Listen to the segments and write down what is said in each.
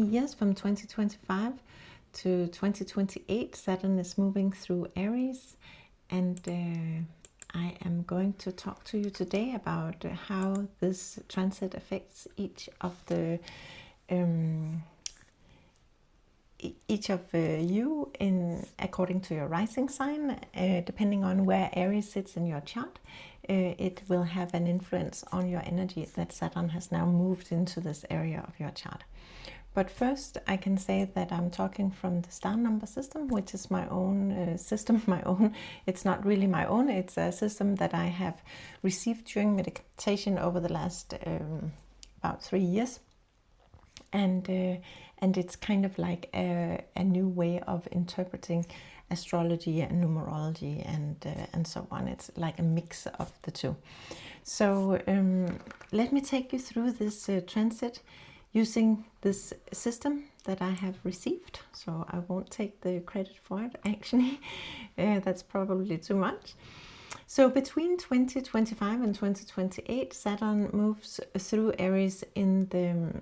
Years from 2025 to 2028, Saturn is moving through Aries, and I am going to talk to you today about how this transit affects each of you in according to your rising sign. Depending on where Aries sits in your chart, it will have an influence on your energy that Saturn has now moved into this area of your chart. But first, I can say that I'm talking from the star number system, which is my own system, It's not really my own, it's a system that I have received during meditation over the last about 3 years. And it's kind of like a new way of interpreting astrology and numerology and so on. It's like a mix of the two. So let me take you through this transit using this system that I have received. So I won't take the credit for it, actually. That's probably too much. So between 2025 and 2028, Saturn moves through Aries in the...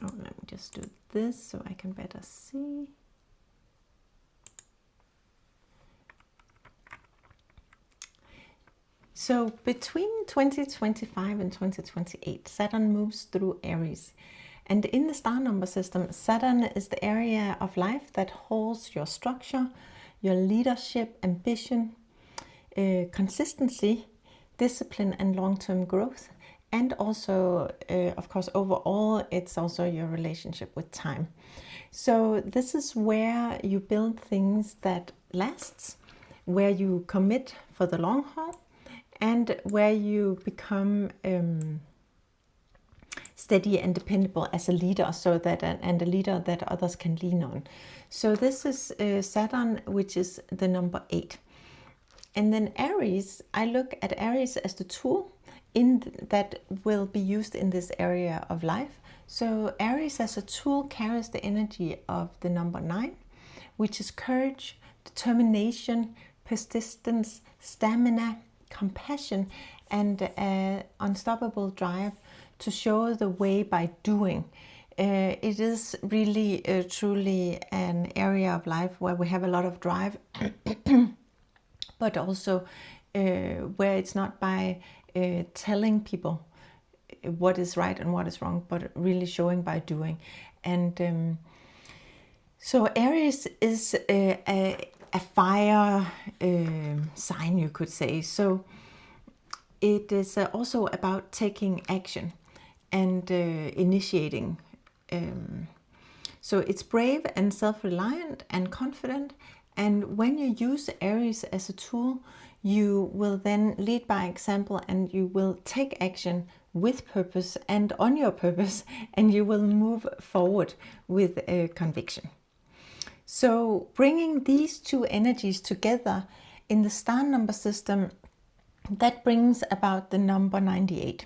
Oh, let me just do this so I can better see. So between 2025 and 2028, Saturn moves through Aries. And in the star number system, Saturn is the area of life that holds your structure, your leadership, ambition, consistency, discipline, and long-term growth. And also, of course, overall, it's also your relationship with time. So this is where you build things that lasts, where you commit for the long haul, and where you become steady and dependable as a leader, so that and a leader that others can lean on. So this is Saturn, which is the number 8. And then Aries, I look at Aries as the tool that will be used in this area of life. So Aries as a tool carries the energy of the number 9, which is courage, determination, persistence, stamina, compassion, and unstoppable drive to show the way by doing. It is really truly an area of life where we have a lot of drive, but also where it's not by telling people what is right and what is wrong, but really showing by doing. And so Aries is a fire sign, you could say. So it is also about taking action and initiating. So it's brave and self-reliant and confident. And when you use Aries as a tool, you will then lead by example, and you will take action with purpose and on your purpose, and you will move forward with conviction. So bringing these two energies together in the star number system, that brings about the number 98.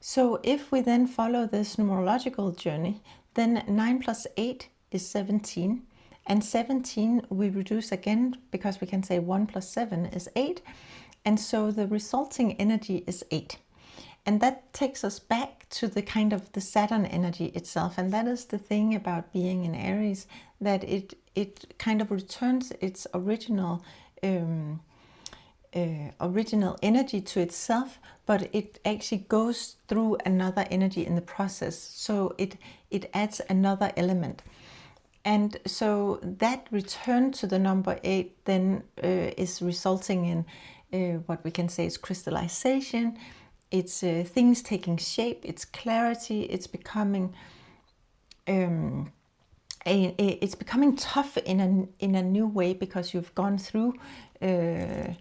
So if we then follow this numerological journey, then 9 plus 8 is 17. And 17 we reduce again, because we can say 1 plus 7 is 8. And so the resulting energy is 8. And that takes us back to the kind of the Saturn energy itself. And that is the thing about being in Aries, that it kind of returns its original energy to itself, but it actually goes through another energy in the process. So it adds another element. And so that return to the number 8 then is resulting in what we can say is crystallization. It's things taking shape, it's clarity, it's becoming tough in a new way, because you've gone through kind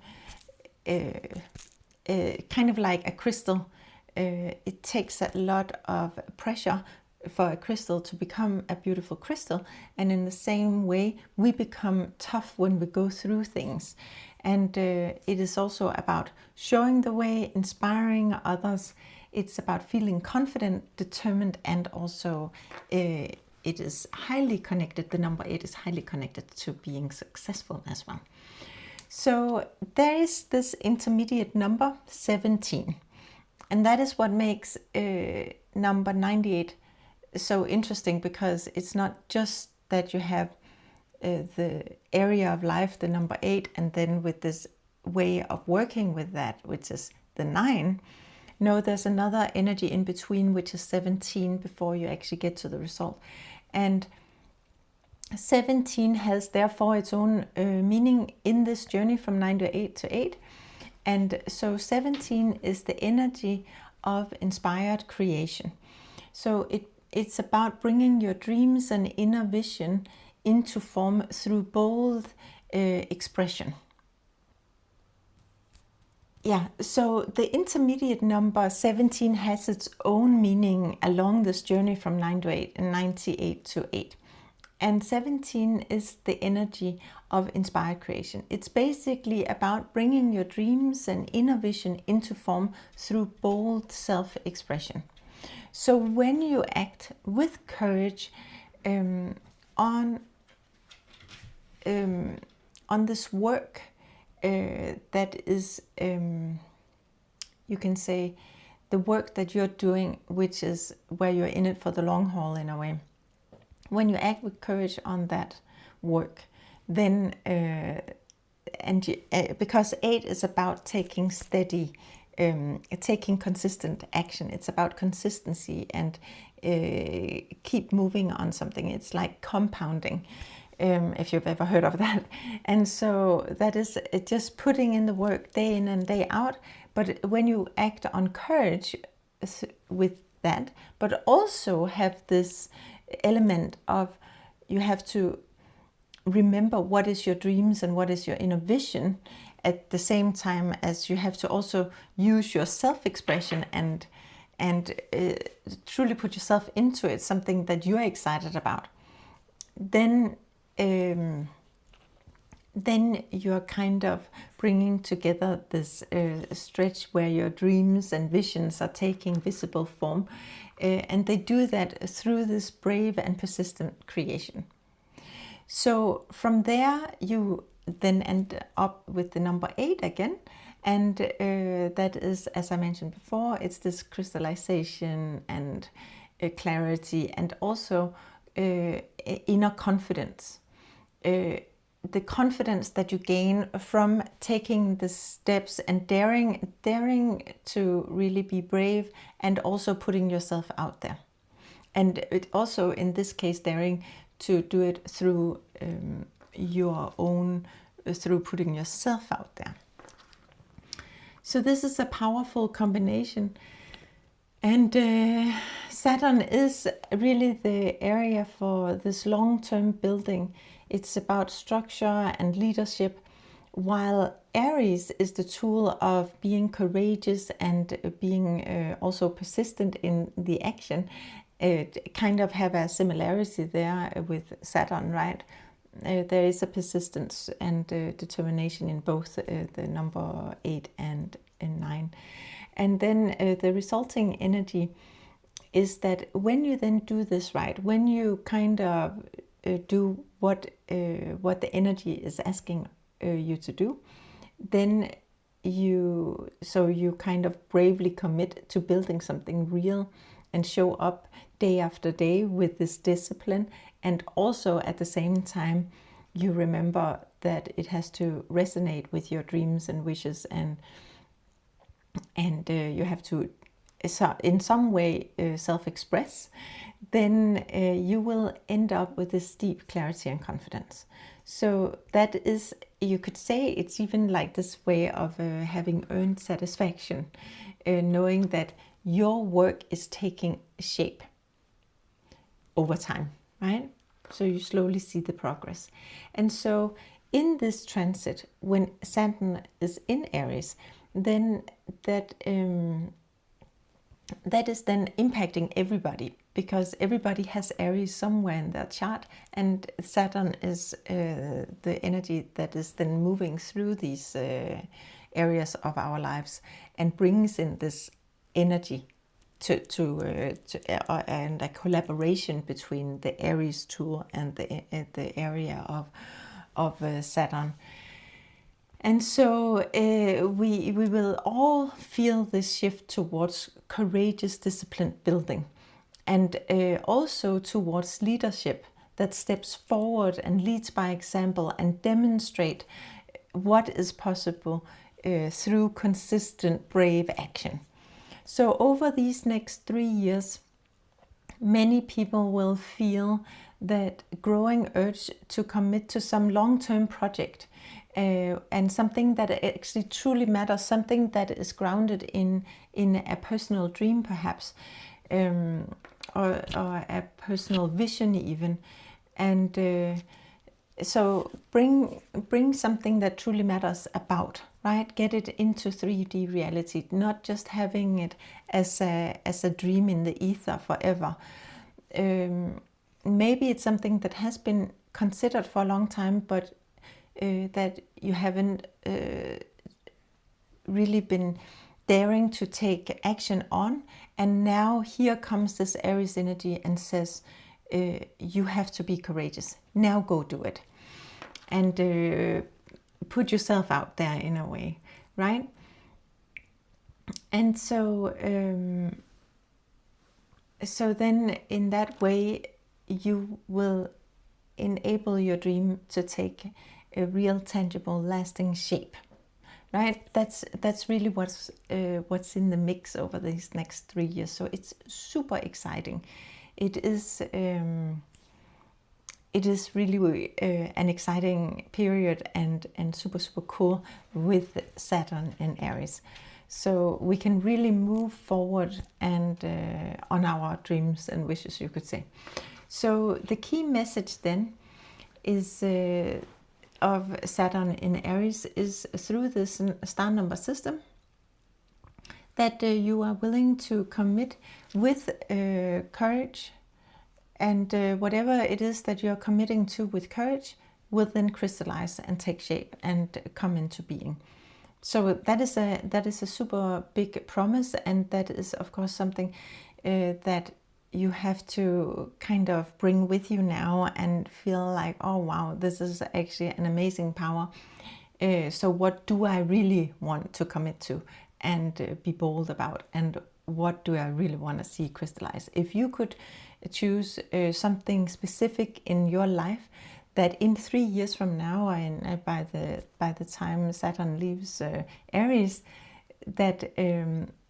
of like a crystal. It takes a lot of pressure for a crystal to become a beautiful crystal, and in the same way we become tough when we go through things. And it is also about showing the way, inspiring others. It's about feeling confident, determined, and also it is highly connected, the number 8 is highly connected to being successful as well. So there is this intermediate number 17, and that is what makes number 98 so interesting, because it's not just that you have the area of life, the number 8, and then with this way of working with that, which is the 9. No, there's another energy in between, which is 17, before you actually get to the result. And 17 has therefore its own meaning in this journey from 9 to 8 to 8. And so 17 is the energy of inspired creation. So it's about bringing your dreams and inner vision into form through bold expression. Yeah, so the intermediate number 17 has its own meaning along this journey from 9 to 8 and 98 to 8. And 17 is the energy of inspired creation. It's basically about bringing your dreams and inner vision into form through bold self-expression. So when you act with courage on this work that is, you can say, the work that you're doing, which is where you're in it for the long haul in a way. When you act with courage on that work, then because 8 is about taking steady, taking consistent action. It's about consistency and keep moving on something. It's like compounding, if you've ever heard of that. And so that is just putting in the work day in and day out. But when you act on courage with that, but also have this element of, you have to remember what is your dreams and what is your inner vision, at the same time as you have to also use your self-expression and truly put yourself into it, something that you're excited about. Then you're kind of bringing together this stretch where your dreams and visions are taking visible form, and they do that through this brave and persistent creation. So from there you then end up with the number 8 again, and that is, as I mentioned before, it's this crystallization and clarity, and also inner confidence. The confidence that you gain from taking the steps and daring to really be brave, and also putting yourself out there. And it also, in this case, daring to do it through your own, through putting yourself out there. So this is a powerful combination. And Saturn is really the area for this long-term building. It's about structure and leadership, while Aries is the tool of being courageous and being also persistent in the action. It kind of have a similarity there with Saturn, right? There is a persistence and determination in both the number 8 and 9. And then the resulting energy is that when you then do this right, when you kind of do what the energy is asking you to do, then you kind of bravely commit to building something real and show up day after day with this discipline. And also at the same time, you remember that it has to resonate with your dreams and wishes, and you have to in some way self-express. Then you will end up with this deep clarity and confidence. So that is, you could say, it's even like this way of having earned satisfaction, knowing that your work is taking shape over time, right? So you slowly see the progress. And so in this transit, when Saturn is in Aries, then that is then impacting everybody, because everybody has Aries somewhere in their chart, and Saturn is the energy that is then moving through these areas of our lives and brings in this energy and a collaboration between the Aries tool and the area of Saturn. And so we will all feel this shift towards courageous, disciplined building. and also towards leadership that steps forward and leads by example and demonstrate what is possible through consistent, brave action. So over these next 3 years, many people will feel that growing urge to commit to some long-term project and something that actually truly matters, something that is grounded in a personal dream perhaps, or a personal vision even. And so bring something that truly matters about, right? Get it into 3D reality, not just having it as a dream in the ether forever. Maybe it's something that has been considered for a long time, but that you haven't really been daring to take action on. And now here comes this Aries energy and says, you have to be courageous. Now go do it. And put yourself out there in a way, right? And so then in that way, you will enable your dream to take a real, tangible, lasting shape, right? That's really what's in the mix over these next 3 years. So it's super exciting. It is really an exciting period and super, super cool with Saturn in Aries. So we can really move forward and on our dreams and wishes, you could say. So the key message then is of Saturn in Aries is through this star number system that you are willing to commit with courage, and whatever it is that you're committing to with courage will then crystallize and take shape and come into being. So that is a super big promise, and that is of course something that you have to kind of bring with you now and feel like, oh wow, this is actually an amazing power. So what do I really want to commit to and be bold about, and what do I really want to see crystallize? If you could choose something specific in your life that in 3 years from now, and by the time Saturn leaves Aries, that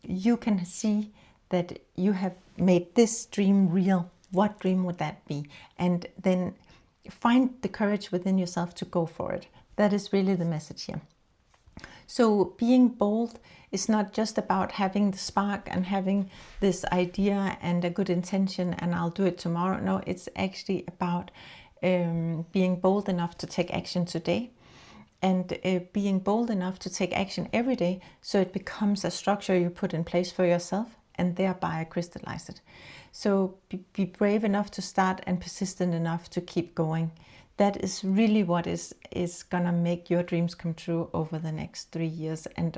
you can see that you have made this dream real, what dream would that be? And then find the courage within yourself to go for it. That is really the message here. So being bold is not just about having the spark and having this idea and a good intention and I'll do it tomorrow. No, it's actually about being bold enough to take action today, and being bold enough to take action every day, so it becomes a structure you put in place for yourself and thereby crystallize it. So be brave enough to start and persistent enough to keep going. That is really what is gonna make your dreams come true over the next 3 years, and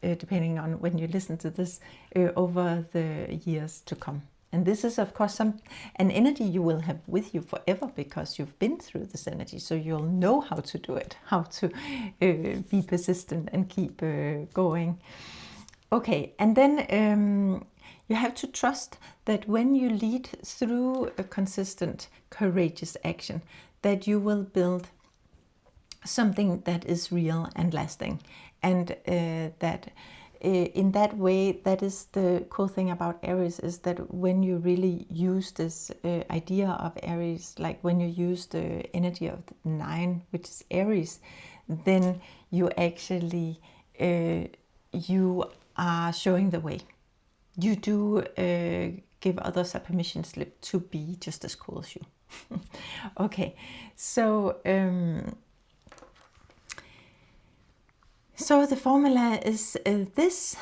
depending on when you listen to this, over the years to come. And this is of course an energy you will have with you forever, because you've been through this energy, so you'll know how to do it, how to be persistent and keep going. Okay, and then you have to trust that when you lead through a consistent, courageous action, that you will build something that is real and lasting, and that in that way, that is the cool thing about Aries, is that when you really use this idea of Aries, like when you use the energy of the 9, which is Aries, then you actually you are showing the way. You do give others a permission slip to be just as cool as you. Okay, so so the formula is this.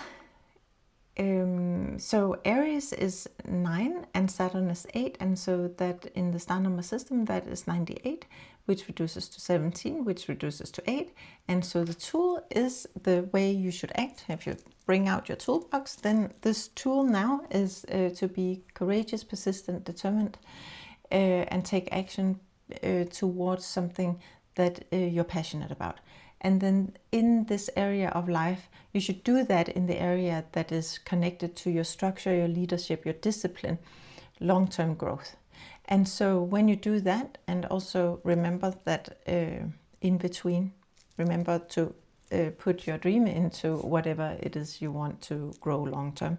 So Aries is 9 and Saturn is 8, and so that in the star number system that is 98, which reduces to 17, which reduces to 8. And so the tool is the way you should act. If you bring out your toolbox, then this tool now is to be courageous, persistent, determined, and take action towards something that you're passionate about. And then in this area of life, you should do that in the area that is connected to your structure, your leadership, your discipline. long-term growth. And so when you do that, and also remember that in between, remember to put your dream into whatever it is you want to grow long-term.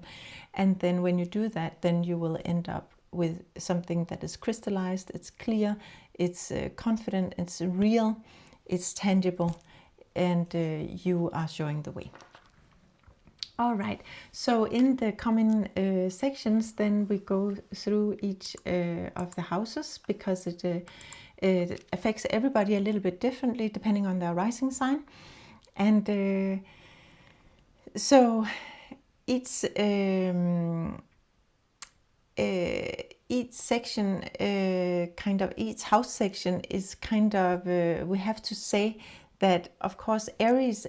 And then when you do that, then you will end up with something that is crystallized, it's clear, it's confident, it's real, it's tangible, and you are showing the way. All right, so in the coming sections, then we go through each of the houses, because it affects everybody a little bit differently depending on their rising sign. And so each section, each house section is we have to say that, of course, Aries,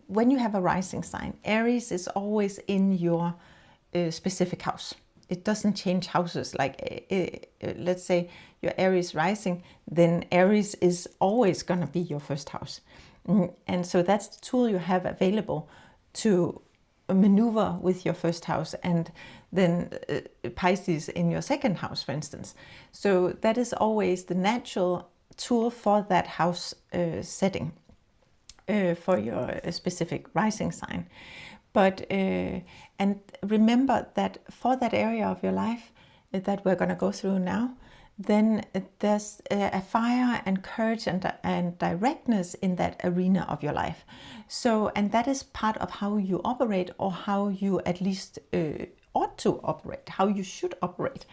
when you have a rising sign, Aries is always in your specific house. It doesn't change houses. Like, let's say you're Aries Rising, then Aries is always going to be your first house. And so that's the tool you have available to maneuver with your first house, and then Pisces in your second house, for instance. So that is always the natural tool for that house setting. For your specific rising sign. But and remember that for that area of your life that we're going to go through now, then there's a fire and courage and directness in that arena of your life. So, and that is part of how you operate, or how you at least ought to operate, how you should operate.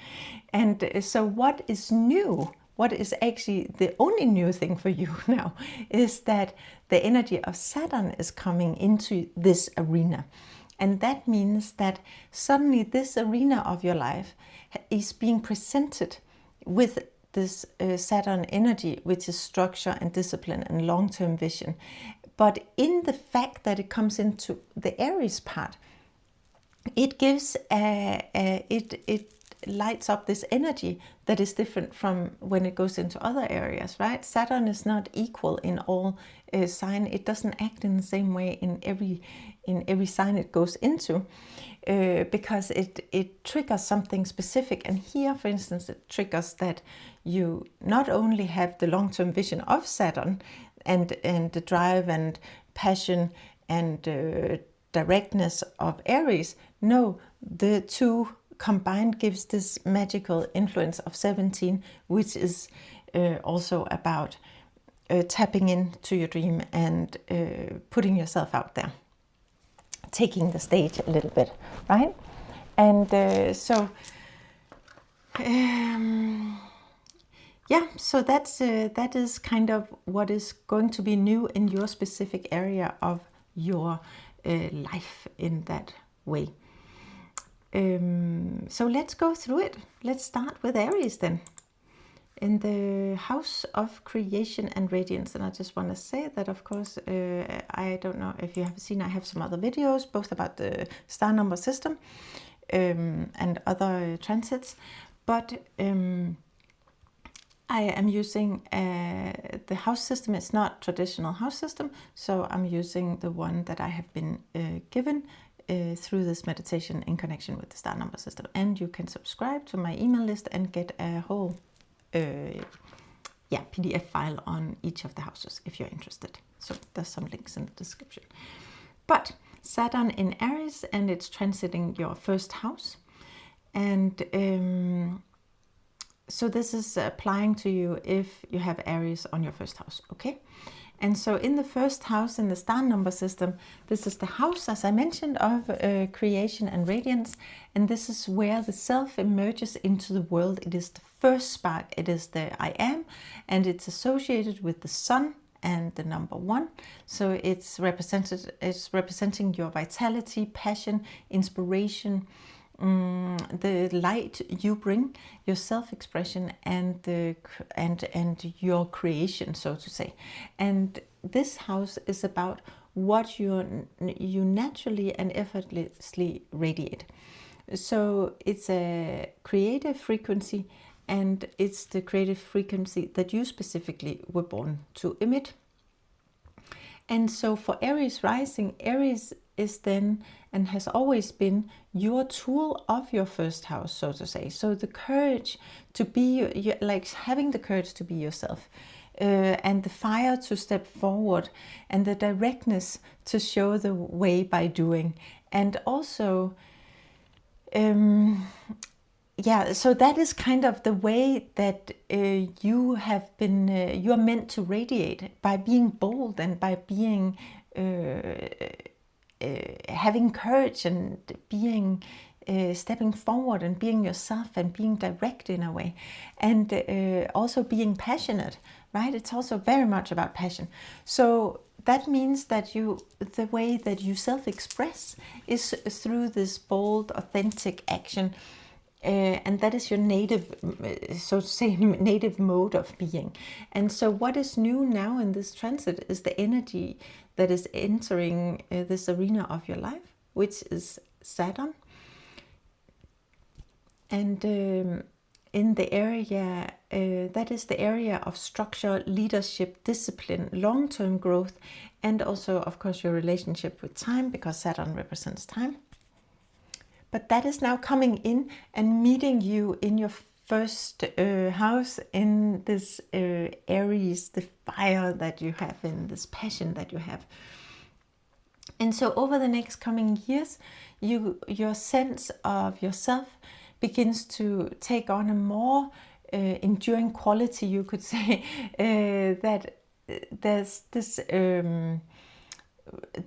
And so what is new, what is actually the only new thing for you now, is that the energy of Saturn is coming into this arena. And that means that suddenly this arena of your life is being presented with this Saturn energy, which is structure and discipline and long-term vision. But in the fact that it comes into the Aries part, it gives it lights up this energy that is different from when it goes into other areas, right? Saturn is not equal in all sign. It doesn't act in the same way in every sign it goes into, because it triggers something specific. And here, for instance, it triggers that you not only have the long-term vision of Saturn and the drive and passion and directness of Aries. No, the two combined gives this magical influence of 17, which is also about tapping into your dream and putting yourself out there, taking the stage a little bit, right? And yeah, so that is kind of what is going to be new in your specific area of your life in that way. So let's go through it. Let's start with Aries then. In the house of creation and radiance. And I just want to say that, of course, I don't know if you have seen, I have some other videos, both about the star number system and other transits. But I am using the house system. It's not traditional house system. So I'm using the one that I have been given through this meditation in connection with the star number system. And you can subscribe to my email list and get a whole PDF file on each of the houses if you're interested. So there's some links in the description. But Saturn in Aries, and it's transiting your first house. And so this is applying to you if you have Aries on your first house, okay? And so in the first house in the star number system, this is the house, as I mentioned, of creation and radiance. And this is where the self emerges into the world. It is the first spark. It is the I am, and it's associated with the sun and the number 1. So it's representing your vitality, passion, inspiration, the light you bring, your self-expression, and your creation, so to say. And this house is about what you naturally and effortlessly radiate. So it's a creative frequency, and it's the creative frequency that you specifically were born to emit. And so for Aries Rising, Aries is then and has always been your tool of your first house, so to say. So the courage to be, like having the courage to be yourself, and the fire to step forward, and the directness to show the way by doing. And also, yeah, so that is kind of the way that you have been, you are meant to radiate, by being bold and by being, having courage and being, stepping forward and being yourself and being direct in a way. And also being passionate, right? It's also very much about passion. So that means that the way that you self-express is through this bold, authentic action. And that is your native, so to say, native mode of being. And so what is new now in this transit is the energy that is entering this arena of your life, which is Saturn. And in the area, that is the area of structure, leadership, discipline, long-term growth, and also, of course, your relationship with time, because Saturn represents time. But that is now coming in and meeting you in your first house, in this Aries, the fire that you have, in this passion that you have. And so over the next coming years, your sense of yourself begins to take on a more enduring quality, you could say, that there's this, the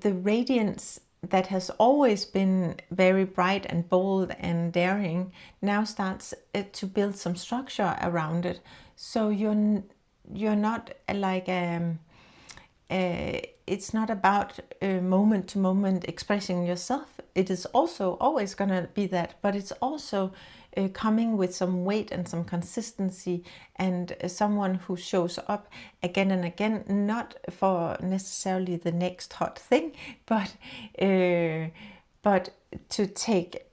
radiance that has always been very bright and bold and daring now starts to build some structure around it. So you're not like it's not about moment to moment expressing yourself. It is also always going to be that, but it's also coming with some weight and some consistency, and someone who shows up again and again, not for necessarily the next hot thing, but to take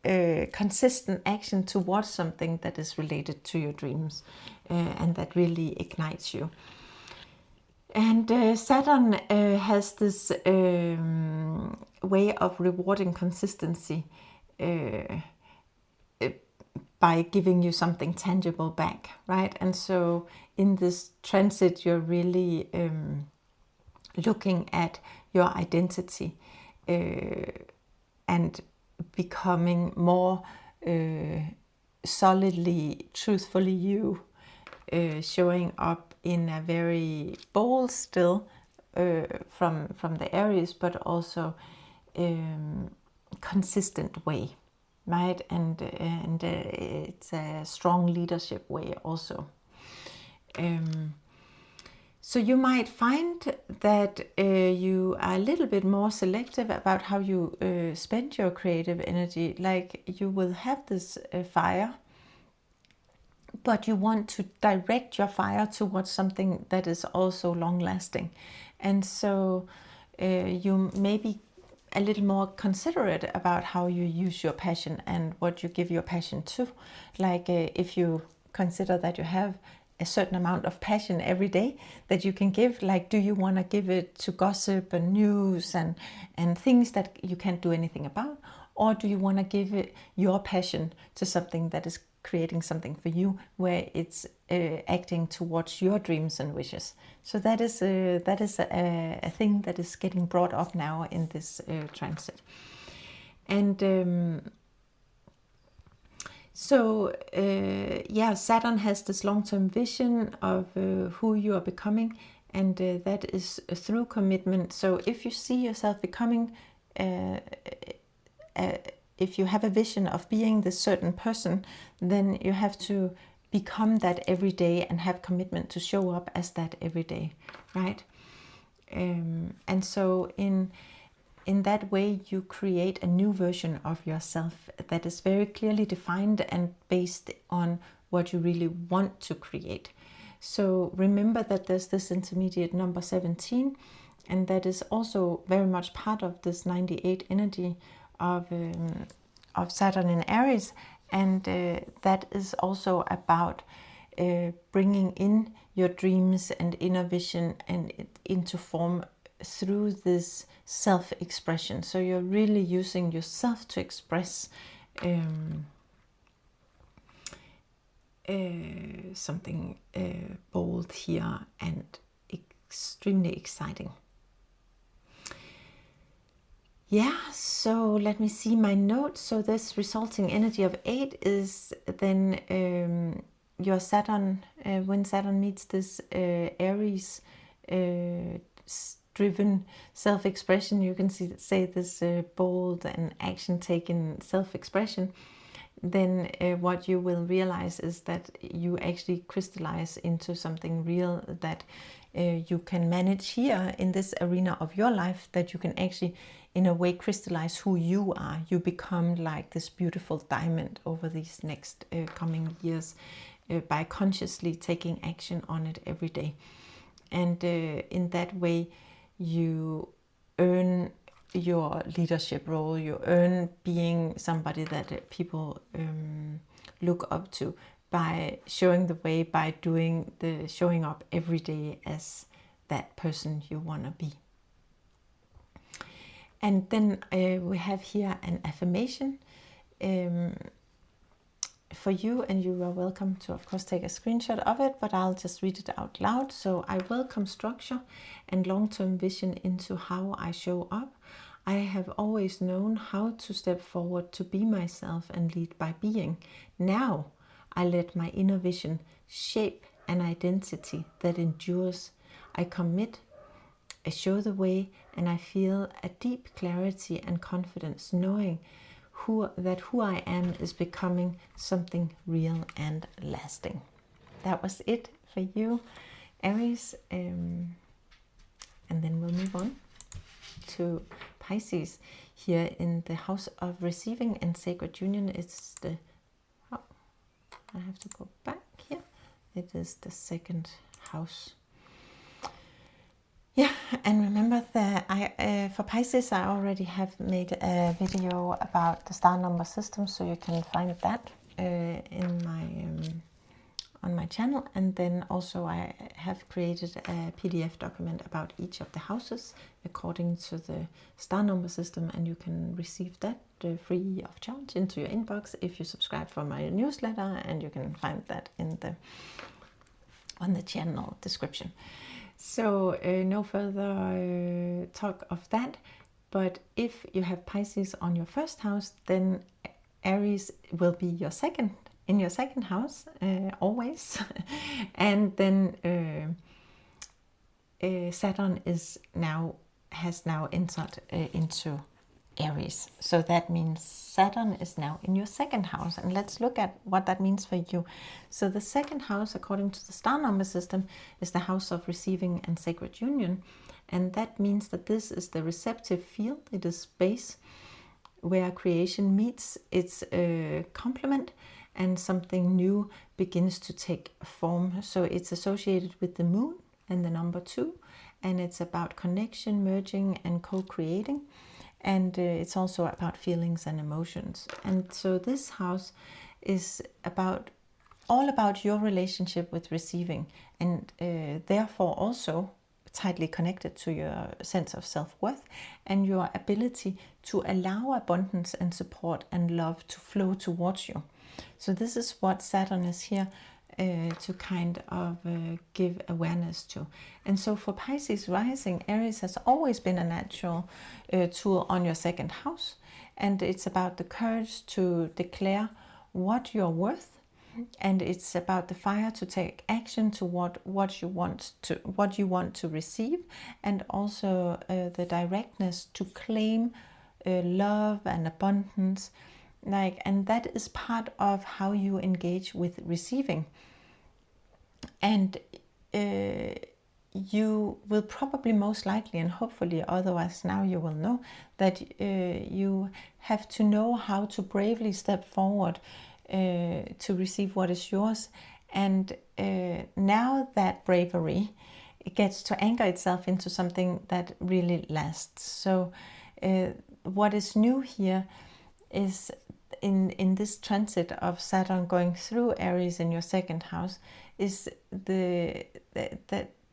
consistent action towards something that is related to your dreams, and that really ignites you. And Saturn has this way of rewarding consistency by giving you something tangible back, right? And so in this transit, you're really looking at your identity and becoming more solidly, truthfully you, showing up in a very bold still from the Aries, but also consistent way, right? And it's a strong leadership way also. So you might find that you are a little bit more selective about how you spend your creative energy. Like you will have this fire, but you want to direct your fire towards something that is also long-lasting. And so you may be a little more considerate about how you use your passion and what you give your passion to. Like if you consider that you have a certain amount of passion every day that you can give, like do you want to give it to gossip and news and things that you can't do anything about? Or do you want to give it your passion to something that is creating something for you, where it's acting towards your dreams and wishes? So that is a thing that is getting brought up now in this transit. And so yeah, Saturn has this long-term vision of who you are becoming, and that is through commitment. So if you see yourself becoming if you have a vision of being this certain person, then you have to become that every day and have commitment to show up as that every day, right? And so in that way, you create a new version of yourself that is very clearly defined and based on what you really want to create. So remember that there's this intermediate number 17, and that is also very much part of this 98 energy of Saturn in Aries, and that is also about bringing in your dreams and inner vision and into form through this self-expression. So you're really using yourself to express something bold here and extremely exciting. Yeah, so let me see my notes. So this resulting energy of 8 is then your Saturn, when Saturn meets this Aries driven self-expression, you can say this bold and action-taking self-expression, then what you will realize is that you actually crystallize into something real that you can manage here in this arena of your life, that you can actually in a way crystallize who you are. You become like this beautiful diamond over these next coming years by consciously taking action on it every day. And in that way you earn your leadership role, you earn being somebody that people look up to by showing the way, by doing the showing up every day as that person you want to be. And then we have here an affirmation for you, and you are welcome to, of course, take a screenshot of it, but I'll just read it out loud. So I welcome structure and long-term vision into how I show up. I have always known how to step forward to be myself and lead by being. Now I let my inner vision shape an identity that endures. I commit, I show the way, and I feel a deep clarity and confidence knowing that who I am is becoming something real and lasting. That was it for you, Aries. And then we'll move on to Pisces. Here in the house of receiving and sacred union, it's the, oh, I have to go back here. It is the second house. Yeah, and remember that for Pisces, I already have made a video about the star number system, so you can find that in my on my channel. And then also I have created a PDF document about each of the houses according to the star number system, and you can receive that free of charge into your inbox if you subscribe for my newsletter, and you can find that in on the channel description. So no further talk of that, but if you have Pisces on your first house, then Aries will be your second house always, and then Saturn has now entered into Aries. So that means Saturn is now in your second house, and let's look at what that means for you. So the second house, according to the star number system, is the house of receiving and sacred union, and that means that this is the receptive field. It is space where creation meets its complement and something new begins to take form. So it's associated with the moon and the number 2, and it's about connection, merging, and co-creating. And it's also about feelings and emotions. And so this house is all about your relationship with receiving, and therefore also tightly connected to your sense of self-worth and your ability to allow abundance and support and love to flow towards you. So this is what Saturn is here to kind of give awareness to. And so for Pisces Rising, Aries has always been a natural tool on your second house, and it's about the courage to declare what you're worth, and it's about the fire to take action to what you want to receive, and also the directness to claim love and abundance, and that is part of how you engage with receiving. And you will probably most likely, and hopefully otherwise now you will know, that you have to know how to bravely step forward to receive what is yours. And now that bravery, it gets to anchor itself into something that really lasts. So what is new here is in this transit of Saturn going through Aries in your second house is the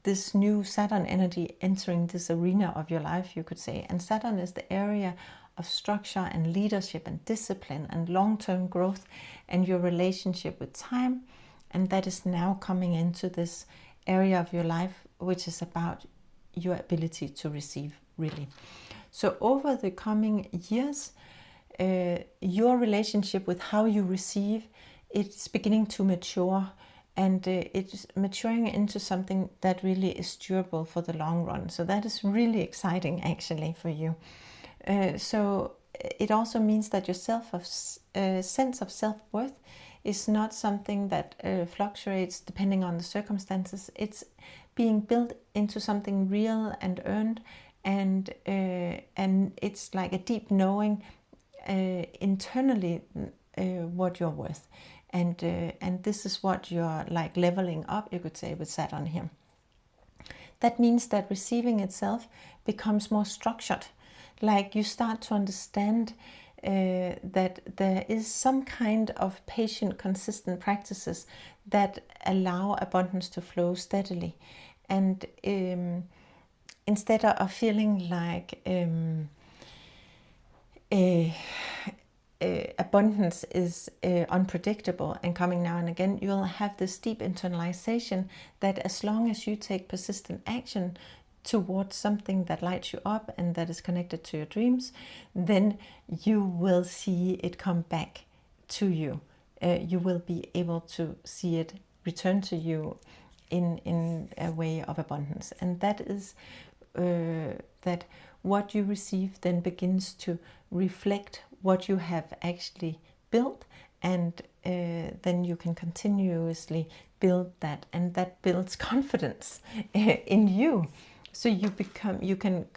this new Saturn energy entering this arena of your life, you could say. And Saturn is the area of structure and leadership and discipline and long-term growth and your relationship with time. And that is now coming into this area of your life, which is about your ability to receive, really. So over the coming years, your relationship with how you receive, it's beginning to mature, and it's maturing into something that really is durable for the long run. So that is really exciting, actually, for you. So it also means that your sense of self-worth is not something that fluctuates depending on the circumstances. It's being built into something real and earned, and it's like a deep knowing internally what you're worth, and this is what you're like leveling up, you could say, with Saturn here. That means that receiving itself becomes more structured. Like you start to understand that there is some kind of patient, consistent practices that allow abundance to flow steadily. And instead of feeling like abundance is unpredictable and coming now and again, you'll have this deep internalization that as long as you take persistent action towards something that lights you up and that is connected to your dreams, then you will see it come back to you. You will be able to see it return to you in a way of abundance. And that is that what you receive then begins to reflect what you have actually built, and then you can continuously build that, and that builds confidence in you. So you can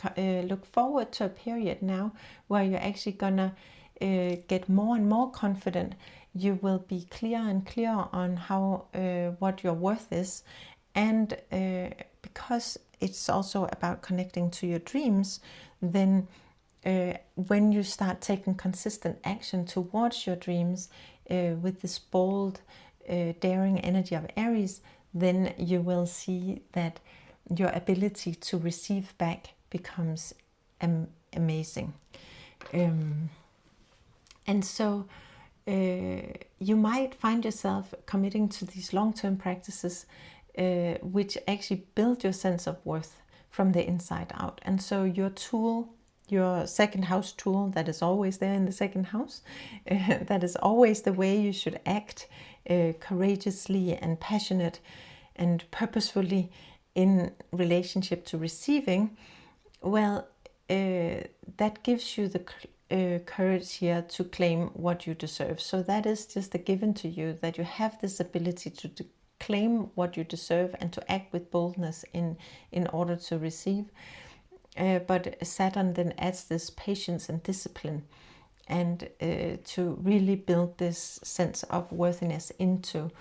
look forward to a period now where you're actually gonna get more and more confident. You will be clear and clear on how what your worth is, and because it's also about connecting to your dreams, then when you start taking consistent action towards your dreams with this bold, daring energy of Aries, then you will see that your ability to receive back becomes amazing. And so you might find yourself committing to these long-term practices which actually build your sense of worth from the inside out. And so your tool, your second house tool that is always there in the second house, that is always the way you should act courageously and passionate and purposefully in relationship to receiving, well, that gives you the courage here to claim what you deserve. So that is just a given to you, that you have this ability to claim what you deserve and to act with boldness in order to receive. But Saturn then adds this patience and discipline, and to really build this sense of worthiness into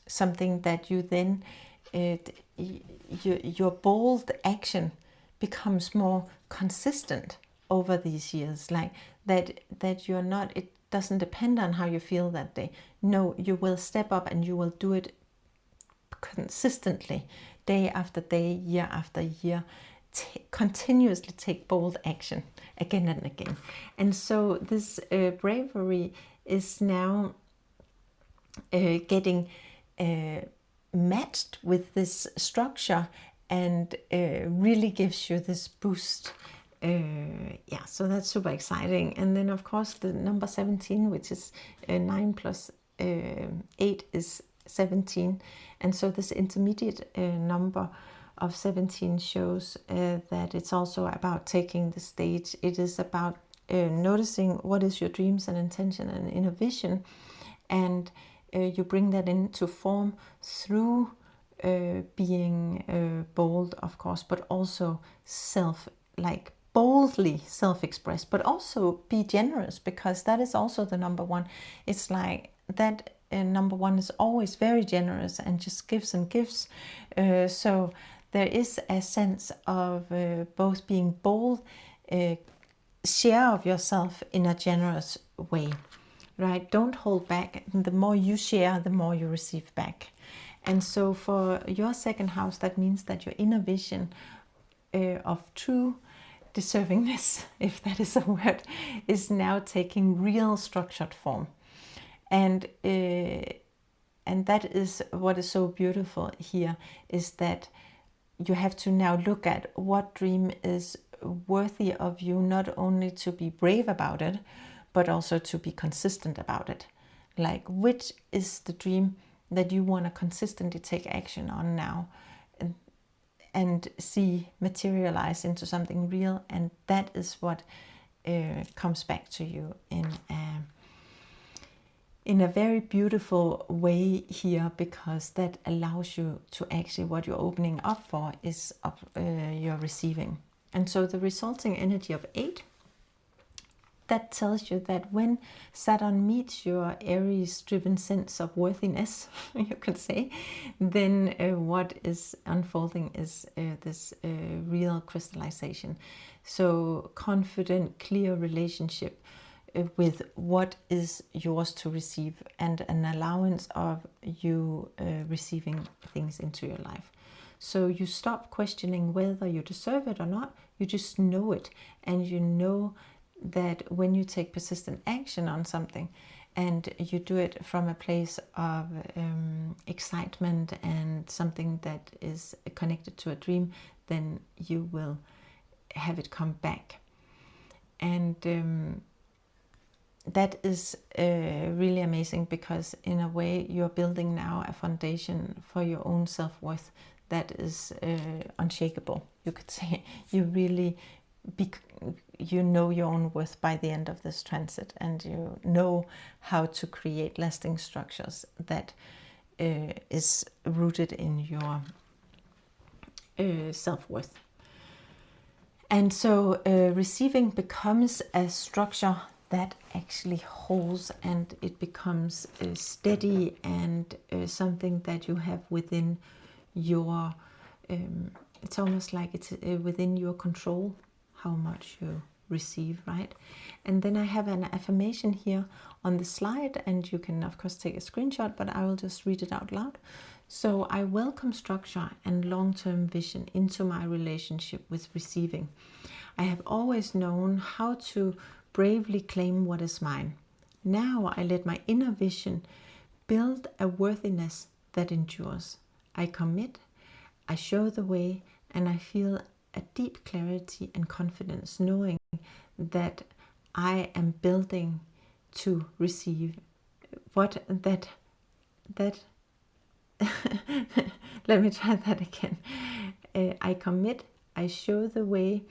something that you then, your bold action becomes more consistent over these years, like that you're not, it doesn't depend on how you feel that day. No, you will step up and you will do it consistently, day after day, year after year. Continuously take bold action again and again. And so this bravery is now getting matched with this structure, and really gives you this boost. Yeah, so that's super exciting. And then of course the number 17, which is 9 plus 8 is 17, and so this intermediate number of 17 shows that it's also about taking the stage. It is about noticing what is your dreams and intention and inner vision, and you bring that into form through being bold, of course, but also boldly self-expressed, but also be generous, because that is also the number one. It's like that number one is always very generous and just gives and gives. So there is a sense of both being bold, share of yourself in a generous way, right? Don't hold back. The more you share, the more you receive back. And so for your second house, that means that your inner vision of true deservingness, if that is a word, is now taking real structured form. And that is what is so beautiful here, is that you have to now look at what dream is worthy of you, not only to be brave about it, but also to be consistent about it. Like, which is the dream that you want to consistently take action on now and see materialize into something real. And that is what comes back to you in a very beautiful way here, because that allows you to actually, what you're opening up for is you're receiving. And so the resulting energy of 8, that tells you that when Saturn meets your Aries-driven sense of worthiness, you could say, then what is unfolding is this real crystallization. So confident, clear relationship with what is yours to receive, and an allowance of you receiving things into your life. So you stop questioning whether you deserve it or not. You just know it, and you know that when you take persistent action on something and you do it from a place of excitement and something that is connected to a dream, then you will have it come back. And that is really amazing, because in a way you're building now a foundation for your own self-worth that is unshakable, you could say. You really you know your own worth by the end of this transit, and you know how to create lasting structures that is rooted in your self-worth. And so receiving becomes a structure that actually holds, and it becomes steady and something that you have within your, it's almost like it's within your control how much you receive, right? And then I have an affirmation here on the slide, and you can of course take a screenshot, but I will just read it out loud. So I welcome structure and long-term vision into my relationship with receiving. I have always known how to bravely claim what is mine. Now I let my inner vision build a worthiness that endures. I commit, I show the way, and I feel a deep clarity and confidence, knowing that I am building to receive what that let me try that again. I commit, I show the way,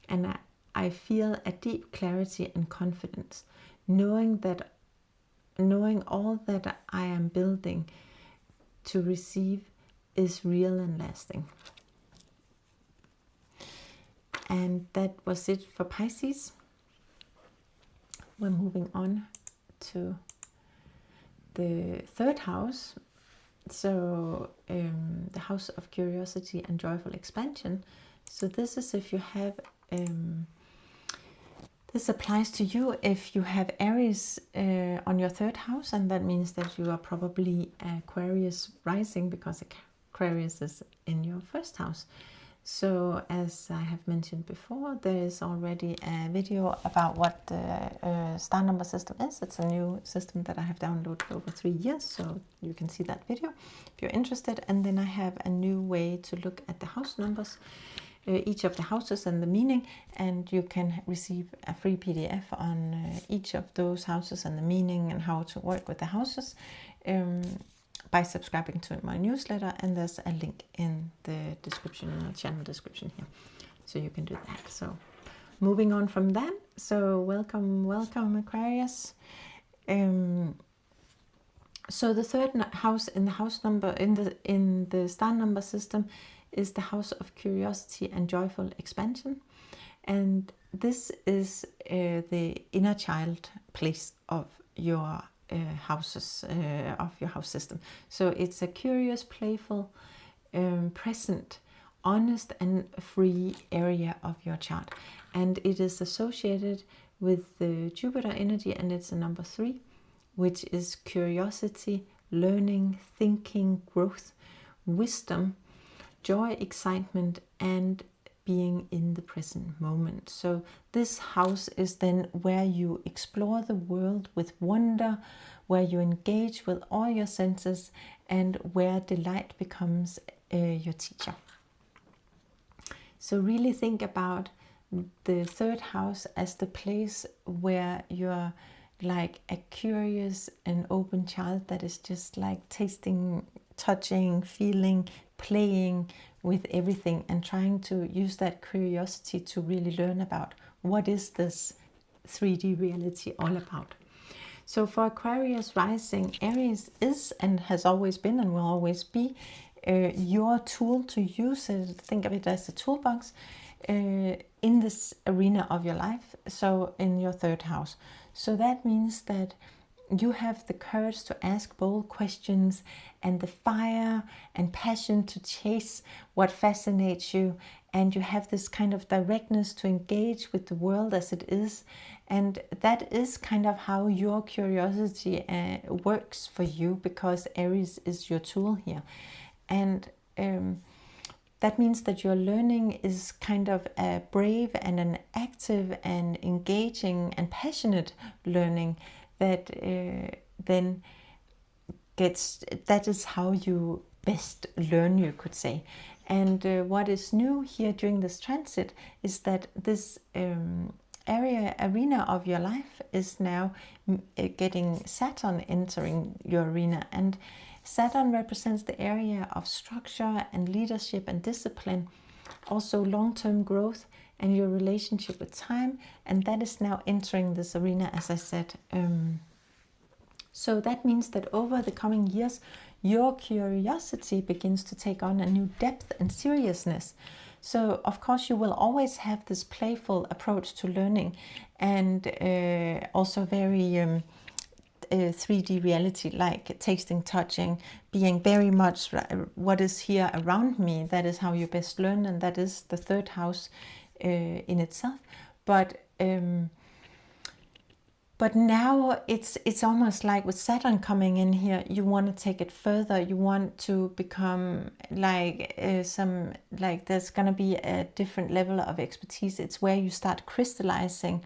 and I feel a deep clarity and confidence, knowing all that I am building to receive is real and lasting. And that was it for Pisces. We're moving on to the third house. So the house of curiosity and joyful expansion. So this is if you have, this applies to you if you have Aries on your third house, and that means that you are probably Aquarius Rising, because Aquarius is in your first house. So as I have mentioned before, there is already a video about what the star number system is. It's a new system that I have downloaded over 3 years, so you can see that video if you're interested. And then I have a new way to look at the house numbers, each of the houses and the meaning, and you can receive a free PDF on each of those houses and the meaning and how to work with the houses by subscribing to my newsletter, and there's a link in the description, in the channel description here, so you can do that. So moving on from that, so welcome Aquarius. So the third house in the house number in the star number system is the house of curiosity and joyful expansion, and this is the inner child place of your houses, of your house system. So it's a curious, playful, present, honest and free area of your chart, and it is associated with the Jupiter energy, and it's a number 3, which is curiosity, learning, thinking, growth, wisdom, joy, excitement, and being in the present moment. So this house is then where you explore the world with wonder, where you engage with all your senses, and where delight becomes your teacher. So really think about the third house as the place where you're like a curious and open child that is just like tasting, touching, feeling, playing with everything, and trying to use that curiosity to really learn about what is this 3D reality all about. So for Aquarius Rising, Aries is and has always been and will always be your tool to use it. Think of it as a toolbox in this arena of your life, so in your third house. So that means that you have the courage to ask bold questions and the fire and passion to chase what fascinates you, and you have this kind of directness to engage with the world as it is, and that is kind of how your curiosity works for you, because Aries is your tool here. And that means that your learning is kind of a brave and an active and engaging and passionate learning that then gets, that is how you best learn, you could say. And what is new here during this transit is that this arena of your life is now getting Saturn entering your arena, and Saturn represents the area of structure and leadership and discipline, also long-term growth and your relationship with time, and that is now entering this arena, as I said. So that means that over the coming years, your curiosity begins to take on a new depth and seriousness. So of course you will always have this playful approach to learning, and also very 3D reality, like tasting, touching, being very much what is here around me. That is how you best learn, and that is the third house in itself. But now it's almost like with Saturn coming in here, you want to take it further. You want to become like there's going to be a different level of expertise. It's where you start crystallizing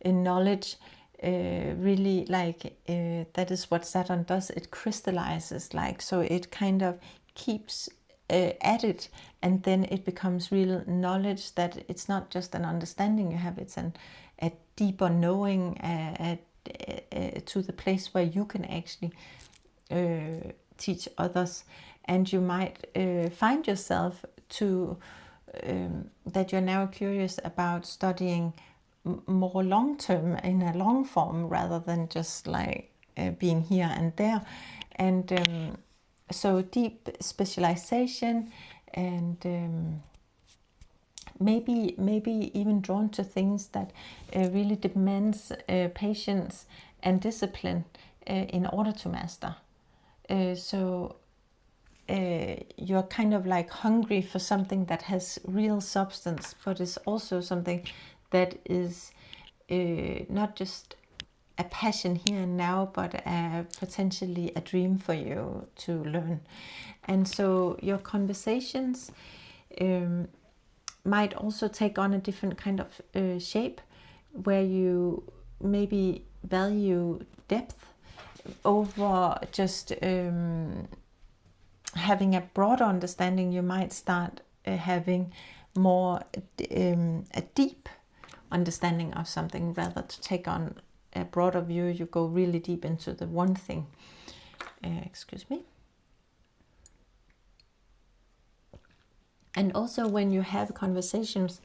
in knowledge. Really, like that is what Saturn does. It crystallizes, like, so it kind of keeps at it, and then it becomes real knowledge, that it's not just an understanding you have, it's a deeper knowing to the place where you can actually teach others. And you might find yourself to that you're now curious about studying more long term, in a long form, rather than just like being here and there. And so deep specialization, and maybe even drawn to things that really demands patience and discipline in order to master. So you're kind of like hungry for something that has real substance, but is also something that is not just a passion here and now, but potentially a dream for you to learn. And so your conversations might also take on a different kind of shape, where you maybe value depth over just having a broader understanding. You might start having more a deep understanding of something, rather to take on a broader view. You go really deep into the one thing. Excuse me. And also when you have conversations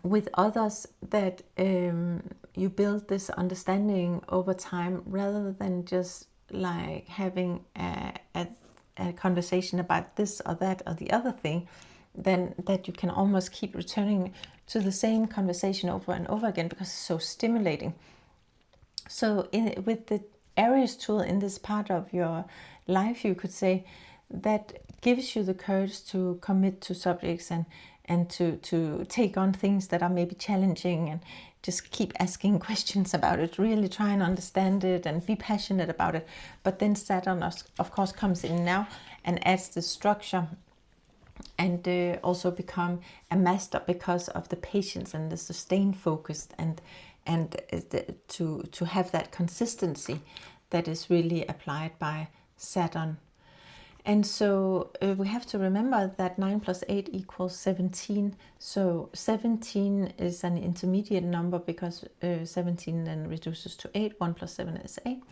with others, that you build this understanding over time, rather than just like having a conversation about this or that or the other thing, then that you can almost keep returning to the same conversation over and over again, because it's so stimulating. So with the Aries tool in this part of your life, you could say, that gives you the courage to commit to subjects and to take on things that are maybe challenging, and just keep asking questions about it, really try and understand it and be passionate about it. But then Saturn, of course, comes in now and adds the structure, and also become a master because of the patience and the sustained focus, and to have that consistency that is really applied by Saturn. And so we have to remember that 9 plus 8 equals 17. So 17 is an intermediate number because 17 then reduces to 8. 1 plus 7 is 8.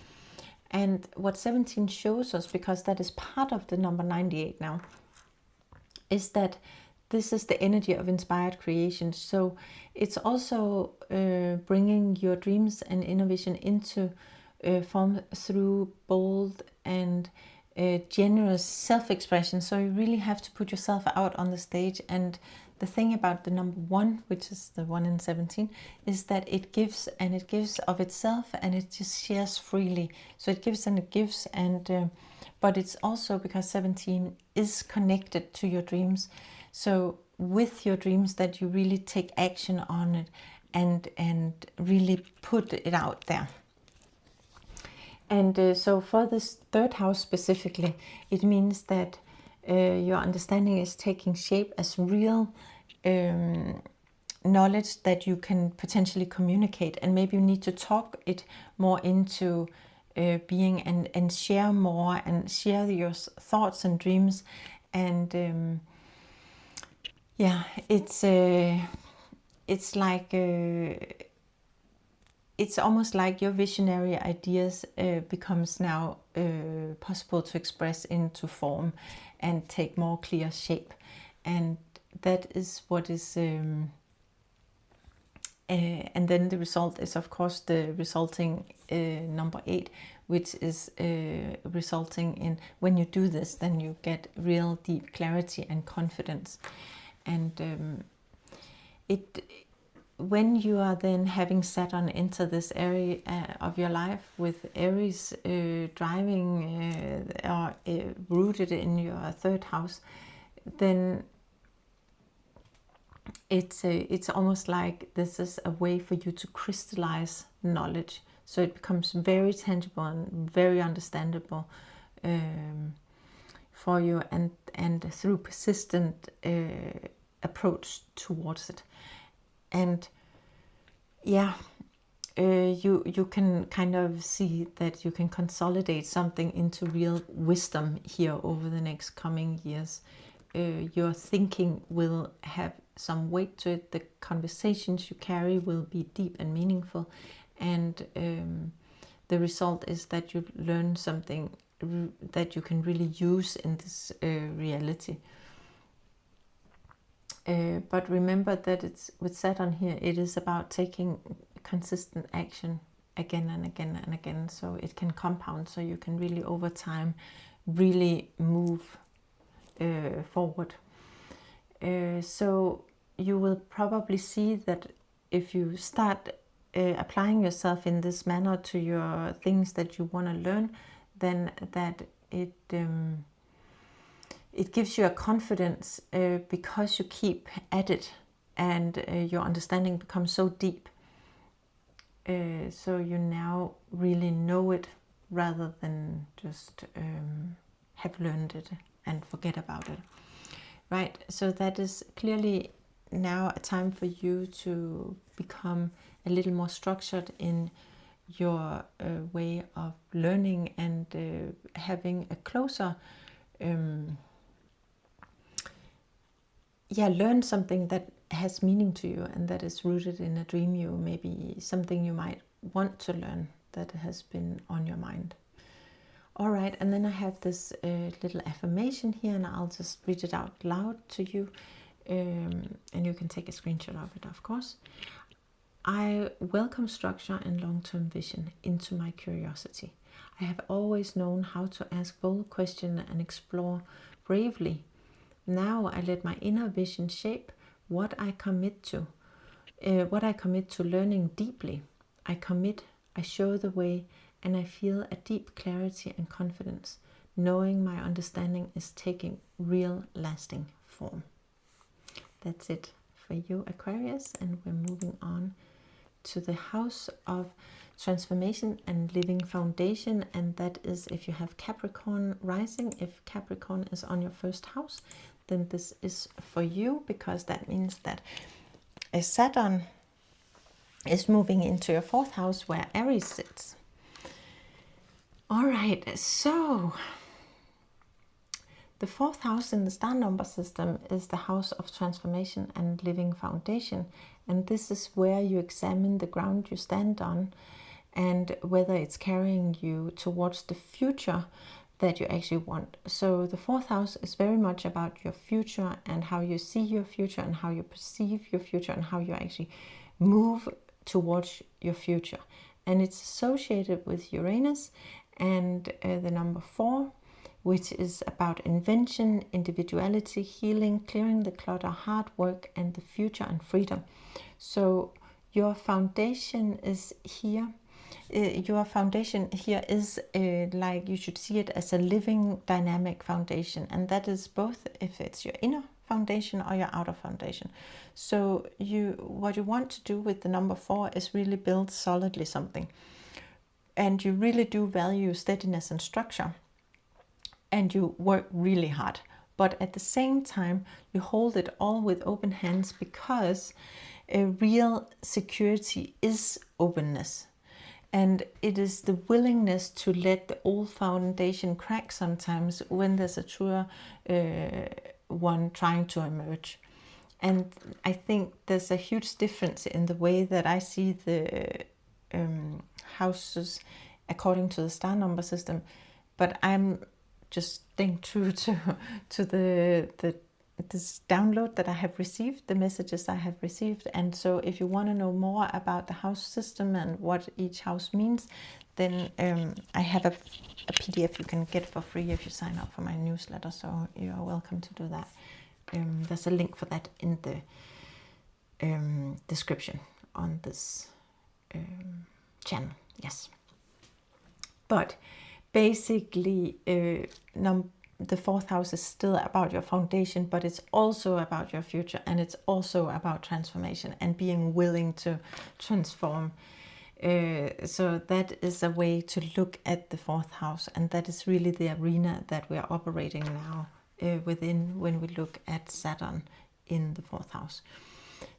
And what 17 shows us, because that is part of the number 98 now, is that this is the energy of inspired creation. So it's also bringing your dreams and inner vision into form through bold and generous self-expression. So you really have to put yourself out on the stage. And the thing about the number 1, which is the 1 in 17, is that it gives, and it gives of itself, and it just shares freely. So it gives and it gives, and but it's also because 17 is connected to your dreams. So with your dreams, that you really take action on it and really put it out there. And so for this third house specifically, it means that your understanding is taking shape as real knowledge that you can potentially communicate. And maybe you need to talk it more into being, and share more, and share your thoughts and dreams. And yeah, it's like it's almost like your visionary ideas becomes now possible to express into form and take more clear shape. And that is what is and then the result is, of course, the resulting number 8, which is resulting in, when you do this, then you get real deep clarity and confidence. And when you are then having Saturn enter this area of your life with Aries driving or rooted in your third house, then it's almost like this is a way for you to crystallize knowledge. So it becomes very tangible and very understandable for you, and through persistent approach towards it. And yeah, you can kind of see that you can consolidate something into real wisdom here over the next coming years. Your thinking will have some weight to it. The conversations you carry will be deep and meaningful, and the result is that you learn something that you can really use in this reality. But remember that it's with Saturn here, it is about taking consistent action again and again and again, so it can compound, so you can really over time really move forward. So you will probably see that if you start applying yourself in this manner to your things that you want to learn, then that it gives you a confidence because you keep at it, and your understanding becomes so deep. So you now really know it rather than just have learned it and forget about it. Right, so that is clearly now a time for you to become a little more structured in your way of learning, and having a closer learn something that has meaning to you and that is rooted in a dream, you maybe something you might want to learn that has been on your mind. All right, and then I have this little affirmation here, and I'll just read it out loud to you, and you can take a screenshot of it, of course. I welcome structure and long-term vision into my curiosity. I have always known how to ask bold questions and explore bravely. Now I let my inner vision shape what I commit to learning deeply. I commit, I show the way, and I feel a deep clarity and confidence, knowing my understanding is taking real lasting form. That's it for you, Aquarius, and we're moving on to the house of transformation and living foundation, and that is if you have Capricorn Rising. If Capricorn is on your first house, then this is for you, because that means that a Saturn is moving into your fourth house where Aries sits. All right, so the fourth house in the star number system is the house of transformation and living foundation. And this is where you examine the ground you stand on and whether it's carrying you towards the future that you actually want. So the fourth house is very much about your future and how you see your future and how you perceive your future and how you actually move towards your future. And it's associated with Uranus and the number 4, which is about invention, individuality, healing, clearing the clutter, hard work, and the future and freedom. So your foundation is here. Your foundation here is like, you should see it as a living, dynamic foundation. And that is both if it's your inner foundation or your outer foundation. So what you want to do with the number 4 is really build solidly something. And you really do value steadiness and structure. And you work really hard. But at the same time, you hold it all with open hands, because a real security is openness. And it is the willingness to let the old foundation crack sometimes when there's a truer one trying to emerge. And I think there's a huge difference in the way that I see the houses according to the star number system. But I'm just staying true to this download that I have received, the messages I have received. And so if you want to know more about the house system and what each house means, then I have a PDF you can get for free if you sign up for my newsletter. So you are welcome to do that. There's a link for that in the description on this channel. Yes. But basically, the fourth house is still about your foundation, but it's also about your future, and it's also about transformation and being willing to transform. So that is a way to look at the fourth house, and that is really the arena that we are operating now within when we look at Saturn in the fourth house.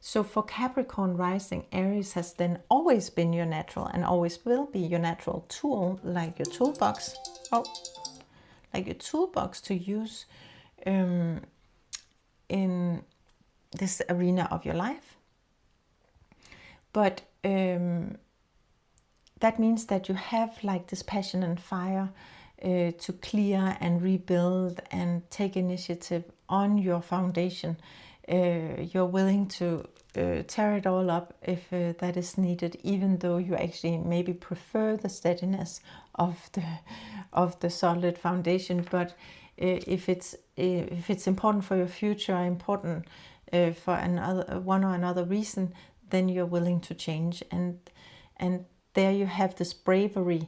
So for Capricorn Rising, Aries has then always been your natural and always will be your natural tool, like your toolbox. Like your toolbox to use in this arena of your life. But that means that you have like this passion and fire to clear and rebuild and take initiative on your foundation. You're willing to tear it all up if that is needed, even though you actually maybe prefer the steadiness of the solid foundation. But if it's important for your future, important for one or another reason, then you're willing to change. And there you have this bravery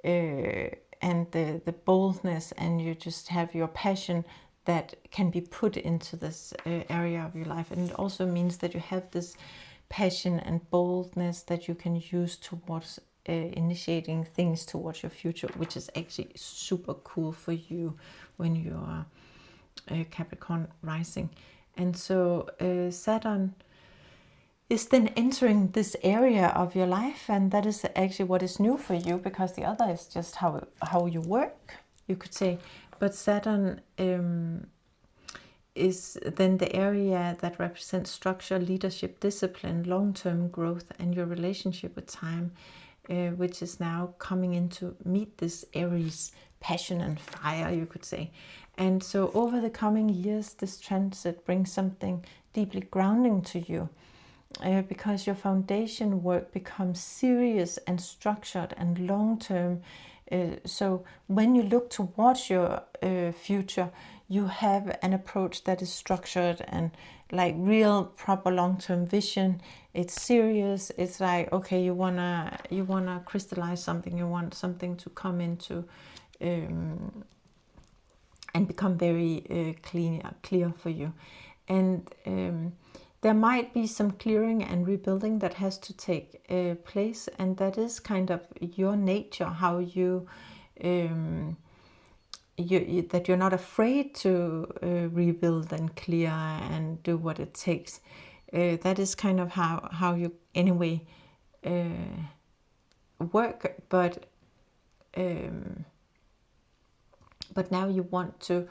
and the boldness, and you just have your passion that can be put into this area of your life. And it also means that you have this passion and boldness that you can use towards initiating things towards your future, which is actually super cool for you when you are Capricorn Rising. And so Saturn is then entering this area of your life, and that is actually what is new for you, because the other is just how you work, you could say. But Saturn is then the area that represents structure, leadership, discipline, long-term growth, and your relationship with time, which is now coming in to meet this Aries passion and fire, you could say. And so over the coming years, this transit brings something deeply grounding to you, because your foundation work becomes serious and structured and long-term. So when you look towards your future, you have an approach that is structured and like real proper long-term vision. It's serious. It's like, okay, you wanna crystallize something. You want something to come into and become very clear for you. And there might be some clearing and rebuilding that has to take place, and that is kind of your nature, how you, that you're not afraid to rebuild and clear and do what it takes. That is kind of how you anyway work, but now you want to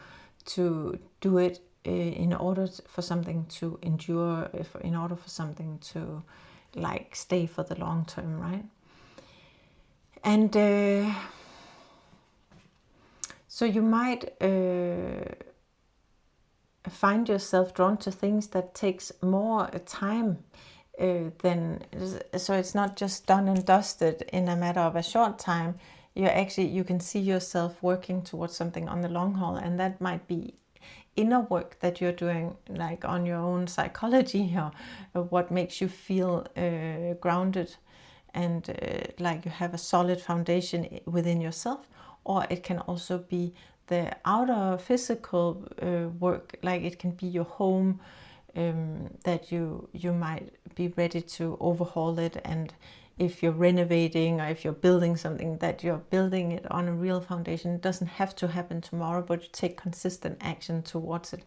do it in order for something to endure, in order for something to like stay for the long term, right? And so you might find yourself drawn to things that takes more time than, so it's not just done and dusted in a matter of a short time. You can see yourself working towards something on the long haul, and that might be inner work that you're doing, like on your own psychology, or what makes you feel grounded and like you have a solid foundation within yourself. Or it can also be the outer physical work, like it can be your home, that you might be ready to overhaul it, and if you're renovating or if you're building something, that you're building it on a real foundation. It doesn't have to happen tomorrow, but you take consistent action towards it.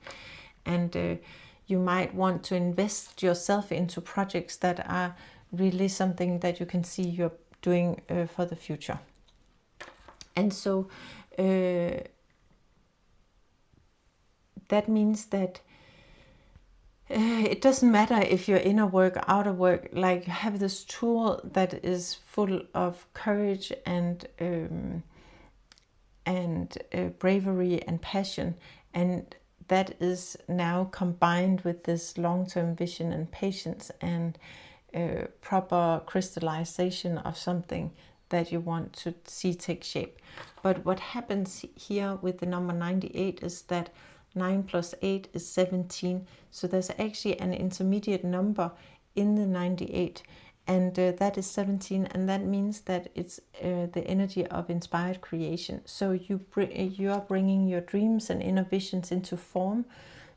And you might want to invest yourself into projects that are really something that you can see you're doing for the future. And so that means that it doesn't matter if you're inner work, outer work, like you have this tool that is full of courage and bravery and passion, and that is now combined with this long-term vision and patience and proper crystallization of something that you want to see take shape. But what happens here with the number 98 is that 9 plus 8 is 17. So there's actually an intermediate number in the 98, and that is 17, and that means that it's the energy of inspired creation. So you are bringing your dreams and inner visions into form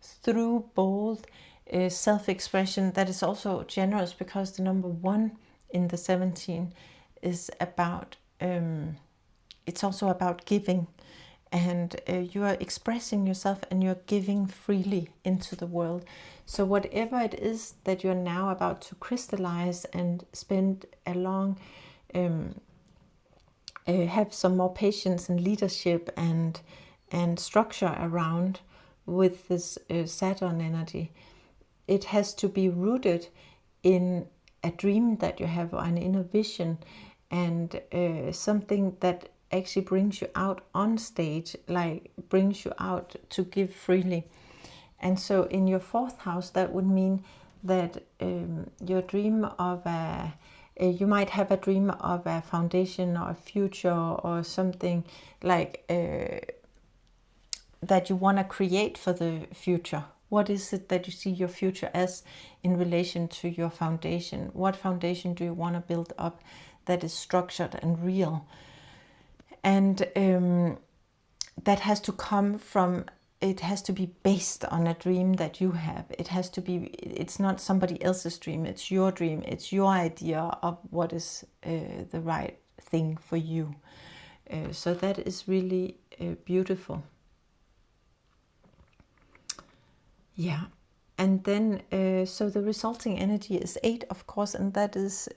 through bold self-expression that is also generous, because the number 1 in the 17 is about, it's also about giving. And you are expressing yourself and you're giving freely into the world. So whatever it is that you're now about to crystallize and spend a long, have some more patience and leadership and structure around with this Saturn energy, it has to be rooted in a dream that you have, or an inner vision, and something that actually brings you out on stage, like brings you out to give freely. And so in your 4th house, that would mean that your dream of you might have a dream of a foundation or a future or something like that you want to create for the future. What is it that you see your future as in relation to your foundation? What foundation do you want to build up that is structured and real? And that has to come from, it has to be based on a dream that you have. It has to be, it's not somebody else's dream, it's your dream, it's your idea of what is the right thing for you. So that is really beautiful. Yeah. And then, so the resulting energy is 8, of course, and that is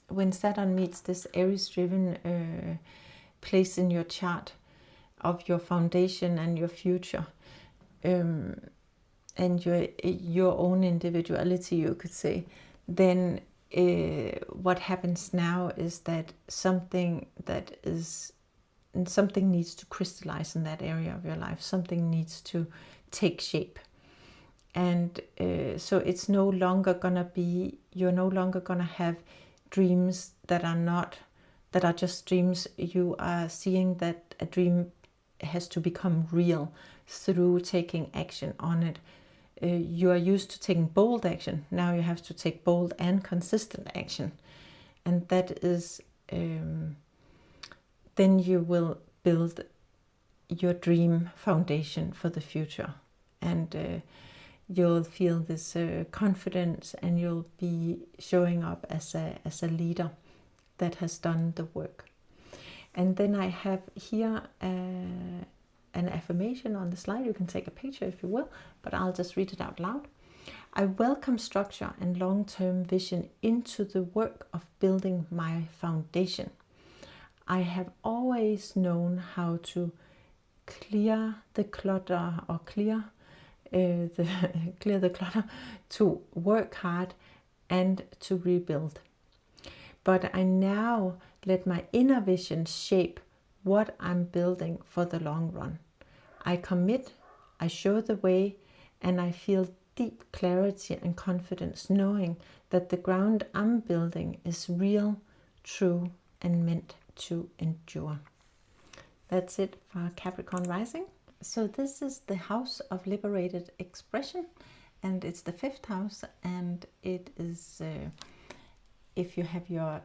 when Saturn meets this Aries-driven place in your chart of your foundation and your future, and your own individuality, you could say. Then what happens now is that something needs to crystallize in that area of your life. Something needs to take shape. And so it's no longer gonna be, you're no longer gonna have dreams that are just dreams. You are seeing that a dream has to become real through taking action on it. You are used to taking bold action. Now you have to take bold and consistent action. And that is, then you will build your dream foundation for the future. And you'll feel this confidence, and you'll be showing up as a leader that has done the work. And then I have here an affirmation on the slide. You can take a picture if you will, but I'll just read it out loud. I welcome structure and long-term vision into the work of building my foundation. I have always known how to clear the clutter, or clear the clutter, to work hard and to rebuild. But I now let my inner vision shape what I'm building for the long run. I commit, I show the way, and I feel deep clarity and confidence knowing that the ground I'm building is real, true, and meant to endure. That's it for Capricorn Rising. So this is the house of liberated expression, and it's the 5th house, and it is if you have your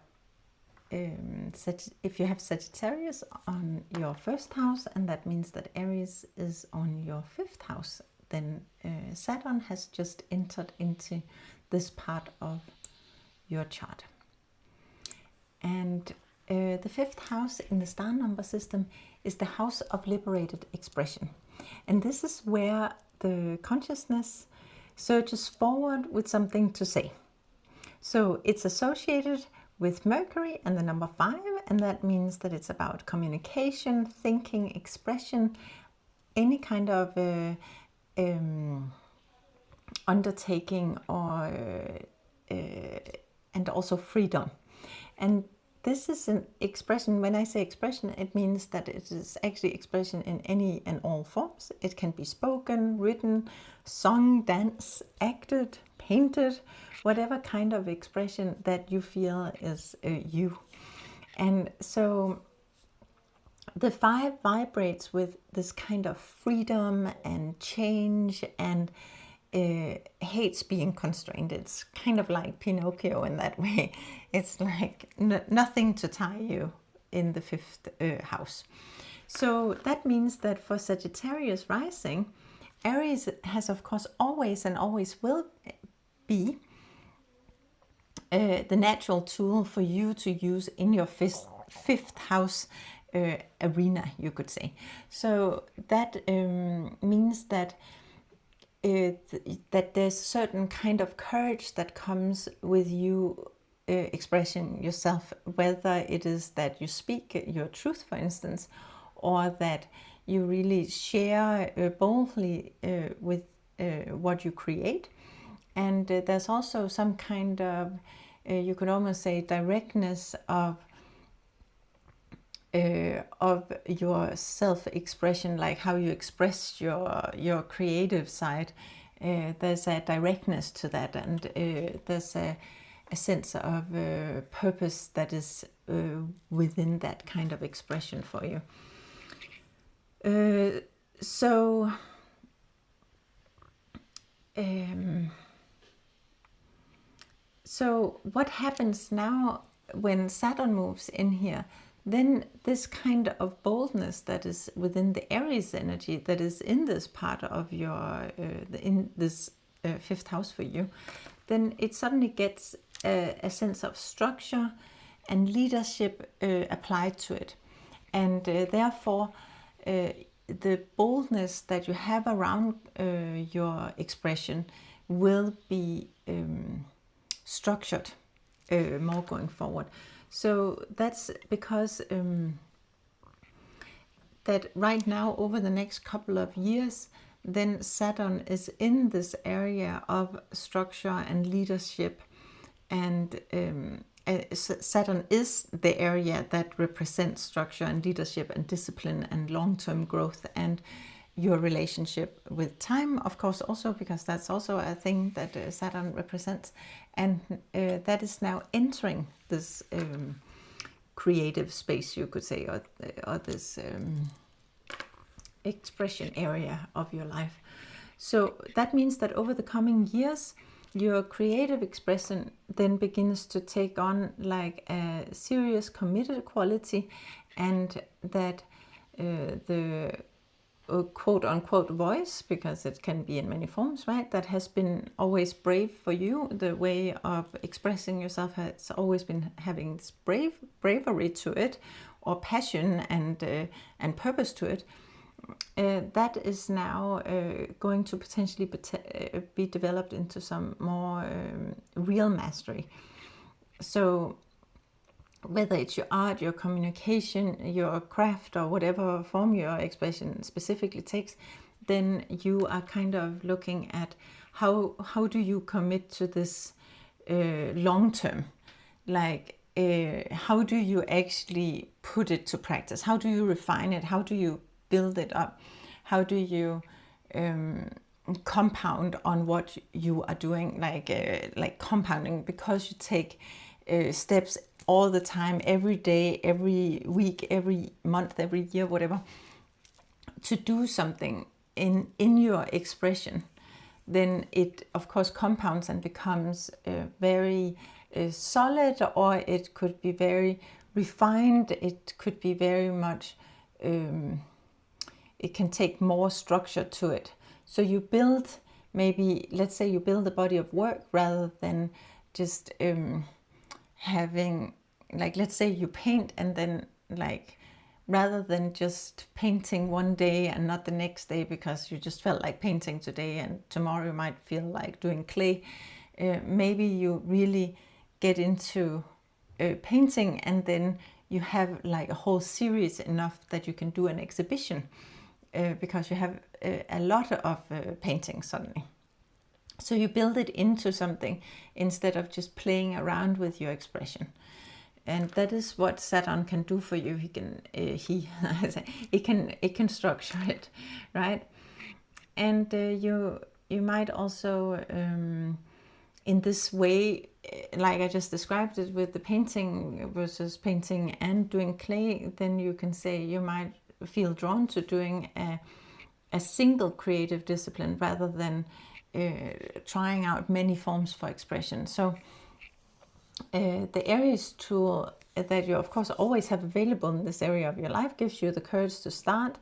if you have Sagittarius on your 1st house, and that means that Aries is on your 5th house, then Saturn has just entered into this part of your chart. And the 5th house in the star number system is the house of liberated expression. And this is where the consciousness surges forward with something to say. So it's associated with Mercury and the number 5, and that means that it's about communication, thinking, expression, any kind of undertaking, or and also freedom. And this is an expression. When I say expression, it means that it is actually expression in any and all forms. It can be spoken, written, sung, dance, acted, painted, whatever kind of expression that you feel is you. And so the 5 vibrates with this kind of freedom and change, and hates being constrained. It's kind of like Pinocchio in that way. It's like nothing to tie you in the 5th house. So that means that for Sagittarius Rising, Aries has of course always and always will be the natural tool for you to use in your 5th house arena, you could say. So that means that that there's a certain kind of courage that comes with you expressing yourself, whether it is that you speak your truth, for instance, or that you really share boldly with what you create. And there's also some kind of, you could almost say, directness of your self-expression, like how you express your creative side. There's a directness to that, and there's a sense of purpose that is within that kind of expression for you. So what happens now when Saturn moves in here? Then this kind of boldness that is within the Aries energy, that is in this part of your, in this 5th house for you, then it suddenly gets a sense of structure and leadership applied to it. And therefore, the boldness that you have around your expression will be structured more going forward. So that's because that right now, over the next couple of years, then Saturn is in this area of structure and leadership, and Saturn is the area that represents structure and leadership and discipline and long-term growth, and your relationship with time, of course, also, because that's also a thing that Saturn represents. And that is now entering this creative space, you could say, or this expression area of your life. So that means that over the coming years, your creative expression then begins to take on like a serious committed quality, and that the quote-unquote voice, because it can be in many forms, right, that has been always brave for you. The way of expressing yourself has always been having this bravery to it, or passion and purpose to it. That is now going to potentially be developed into some more real mastery. So whether it's your art, your communication, your craft, or whatever form your expression specifically takes, then you are kind of looking at how do you commit to this long term? Like, how do you actually put it to practice? How do you refine it? How do you build it up? How do you compound on what you are doing? Like compounding, because you take steps all the time, every day, every week, every month, every year, whatever, to do something in your expression, then it of course compounds and becomes very solid, or it could be very refined. It could be very much, it can take more structure to it. So you build, maybe, let's say you build a body of work rather than just having, like, let's say you paint, and then, like, rather than just painting one day and not the next day because you just felt like painting today, and tomorrow you might feel like doing clay, maybe you really get into painting, and then you have like a whole series enough that you can do an exhibition, because you have a lot of paintings suddenly. So you build it into something instead of just playing around with your expression. And that is what Saturn can do for you. He can it can structure it, right? And you might also in this way, like I just described it with the painting versus painting and doing clay, then you can say you might feel drawn to doing a single creative discipline rather than trying out many forms for expression. So the Aries tool that you of course always have available in this area of your life gives you the courage to start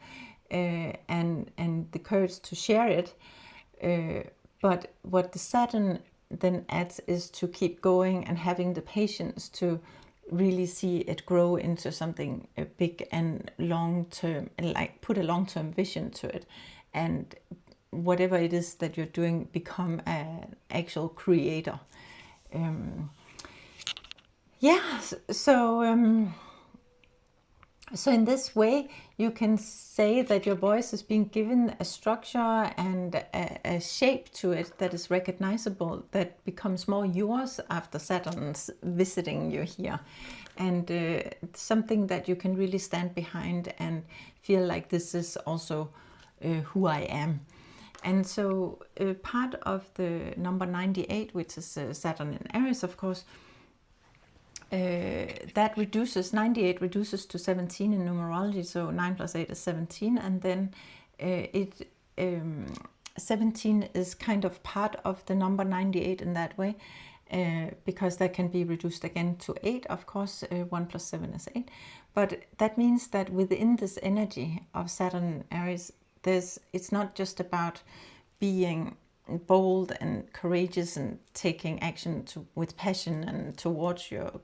and the courage to share it. But what the Saturn then adds is to keep going and having the patience to really see it grow into something big and long term, and like put a long-term vision to it, and whatever it is that you're doing, become an actual creator. So in this way, you can say that your voice is being given a structure and a shape to it that is recognizable, that becomes more yours after Saturn's visiting you here, and something that you can really stand behind and feel like this is also who I am. And so part of the number 98, which is Saturn in Aries, of course, that reduces, 98 reduces to 17 in numerology, so 9 plus 8 is 17, and then 17 is kind of part of the number 98 in that way, because that can be reduced again to 8, of course. 1 plus 7 is 8, but that means that within this energy of Saturn and Aries, it's not just about being bold and courageous and taking action with passion and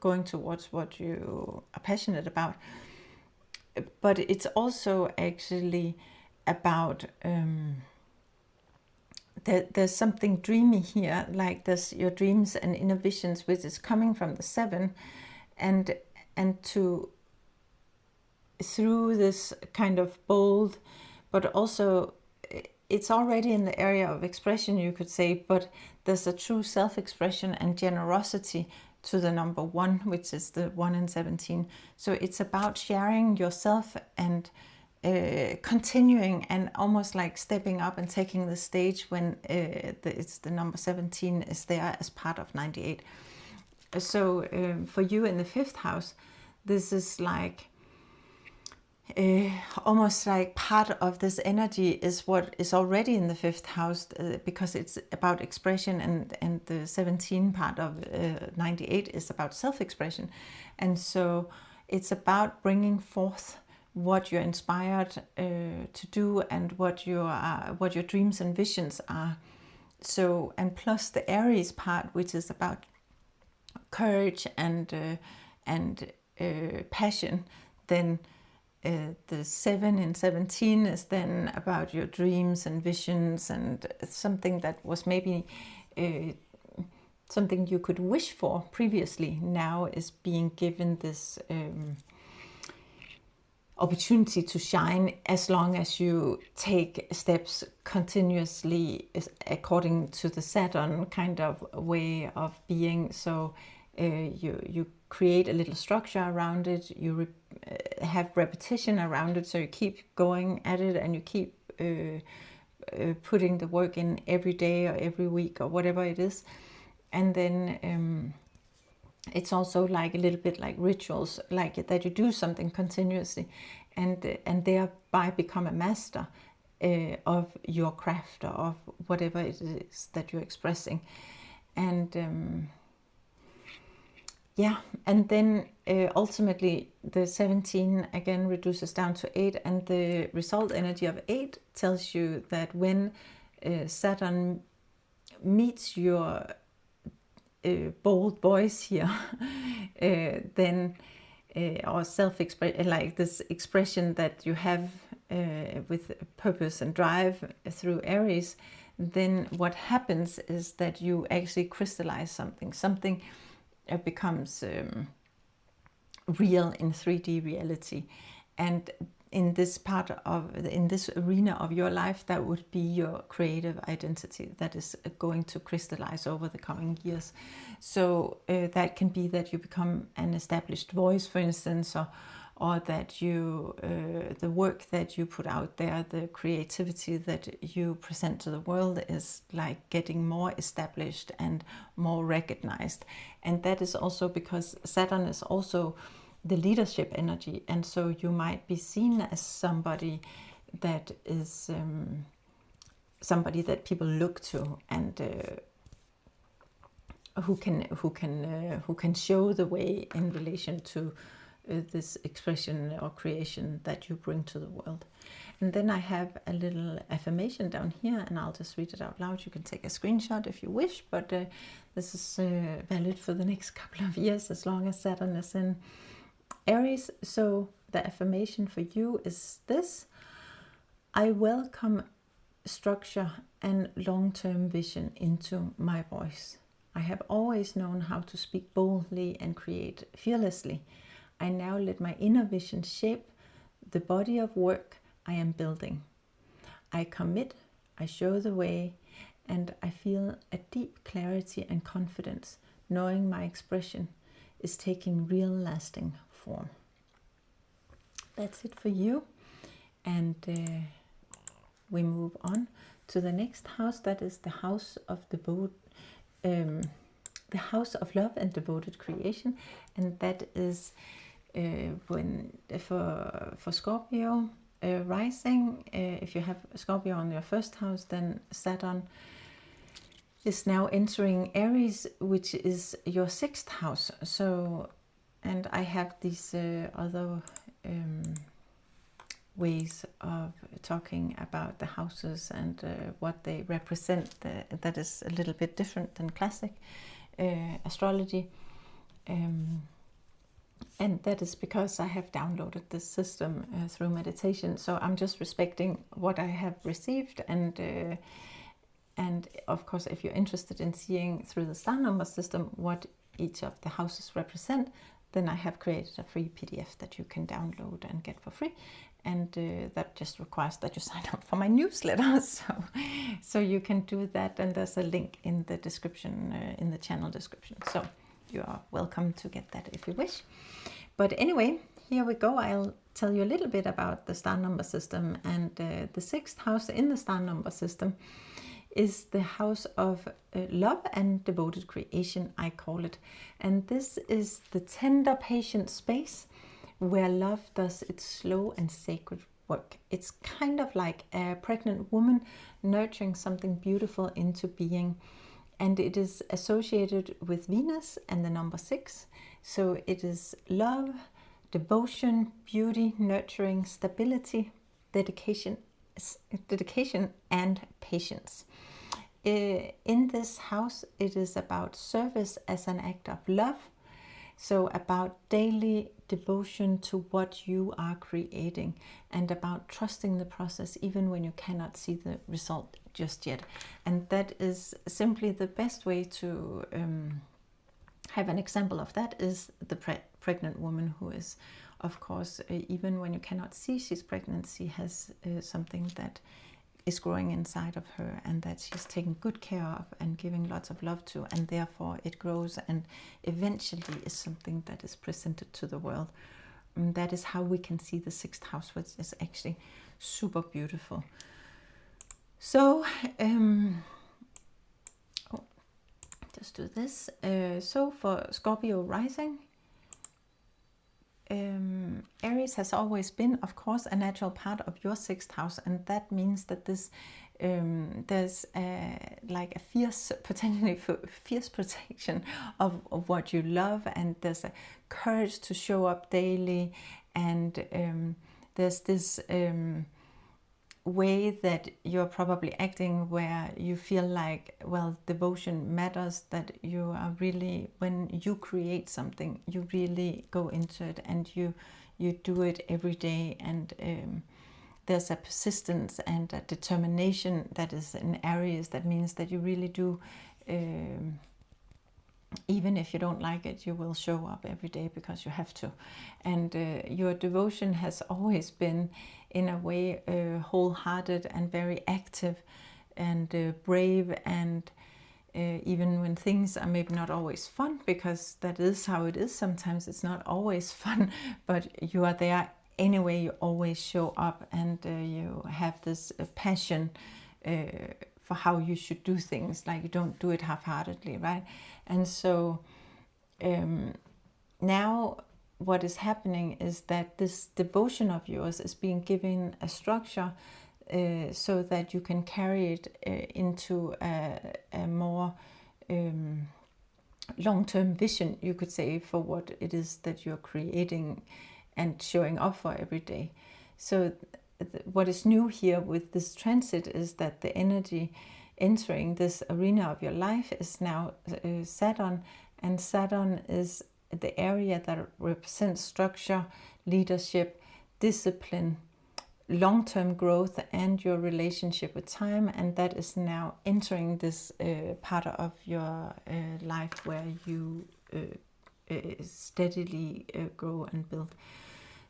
going towards what you are passionate about, but it's also actually about there's something dreamy here, like there's your dreams and inner visions, which is coming from the 7, and through this kind of bold, but also it's already in the area of expression, you could say, but there's a true self-expression and generosity to the number 1, which is the 1 in 17. So it's about sharing yourself and continuing and almost like stepping up and taking the stage when it's the number 17 is there as part of 98. So for you in the 5th house, this is like almost like part of this energy is what is already in the 5th house, because it's about expression, and the 17 part of 98 is about self-expression. And so it's about bringing forth what you're inspired to do and what your dreams and visions are. So, and plus the Aries part, which is about courage and passion, then the 7 in 17 is then about your dreams and visions, and something that was maybe something you could wish for previously now is being given this opportunity to shine, as long as you take steps continuously according to the Saturn kind of way of being. So you create a little structure around it, you have repetition around it, so you keep going at it and you keep putting the work in every day or every week or whatever it is. And then it's also like a little bit like rituals, like that you do something continuously and thereby become a master of your craft or of whatever it is that you're expressing. And yeah, and then ultimately the 17 again reduces down to 8, and the result energy of 8 tells you that when Saturn meets your bold voice here, then or self-expression, like this expression that you have with purpose and drive through Aries, then what happens is that you actually crystallize something becomes real in 3D reality. And in this in this arena of your life, that would be your creative identity that is going to crystallize over the coming years. So that can be that you become an established voice, for instance, or that you the work that you put out there, the creativity that you present to the world is like getting more established and more recognized. And that is also because Saturn is also the leadership energy, and so you might be seen as somebody that is somebody that people look to, and who can show the way in relation to this expression or creation that you bring to the world. And then I have a little affirmation down here, and I'll just read it out loud. You can take a screenshot if you wish, but this is valid for the next couple of years as long as Saturn is in Aries. So the affirmation for you is this: I welcome structure and long-term vision into my voice. I have always known how to speak boldly and create fearlessly. I now let my inner vision shape the body of work I am building. I commit, I show the way, and I feel a deep clarity and confidence, knowing my expression is taking real lasting form. That's it for you, and we move on to the next house. That is the house of the house of love and devoted creation, and that is when for Scorpio Rising. If you have Scorpio on your first house, then Saturn is now entering Aries, which is your 6th house. So, and I have these other ways of talking about the houses and what they represent. That is a little bit different than classic astrology. And that is because I have downloaded this system through meditation. So I'm just respecting what I have received. And of course, if you're interested in seeing through the star number system what each of the houses represent, then I have created a free PDF that you can download and get for free. And that just requires that you sign up for my newsletter. So you can do that. And there's a link in the description, in the channel description. So you are welcome to get that if you wish. But anyway, here we go. I'll tell you a little bit about the star number system. And the 6th house in the star number system is the house of love and devoted creation, I call it. And this is the tender, patient space where love does its slow and sacred work. It's kind of like a pregnant woman nurturing something beautiful into being. And it is associated with Venus and the number 6. So it is love, devotion, beauty, nurturing, stability, dedication and patience. In this house, it is about service as an act of love. So about daily devotion to what you are creating, and about trusting the process even when you cannot see the result just yet. And that is simply the best way to have an example of that is the pregnant woman who is, of course, even when you cannot see she's pregnant, she has something that is growing inside of her, and that she's taking good care of and giving lots of love to, and therefore it grows and eventually is something that is presented to the world. And that is how we can see the 6th house, which is actually super beautiful. So just do this. So for Scorpio Rising, Aries has always been, of course, a natural part of your 6th house, and that means that this there's like a fierce, potentially fierce protection of what you love, and there's a courage to show up daily, and there's this way that you're probably acting where you feel like, well, devotion matters, that you are really, when you create something, you really go into it and you do it every day, and there's a persistence and a determination that is in Aries. That means that you really do, even if you don't like it, you will show up every day because you have to. And your devotion has always been, in a way, wholehearted and very active and brave, and even when things are maybe not always fun, because that is how it is. Sometimes it's not always fun, but you are there anyway. You always show up, and you have this passion for how you should do things. Like, you don't do it half-heartedly, right? And so now what is happening is that this devotion of yours is being given a structure so that you can carry it into a more long-term vision, you could say, for what it is that you're creating and showing up for every day. So what is new here with this transit is that the energy entering this arena of your life is now Saturn, and Saturn is the area that represents structure, leadership, discipline, long-term growth, and your relationship with time. And that is now entering this part of your life where you steadily grow and build.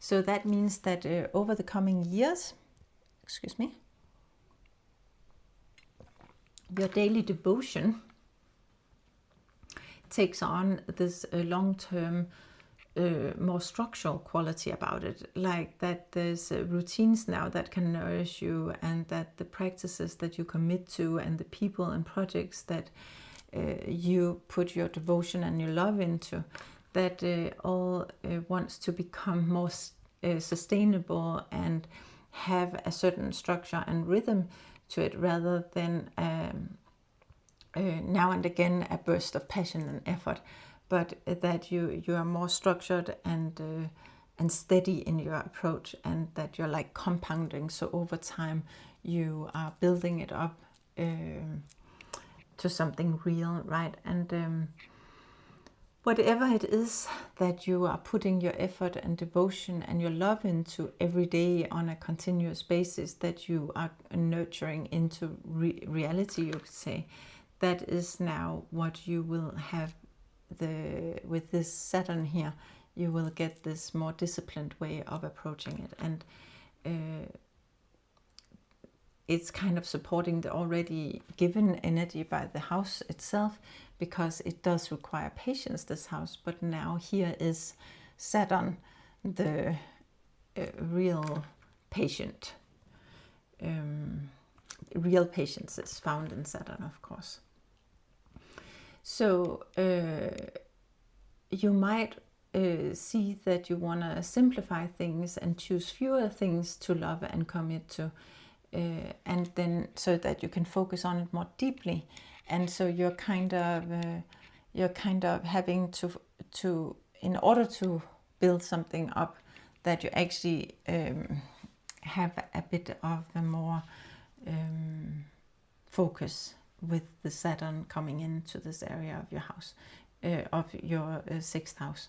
So that means that over the coming years, your daily devotion takes on this long-term, more structural quality about it, like that there's routines now that can nourish you, and that the practices that you commit to and the people and projects that you put your devotion and your love into, that all wants to become more sustainable and have a certain structure and rhythm to it, rather than now and again a burst of passion and effort, but that you are more structured and steady in your approach, and that you're like compounding. So over time you are building it up to something real, right? And whatever it is that you are putting your effort and devotion and your love into every day on a continuous basis, that you are nurturing into reality, you could say, that is now what you will have with this Saturn here. You will get this more disciplined way of approaching it, and it's kind of supporting the already given energy by the house itself, because it does require patience, this house. But now here is Saturn, the real patient. Real patience is found in Saturn, of course. So you might see that you want to simplify things and choose fewer things to love and commit to, and then so that you can focus on it more deeply. And so you're kind of having to in order to build something up, that you actually have a bit of a more focus with the Saturn coming into this area of your house, of your 6th house.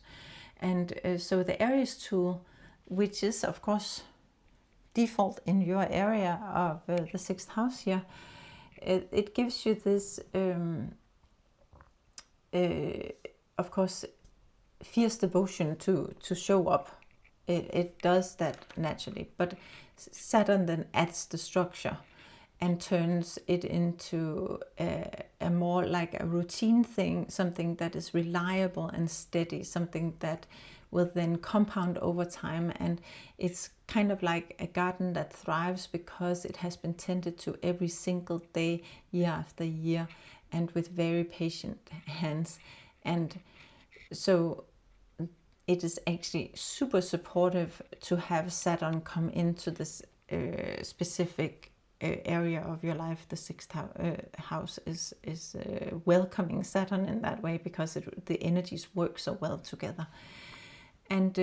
And so the Aries tool, which is of course default in your area of the 6th house here, it gives you this of course fierce devotion to show up. It does that naturally, but Saturn then adds the structure and turns it into a more like a routine thing, something that is reliable and steady, something that will then compound over time. And it's kind of like a garden that thrives because it has been tended to every single day, year after year, and with very patient hands. And so it is actually super supportive to have Saturn come into this specific area of your life. The 6th house is welcoming Saturn in that way, because the energies work so well together. And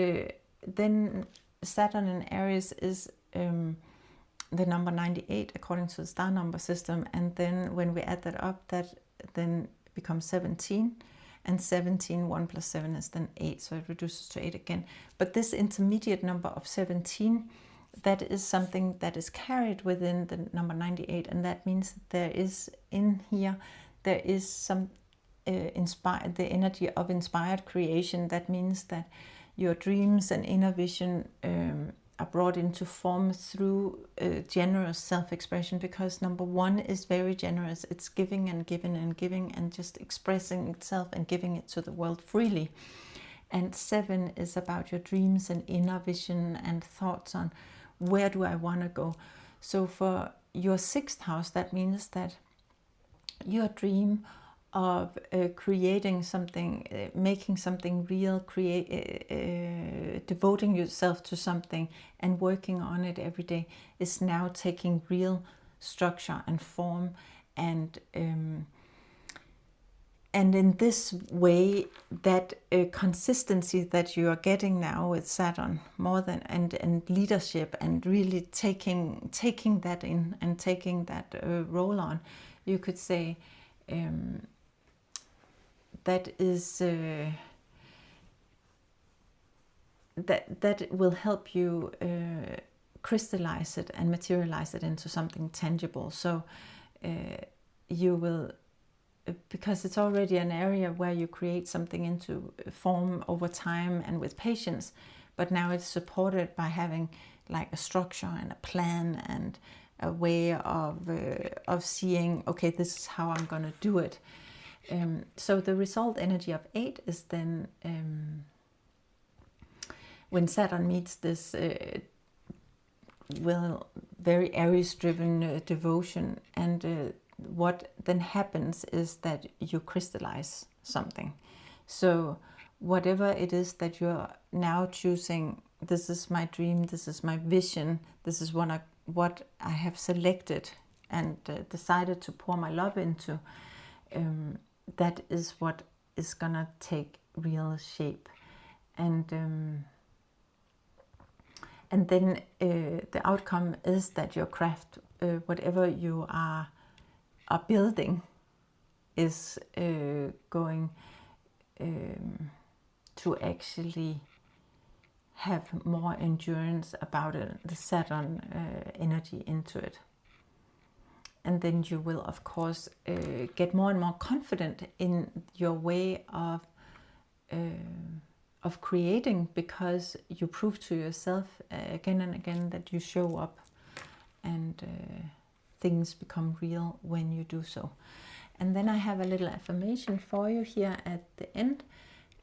then Saturn in Aries is the number 98 according to the star number system, and then when we add that up, that then becomes 17, and 17, 1 plus 7 is then 8, so it reduces to 8 again. But this intermediate number of 17, that is something that is carried within the number 98, and that means that there is in here, there is some the energy of inspired creation. That means that your dreams and inner vision are brought into form through generous self-expression, because number 1 is very generous. It's giving and giving and giving, and just expressing itself and giving it to the world freely. And 7 is about your dreams and inner vision and thoughts on where do I want to go. So for your 6th house, that means that your dream of creating something, making something real, devoting yourself to something and working on it every day, is now taking real structure and form. And in this way, that consistency that you are getting now with Saturn, more than and leadership, and really taking that in and taking that role on, you could say, that is that will help you crystallize it and materialize it into something tangible. So you will, because it's already an area where you create something into form over time and with patience, but now it's supported by having like a structure and a plan and a way of seeing, okay, this is how I'm going to do it. So the result energy of 8 is then when Saturn meets this very Aries driven devotion, and what then happens is that you crystallize something. So whatever it is that you're now choosing, this is my dream, this is my vision, this is what I have selected and decided to pour my love into, that is what is gonna take real shape. And then the outcome is that your craft, whatever you are building, is going to actually have more endurance about it, the Saturn energy into it. And then you will, of course, get more and more confident in your way of creating, because you prove to yourself again and again that you show up, and things become real when you do so. And then I have a little affirmation for you here at the end,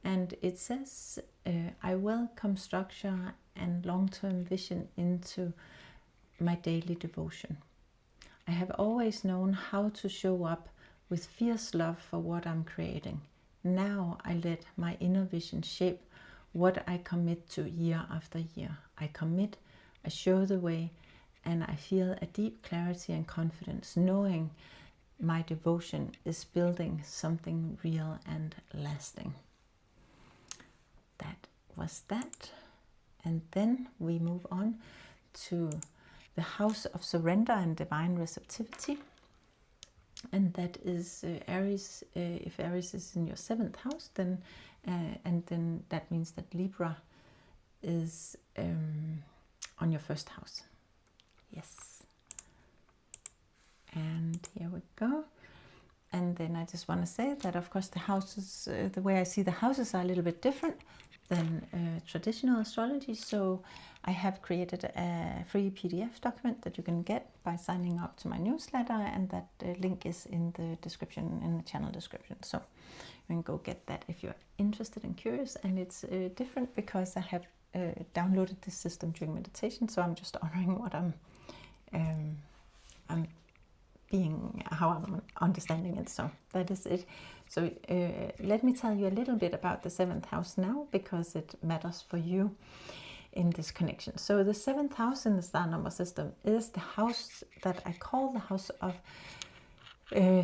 and it says, I welcome structure and long-term vision into my daily devotion. I have always known how to show up with fierce love for what I'm creating. Now I let my inner vision shape what I commit to year after year. I commit, I show the way, and I feel a deep clarity and confidence, knowing my devotion is building something real and lasting. That was that. And then we move on to the house of surrender and divine receptivity. And that is Aries. If Aries is in your 7th house, then and then that means that Libra is on your 1st house. Yes. And here we go. And then I just want to say that, of course, the houses, the way I see the houses are a little bit different than traditional astrology. So I have created a free PDF document that you can get by signing up to my newsletter, and that link is in the description, in the channel description. So you can go get that if you're interested and curious. And it's different because I have downloaded this system during meditation. So I'm just honoring what I'm being, how I'm understanding it. So that is it. So let me tell you a little bit about the 7th house now, because it matters for you in this connection. So the 7th house in the star number system is the house that I call the house of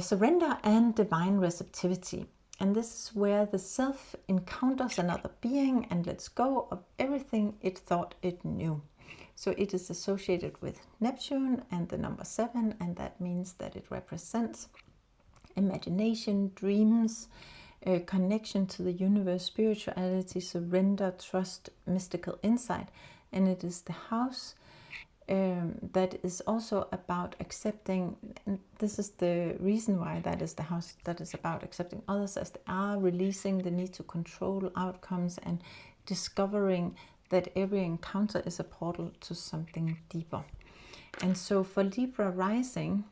surrender and divine receptivity. And this is where the self encounters another being and lets go of everything it thought it knew. So it is associated with Neptune and the number 7, and that means that it represents imagination, dreams, connection to the universe, spirituality, surrender, trust, mystical insight. And it is the house that is also about accepting, and this is the reason why that is the house that is about accepting others as they are, releasing the need to control outcomes, and discovering that every encounter is a portal to something deeper. And so for Libra Rising,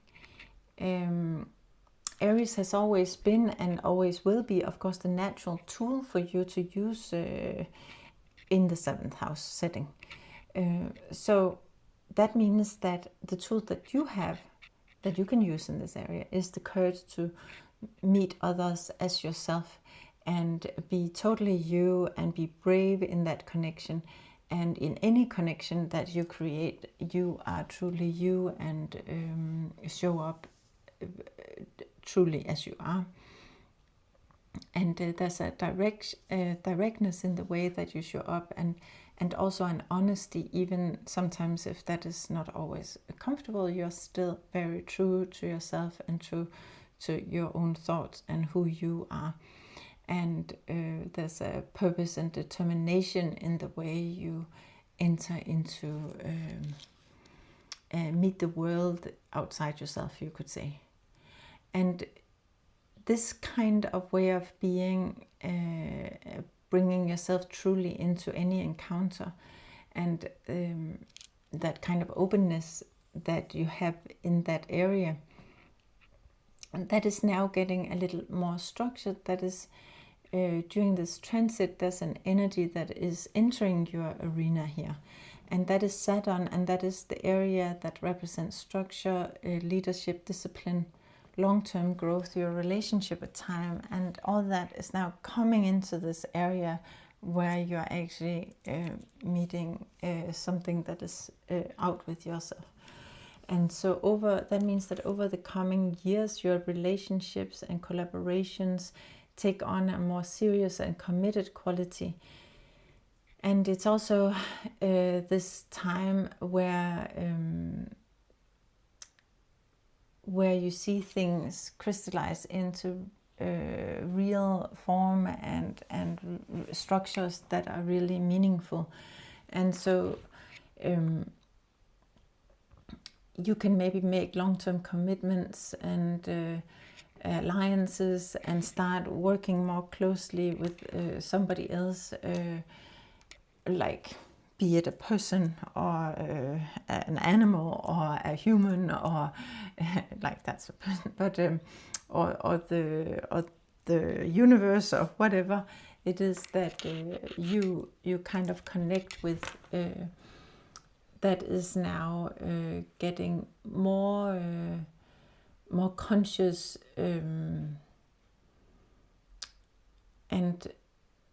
Aries has always been and always will be, of course, the natural tool for you to use in the 7th house setting. So that means that the tool that you have, that you can use in this area, is the courage to meet others as yourself and be totally you, and be brave in that connection. And in any connection that you create, you are truly you, and show up truly as you are. And there's a directness in the way that you show up, and also an honesty, even sometimes if that is not always comfortable. You're still very true to yourself and true to your own thoughts and who you are. And there's a purpose and determination in the way you enter into meet the world outside yourself, you could say. And this kind of way of being, bringing yourself truly into any encounter, and that kind of openness that you have in that area, and that is now getting a little more structured. That is, during this transit, there's an energy that is entering your arena here, and that is Saturn, and that is the area that represents structure, leadership, discipline, long-term growth, your relationship with time, and all that is now coming into this area where you're actually meeting something that is out with yourself. And so that means that over the coming years, your relationships and collaborations take on a more serious and committed quality. And it's also this time where you see things crystallize into real form and structures that are really meaningful. And so you can maybe make long-term commitments and alliances, and start working more closely with somebody else, like be it a person or an animal or a human, or like that's a person, but or the universe, or whatever it is that you kind of connect with, that is now getting more conscious, and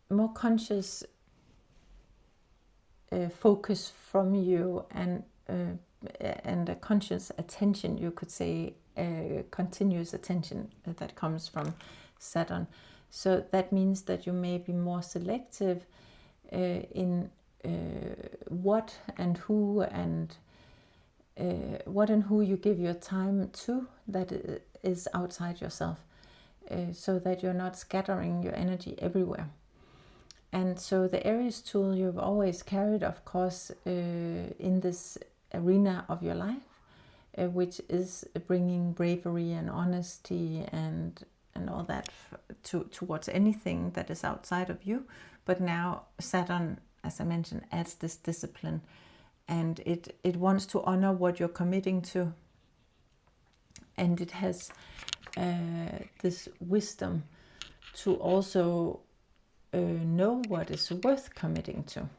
more conscious focus from you, and a conscious attention, you could say, continuous attention that comes from Saturn. So that means that you may be more selective in what and who you give your time to that is outside yourself, so that you're not scattering your energy everywhere. And so the Aries tool you've always carried, of course, in this arena of your life, which is bringing bravery and honesty and all that towards anything that is outside of you. But now Saturn, as I mentioned, adds this discipline, and it wants to honor what you're committing to, and it has this wisdom to also know what is worth committing to.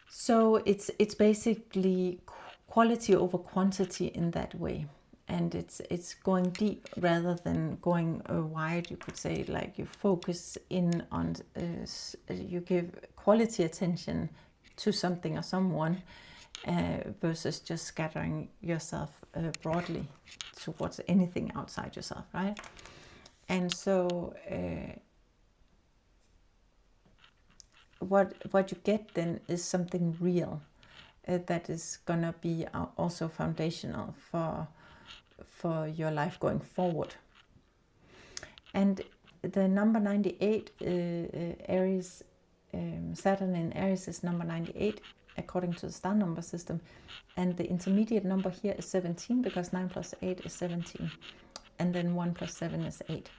So it's basically quality over quantity in that way, and it's going deep rather than going wide. You could say, like, you focus in on, you give quality attention to something or someone, versus just scattering yourself broadly towards anything outside yourself, right? And so what you get then is something real, that is gonna be also foundational for your life going forward. And the number 98, Aries, Saturn in Aries is number 98 according to the star number system, and the intermediate number here is 17, because 9 plus 8 is 17, and then 1 plus 7 is 8.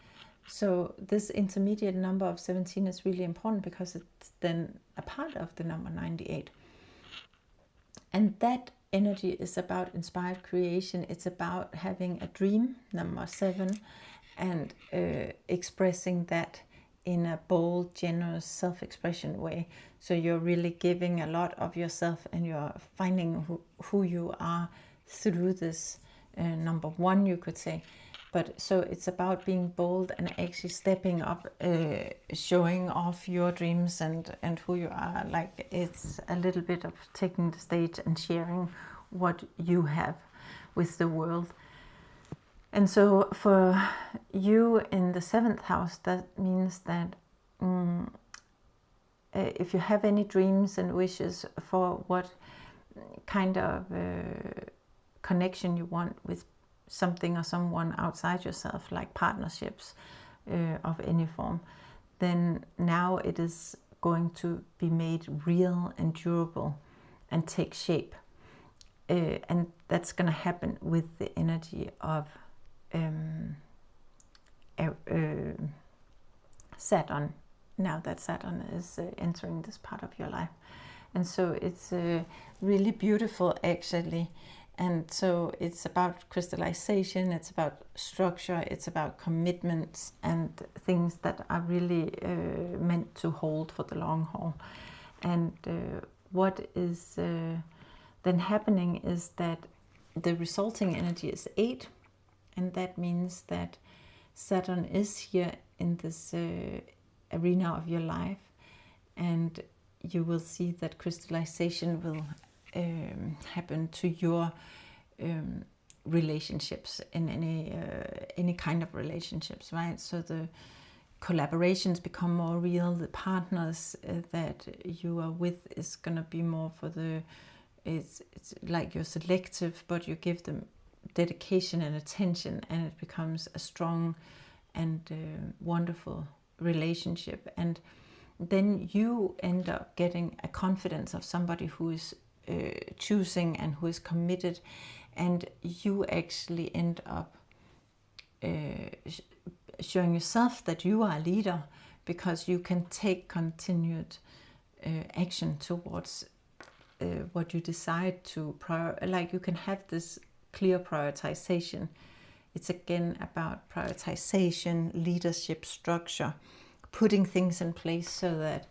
So this intermediate number of 17 is really important, because it's then a part of the number 98. And that energy is about inspired creation. It's about having a dream, number 7, and expressing that in a bold, generous, self-expression way. So you're really giving a lot of yourself, and you're finding who you are through this number 1, you could say. But so it's about being bold and actually stepping up, showing off your dreams and who you are. Like, it's a little bit of taking the stage and sharing what you have with the world. And so for you in the 7th house, that means that if you have any dreams and wishes for what kind of connection you want with something or someone outside yourself, like partnerships of any form, then now it is going to be made real and durable and take shape. And that's going to happen with the energy of Saturn, now that Saturn is entering this part of your life. And so it's really beautiful, actually. And so it's about crystallization, it's about structure, it's about commitments and things that are really meant to hold for the long haul. And what is then happening is that the resulting energy is 8, and that means that Saturn is here in this arena of your life, and you will see that crystallization will happen to your relationships, in any kind of relationships, right? So the collaborations become more real. The partners that you are with is going to be more for the, it's like you're selective, but you give them dedication and attention, and it becomes a strong and wonderful relationship. And then you end up getting a confidence of somebody who is choosing and who is committed, and you actually end up showing yourself that you are a leader, because you can take continued action towards what you decide to like, you can have this clear prioritization. It's again about prioritization, leadership, structure, putting things in place so that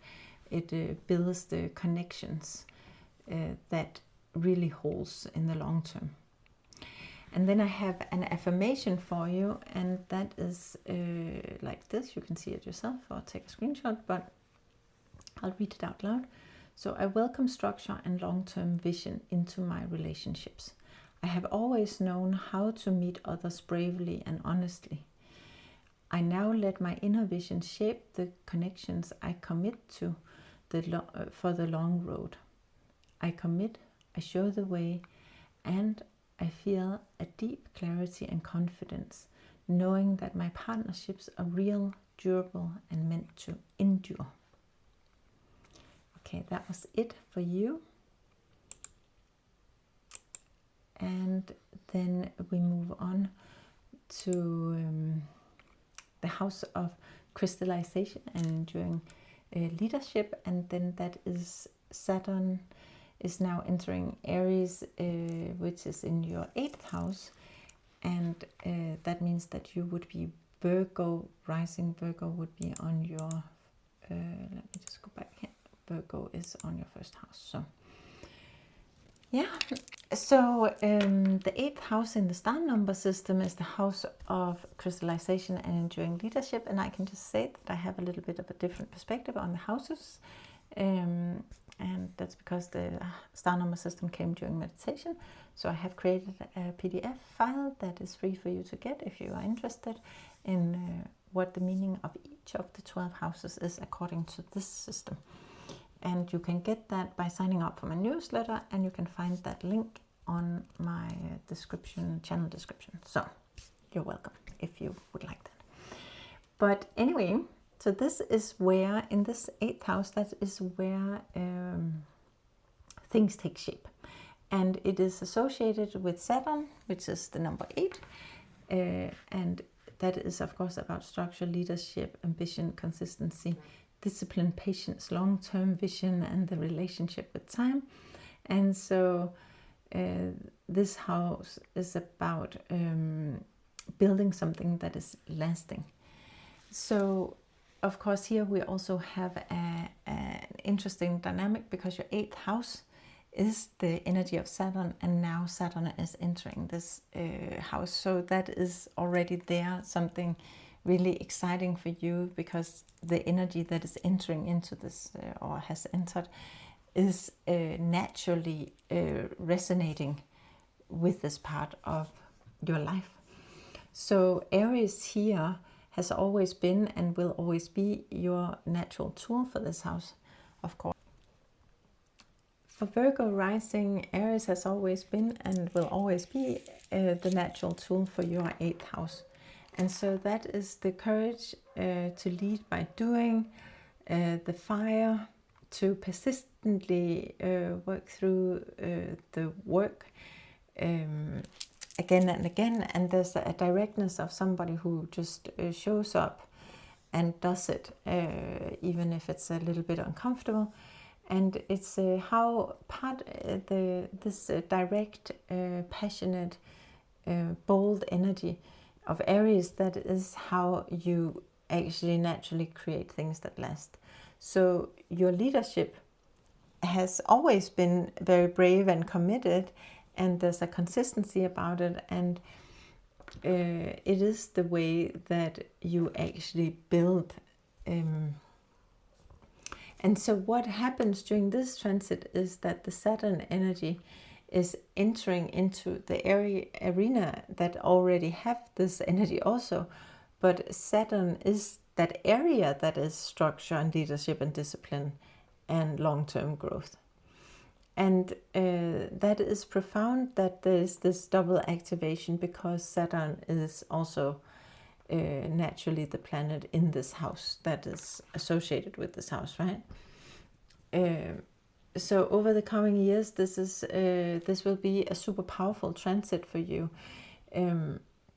it builds the connections that really holds in the long term. And then I have an affirmation for you, and that is like this. You can see it yourself or take a screenshot, but I'll read it out loud. So I welcome structure and long-term vision into my relationships. I have always known how to meet others bravely and honestly. I now let my inner vision shape the connections I commit to for the long road. I commit, I show the way, and I feel a deep clarity and confidence, knowing that my partnerships are real, durable, and meant to endure. Okay, that was it for you. And then we move on to the house of crystallization and enduring leadership, and then that is Saturn is now entering Aries, which is in your 8th house, and that means that you would be Virgo Rising. Virgo would be on your, let me just go back here, Virgo is on your 1st house. So yeah, so the 8th house in the star number system is the house of crystallization and enduring leadership, and I can just say that I have a little bit of a different perspective on the houses, and that's because the star number system came during meditation. So I have created a PDF file that is free for you to get if you are interested in what the meaning of each of the 12 houses is according to this system. And you can get that by signing up for my newsletter, and you can find that link on my description, channel description. So you're welcome if you would like that. But anyway, so this is where, in this 8th house, that is where things take shape. And it is associated with Saturn, which is the number 8. And that is, of course, about structure, leadership, ambition, consistency, discipline, patience, long-term vision, and the relationship with time. And so this house is about building something that is lasting. So of course here we also have an interesting dynamic, because your 8th house is the energy of Saturn, and now Saturn is entering this house. So that is already there, something really exciting for you, because the energy that is entering into this or has entered is naturally resonating with this part of your life. So Aries here has always been and will always be your natural tool for this house, of course. For Virgo Rising, Aries has always been and will always be the natural tool for your 8th house. And so that is the courage to lead by doing, the fire to persistently work through the work again and again. And there's a directness of somebody who just shows up and does it, even if it's a little bit uncomfortable. And it's how this direct, passionate, bold energy of Aries, that is how you actually naturally create things that last. So your leadership has always been very brave and committed, and there's a consistency about it, and it is the way that you actually build. And so what happens during this transit is that the Saturn energy is entering into the arena that already have this energy also, but Saturn is that area that is structure and leadership and discipline and long-term growth. And that is profound, that there is this double activation, because Saturn is also naturally the planet in this house that is associated with this house, right? So over the coming years, this will be a super powerful transit for you,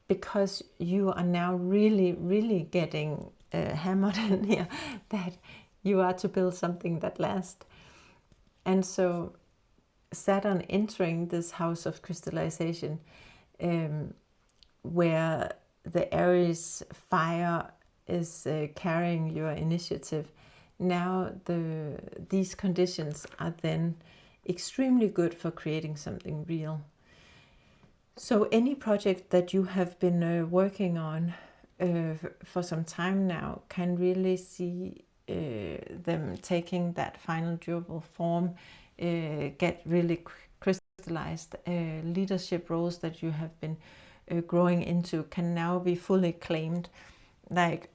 because you are now really getting hammered in here that you are to build something that lasts. And so Saturn entering this house of crystallization, where the Aries fire is carrying your initiative, now these conditions are then extremely good for creating something real. So any project that you have been working on for some time now can really see them taking that final durable form, get really crystallized. Leadership roles that you have been growing into can now be fully claimed, like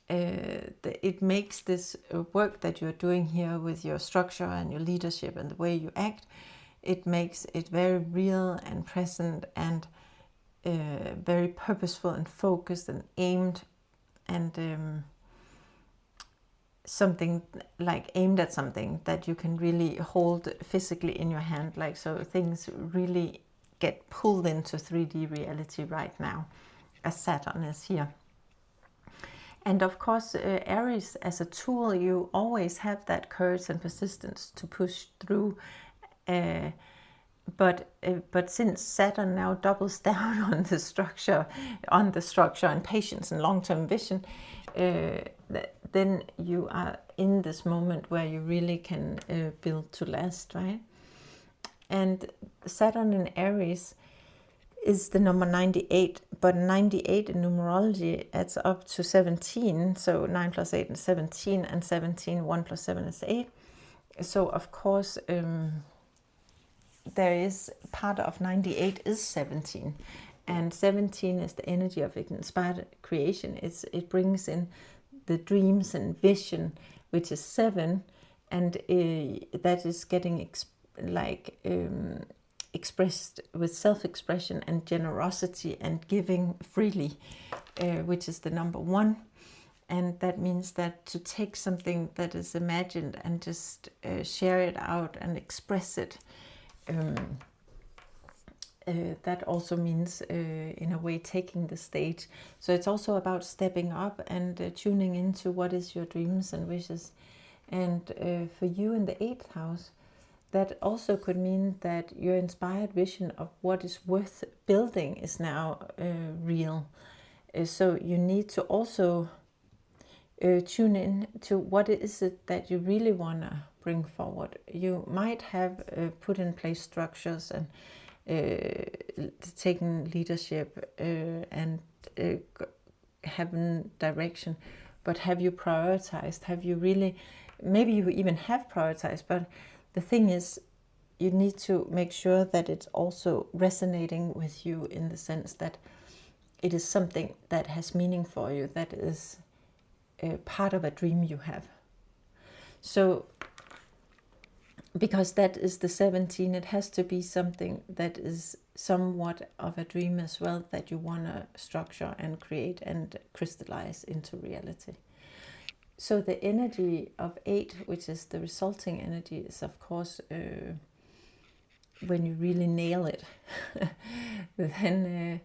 it makes this work that you're doing here with your structure and your leadership and the way you act, it makes it very real and present and very purposeful and focused and aimed, and something like aimed at something that you can really hold physically in your hand, like, so things really get pulled into 3D reality right now as Saturn is here. And of course, Aries as a tool, you always have that courage and persistence to push through. But since Saturn now doubles down on the structure and patience and long-term vision, then you are in this moment where you really can build to last, right? And Saturn in Aries is the number 98, but 98 in numerology adds up to 17. So 9 plus 8 is 17, and 17, 1 plus 7 is 8. So of course, there is part of 98 is 17, and 17 is the energy of inspired creation. It brings in the dreams and vision, which is 7, and that is getting expressed with self-expression and generosity and giving freely, which is the number 1. And that means that to take something that is imagined and just share it out and express it, that also means in a way taking the stage. So it's also about stepping up and tuning into what is your dreams and wishes. And for you in the 8th house, that also could mean that your inspired vision of what is worth building is now real. So you need to also tune in to what is it that you really want to bring forward. You might have put in place structures and taken leadership and having direction, but have you prioritized? Have you really, maybe you even have prioritized, but the thing is, you need to make sure that it's also resonating with you in the sense that it is something that has meaning for you, that is part of a dream you have. So, because that is the 17, it has to be something that is somewhat of a dream as well, that you want to structure and create and crystallize into reality. So the energy of 8, which is the resulting energy, is of course when you really nail it, then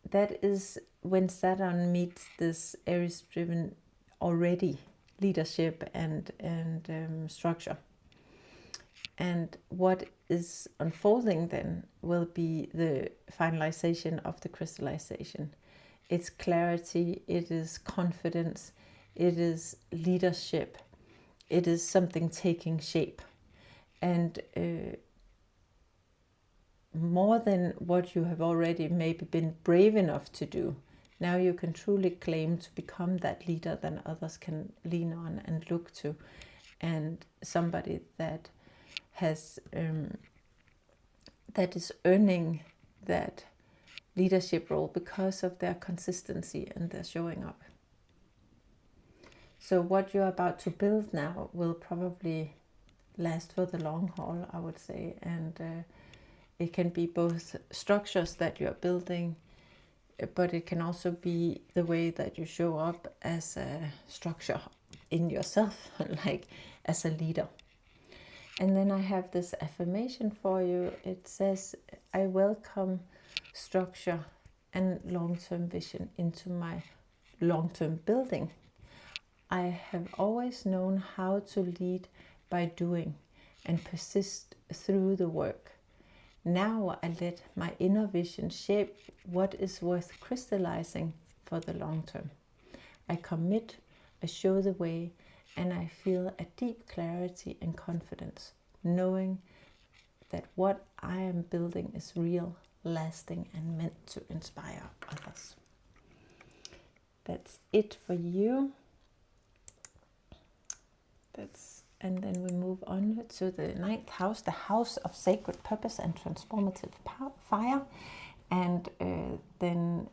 that is when Saturn meets this Aries-driven already leadership and structure. And what is unfolding then will be the finalization of the crystallization. It's clarity, it is confidence, it is leadership, it is something taking shape. And more than what you have already maybe been brave enough to do, now you can truly claim to become that leader that others can lean on and look to, and somebody that has that is earning that leadership role because of their consistency and their showing up. So what you're about to build now will probably last for the long haul, I would say, and it can be both structures that you're building, but it can also be the way that you show up as a structure in yourself, like as a leader. And then I have this affirmation for you. It says, I welcome structure and long-term vision into my long-term building. I have always known how to lead by doing and persist through the work. Now I let my inner vision shape what is worth crystallizing for the long term. I commit, I show the way, and I feel a deep clarity and confidence, knowing that what I am building is real, lasting, and meant to inspire others. That's it for you. That's and then we move on to the 9th house, the house of sacred purpose and transformative fire. And then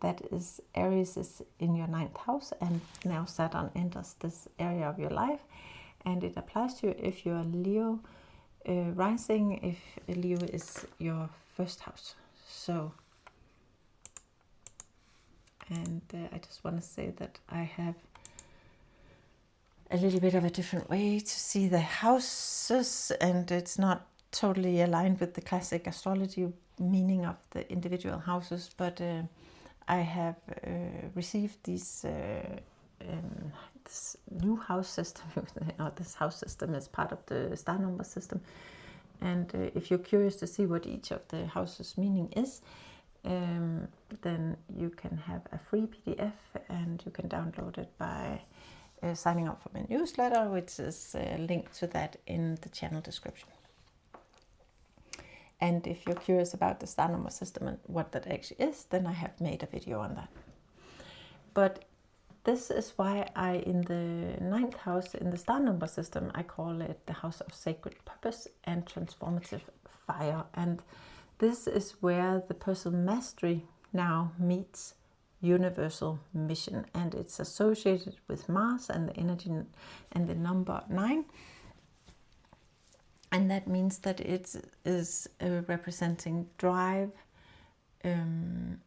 that is Aries is in your 9th house, and now Saturn enters this area of your life, and it applies to you if you're Leo rising, if Leo is your 1st house. So, and I just want to say that I have a little bit of a different way to see the houses, and it's not totally aligned with the classic astrology meaning of the individual houses, but I have received this new house system, or this house system is part of the star number system. And if you're curious to see what each of the houses meaning is, then you can have a free PDF, and you can download it by signing up for my newsletter, which is linked to that in the channel description. And if you're curious about the star number system and what that actually is, then I have made a video on that. But this is why in the 9th house in the star number system, I call it the house of sacred purpose and transformative fire. And this is where the personal mastery now meets universal mission, and it's associated with Mars and the energy and the number 9, and that means that it is representing drive,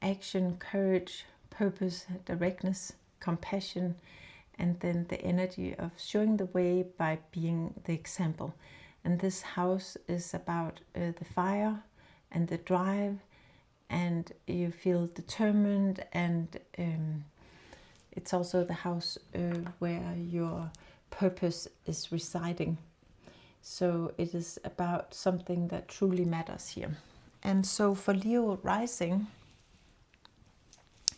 action, courage, purpose, directness, compassion, and then the energy of showing the way by being the example. And this house is about the fire and the drive, and you feel determined, and it's also the house where your purpose is residing. So it is about something that truly matters here. And so for Leo rising,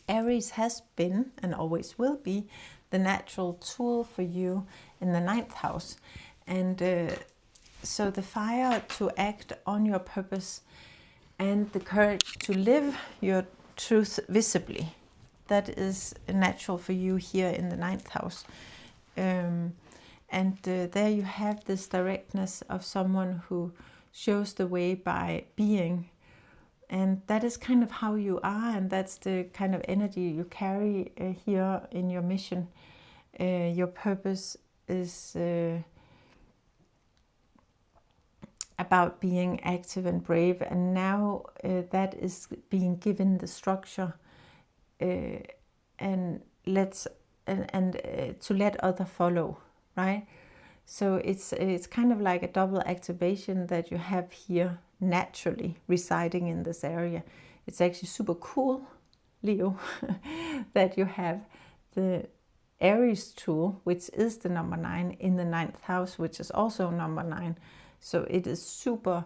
Aries has been and always will be the natural tool for you in the 9th house. And so the fire to act on your purpose and the courage to live your truth visibly, that is natural for you here in the 9th house. And there you have this directness of someone who shows the way by being. And that is kind of how you are, and that's the kind of energy you carry here in your mission. Your purpose is about being active and brave, and now that is being given the structure and to let other follow, right? So it's kind of like a double activation that you have here naturally residing in this area. It's actually super cool, Leo, that you have the Aries tool, which is the number 9, in the 9th house, which is also number 9. So it is super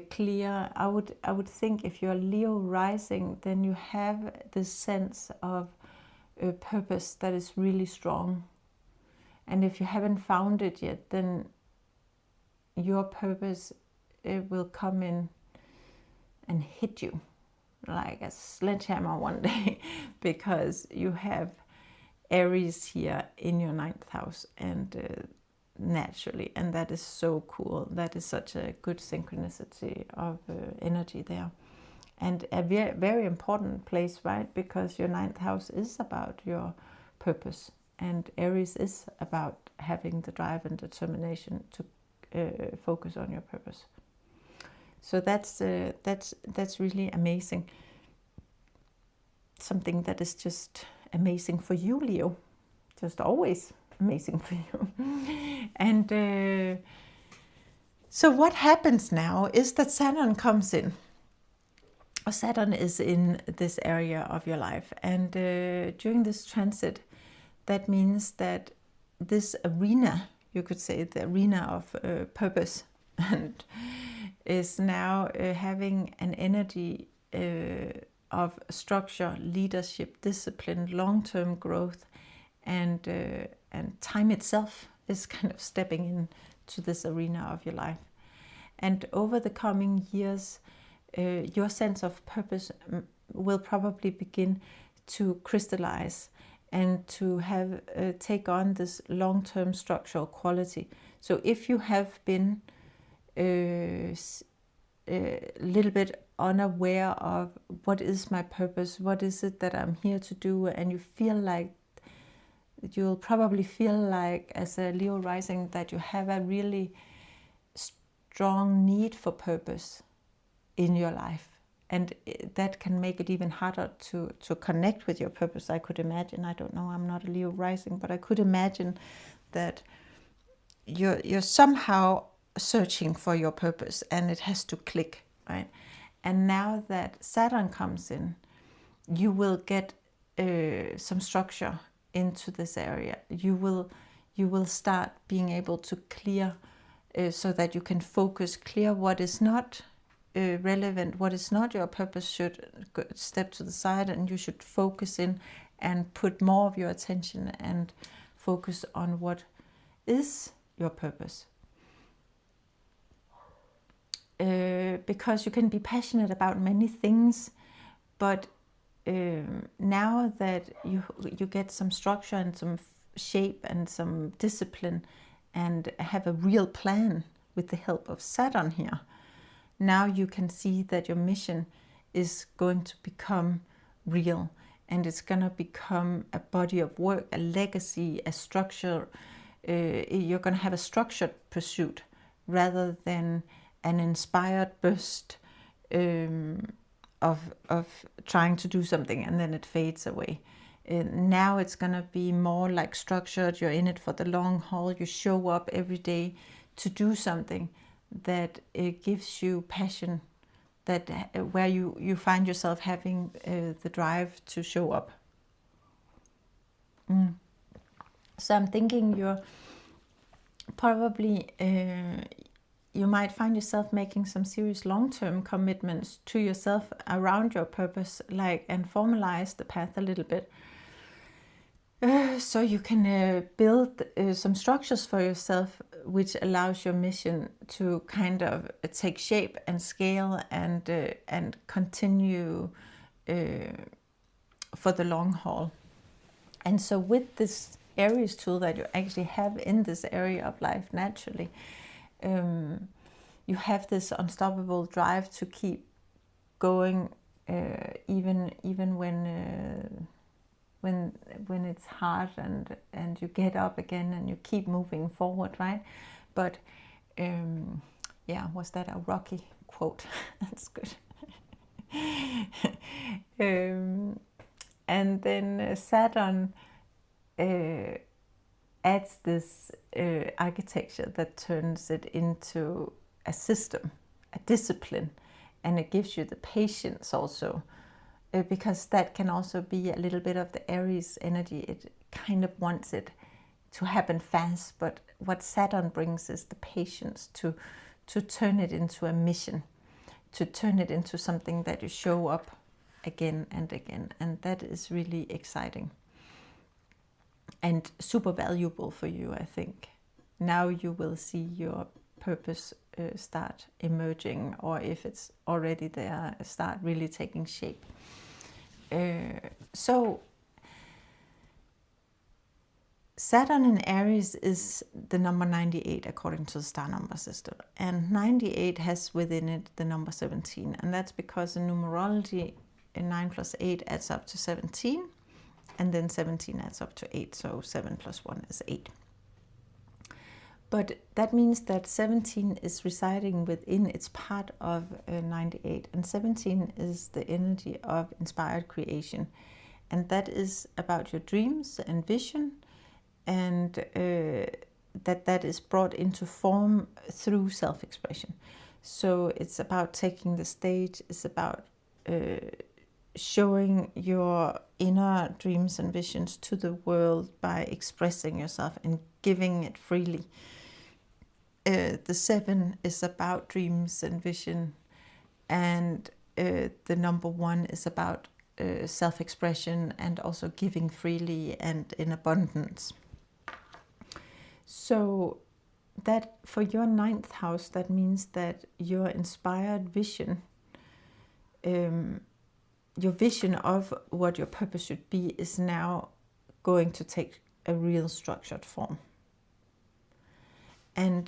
clear. I would think if you're Leo rising, then you have this sense of purpose that is really strong. And if you haven't found it yet, then your purpose will come in and hit you like a sledgehammer one day, because you have Aries here in your 9th house, and naturally, and that is so cool. That is such a good synchronicity of energy there, and a very, very important place, right? Because your 9th house is about your purpose, and Aries is about having the drive and determination to focus on your purpose. So that's really amazing. Something that is just amazing for you, Leo. Just always amazing for you. And so what happens now is that Saturn comes in. Saturn is in this area of your life, and during this transit, that means that this arena, you could say the arena of purpose, and is now having an energy of structure, leadership, discipline, long-term growth, and time itself is kind of stepping into this arena of your life. And over the coming years, your sense of purpose will probably begin to crystallize and to have take on this long-term structural quality. So if you have been a little bit unaware of what is my purpose, what is it that I'm here to do, and you feel like, you'll probably feel like as a Leo rising that you have a really strong need for purpose in your life, and that can make it even harder to connect with your purpose. I could imagine, I don't know, I'm not a Leo rising, but I could imagine that you're somehow searching for your purpose and it has to click, right? And now that Saturn comes in, you will get some structure into this area. You will start being able to clear, so that you can focus, clear what is not relevant, what is not your purpose should step to the side, and you should focus in and put more of your attention and focus on what is your purpose. Because you can be passionate about many things, but now that you get some structure and some shape and some discipline and have a real plan with the help of Saturn here, now you can see that your mission is going to become real, and it's going to become a body of work, a legacy, a structure. You're going to have a structured pursuit rather than an inspired burst of trying to do something and then it fades away. Now it's going to be more like structured. You're in it for the long haul. You show up every day to do something that gives you passion, that where you find yourself having the drive to show up. So I'm thinking you're probably, you might find yourself making some serious long-term commitments to yourself around your purpose, like, and formalize the path a little bit. So you can build some structures for yourself, which allows your mission to kind of take shape and scale and continue for the long haul. And so with this Aries tool that you actually have in this area of life naturally, you have this unstoppable drive to keep going, even when it's hard, and you get up again and you keep moving forward, right? But yeah, was that a Rocky quote? That's good. And then Saturn adds this architecture that turns it into a system, a discipline, and it gives you the patience also, because that can also be a little bit of the Aries energy. It kind of wants it to happen fast, but what Saturn brings is the patience to turn it into a mission, to turn it into something that you show up again and again, and that is really exciting and super valuable for you, I think. Now you will see your purpose start emerging, or if it's already there, start really taking shape. So Saturn in Aries is the number 98 according to the star number system, and 98 has within it the number 17, and that's because in numerology 9 plus 8 adds up to 17, and then 17 adds up to 8, so 7 plus 1 is 8. But that means that 17 is residing within, it's part of 98, and 17 is the energy of inspired creation, and that is about your dreams and vision, and that is brought into form through self-expression. So it's about taking the stage, it's about showing your inner dreams and visions to the world by expressing yourself and giving it freely. The 7 is about dreams and vision, and the number 1 is about self-expression and also giving freely and in abundance. So that for your 9th house, that means that your inspired vision, your vision of what your purpose should be, is now going to take a real structured form. And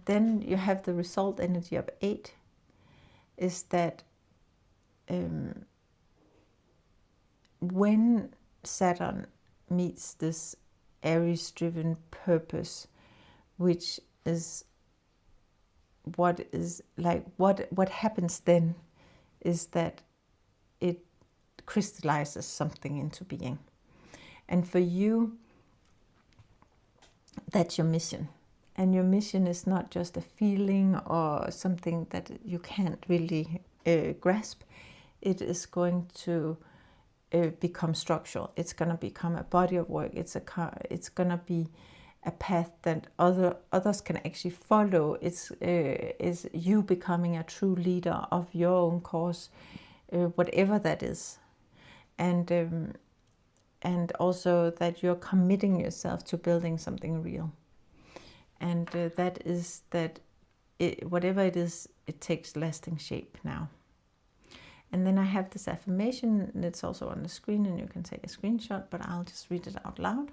then you have the result energy of 8, is that when Saturn meets this Aries-driven purpose, which is what happens then is that it crystallizes something into being. And for you, that's your mission. And your mission is not just a feeling or something that you can't really grasp. It is going to become structural. It's going to become a body of work. It's going to be a path that others can actually follow. It's is you becoming a true leader of your own cause, whatever that is, and also that you're committing yourself to building something real. And that is that whatever it is, it takes lasting shape now. And then I have this affirmation that's also on the screen, and you can take a screenshot, but I'll just read it out loud.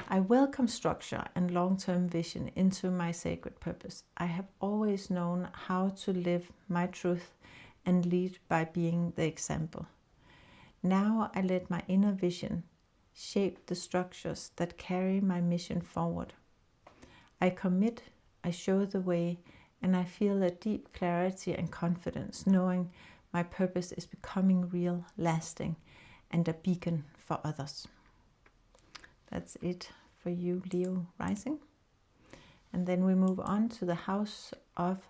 I welcome structure and long-term vision into my sacred purpose. I have always known how to live my truth and lead by being the example. Now I let my inner vision shape the structures that carry my mission forward. I commit, I show the way, and I feel a deep clarity and confidence, knowing my purpose is becoming real, lasting, and a beacon for others. That's it for you, Leo Rising. And then we move on to the house of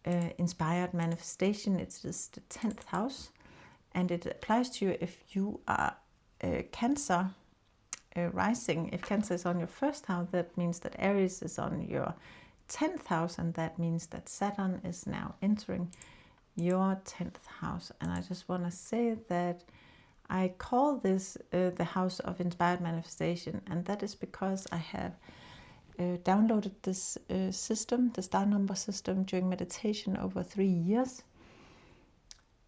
inspired manifestation. It's just the 10th house, and it applies to you if you are Cancer rising. If Cancer is on your first house, that means that Aries is on your 10th house, and that means that Saturn is now entering your 10th house. And I just want to say that I call this the house of inspired manifestation, and that is because I have downloaded this system, the star number system, during meditation over 3 years.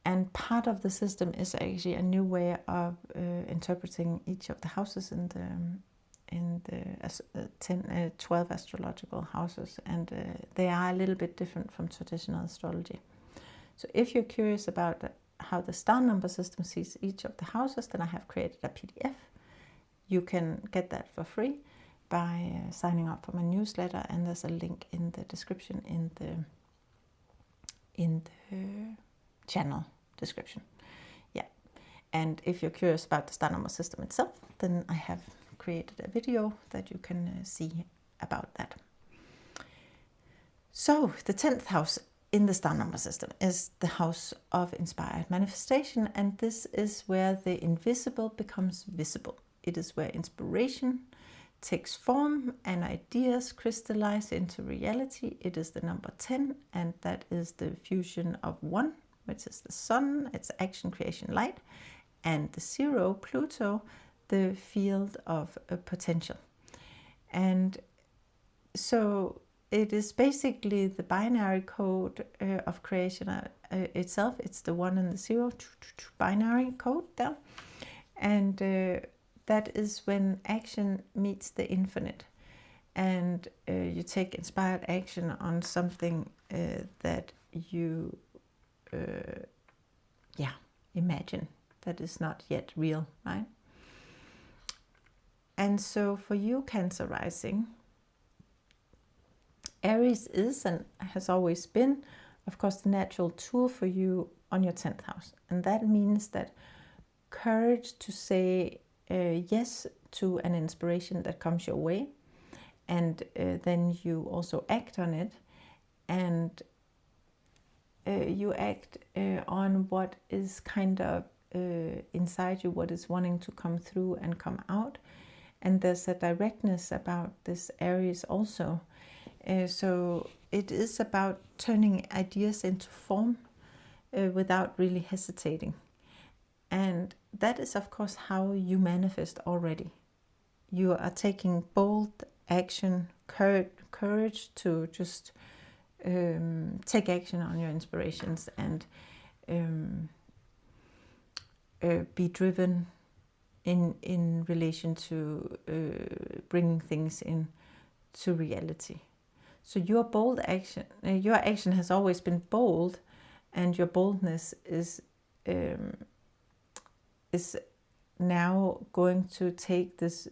And part of the system is actually a new way of interpreting each of the houses in the 12 astrological houses, and they are a little bit different from traditional astrology. So if you're curious about how the star number system sees each of the houses, then I have created a PDF. You can get that for free by signing up for my newsletter, and there's a link in the description in the channel description. Yeah. And if you're curious about the star number system itself, then I have created a video that you can see about that. So the 10th house in the star number system is the house of inspired manifestation, and this is where the invisible becomes visible. It is where inspiration takes form and ideas crystallize into reality. It is the number 10, and that is the fusion of 1, which is the sun, it's action, creation, light, and the 0, Pluto, the field of potential. And so it is basically the binary code of creation itself. It's the 1 and the 0 binary code there. And that is when action meets the infinite. And you take inspired action on something that you imagine that is not yet real, right? And so for you, Cancer Rising, Aries is and has always been, of course, the natural tool for you on your 10th house. And that means that courage to say yes to an inspiration that comes your way, and then you also act on it, and you act on what is kind of inside you, what is wanting to come through and come out. And there's a directness about this Aries also. So it is about turning ideas into form without really hesitating. And that is, of course, how you manifest already. You are taking bold action, courage to just take action on your inspirations and be driven in relation to bringing things in to reality. So your bold action, your action has always been bold, and your boldness is now going to take this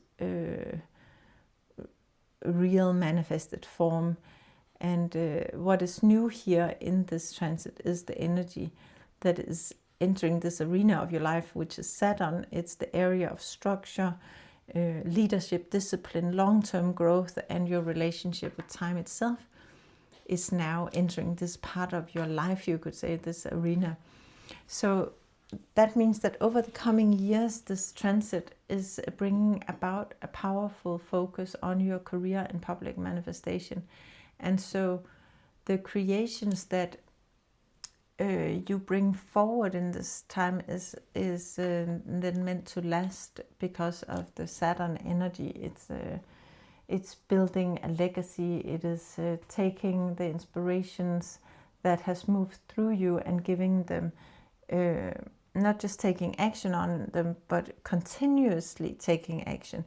real manifested form. And what is new here in this transit is the energy that is entering this arena of your life, which is Saturn. It's the area of structure, leadership, discipline, long-term growth, and your relationship with time itself is now entering this part of your life, you could say, this arena. So that means that over the coming years, this transit is bringing about a powerful focus on your career and public manifestation. And so the creations that you bring forward in this time is then meant to last because of the Saturn energy. It's building a legacy. It is taking the inspirations that has moved through you and giving them, not just taking action on them, but continuously taking action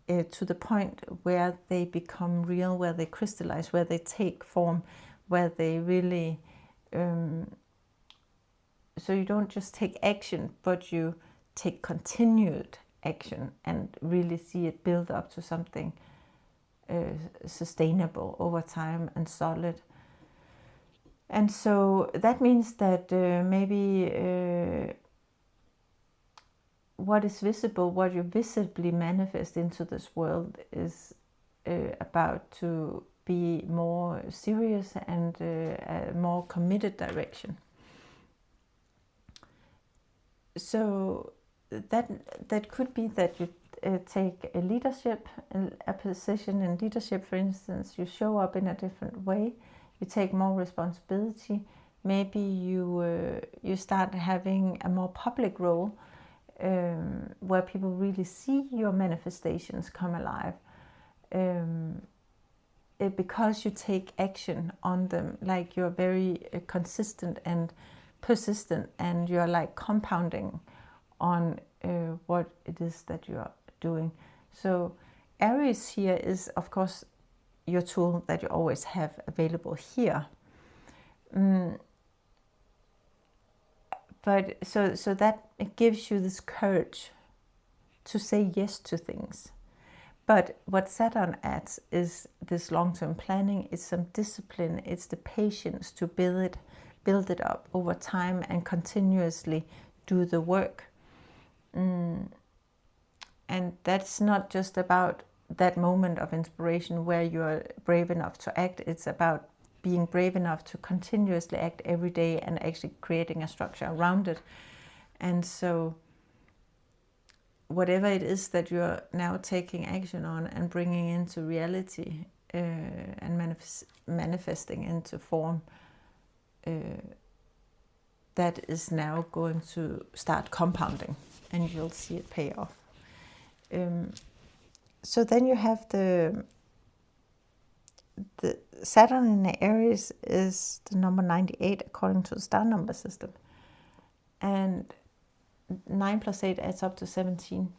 to the point where they become real, where they crystallize, where they take form, where they really... So you don't just take action, but you take continued action and really see it build up to something sustainable over time and solid. And so that means that maybe what is visible, what you visibly manifest into this world is about to be more serious and a more committed direction. So that could be that you take a leadership, a position in leadership, for instance. You show up in a different way. You take more responsibility. Maybe you start having a more public role where people really see your manifestations come alive. Because you take action on them, like you're very consistent and persistent, and you're like compounding on what it is that you are doing. So Aries here is, of course, your tool that you always have available here. But so that it gives you this courage to say yes to things. But what Saturn adds is this long-term planning, it's some discipline, it's the patience to build it up over time and continuously do the work. And that's not just about that moment of inspiration where you're brave enough to act. It's about being brave enough to continuously act every day and actually creating a structure around it. And so whatever it is that you're now taking action on and bringing into reality and manifesting into form, that is now going to start compounding, and you'll see it pay off. So then you have the Saturn in the Aries is the number 98 according to the star number system, and 9 plus 8 adds up to 17,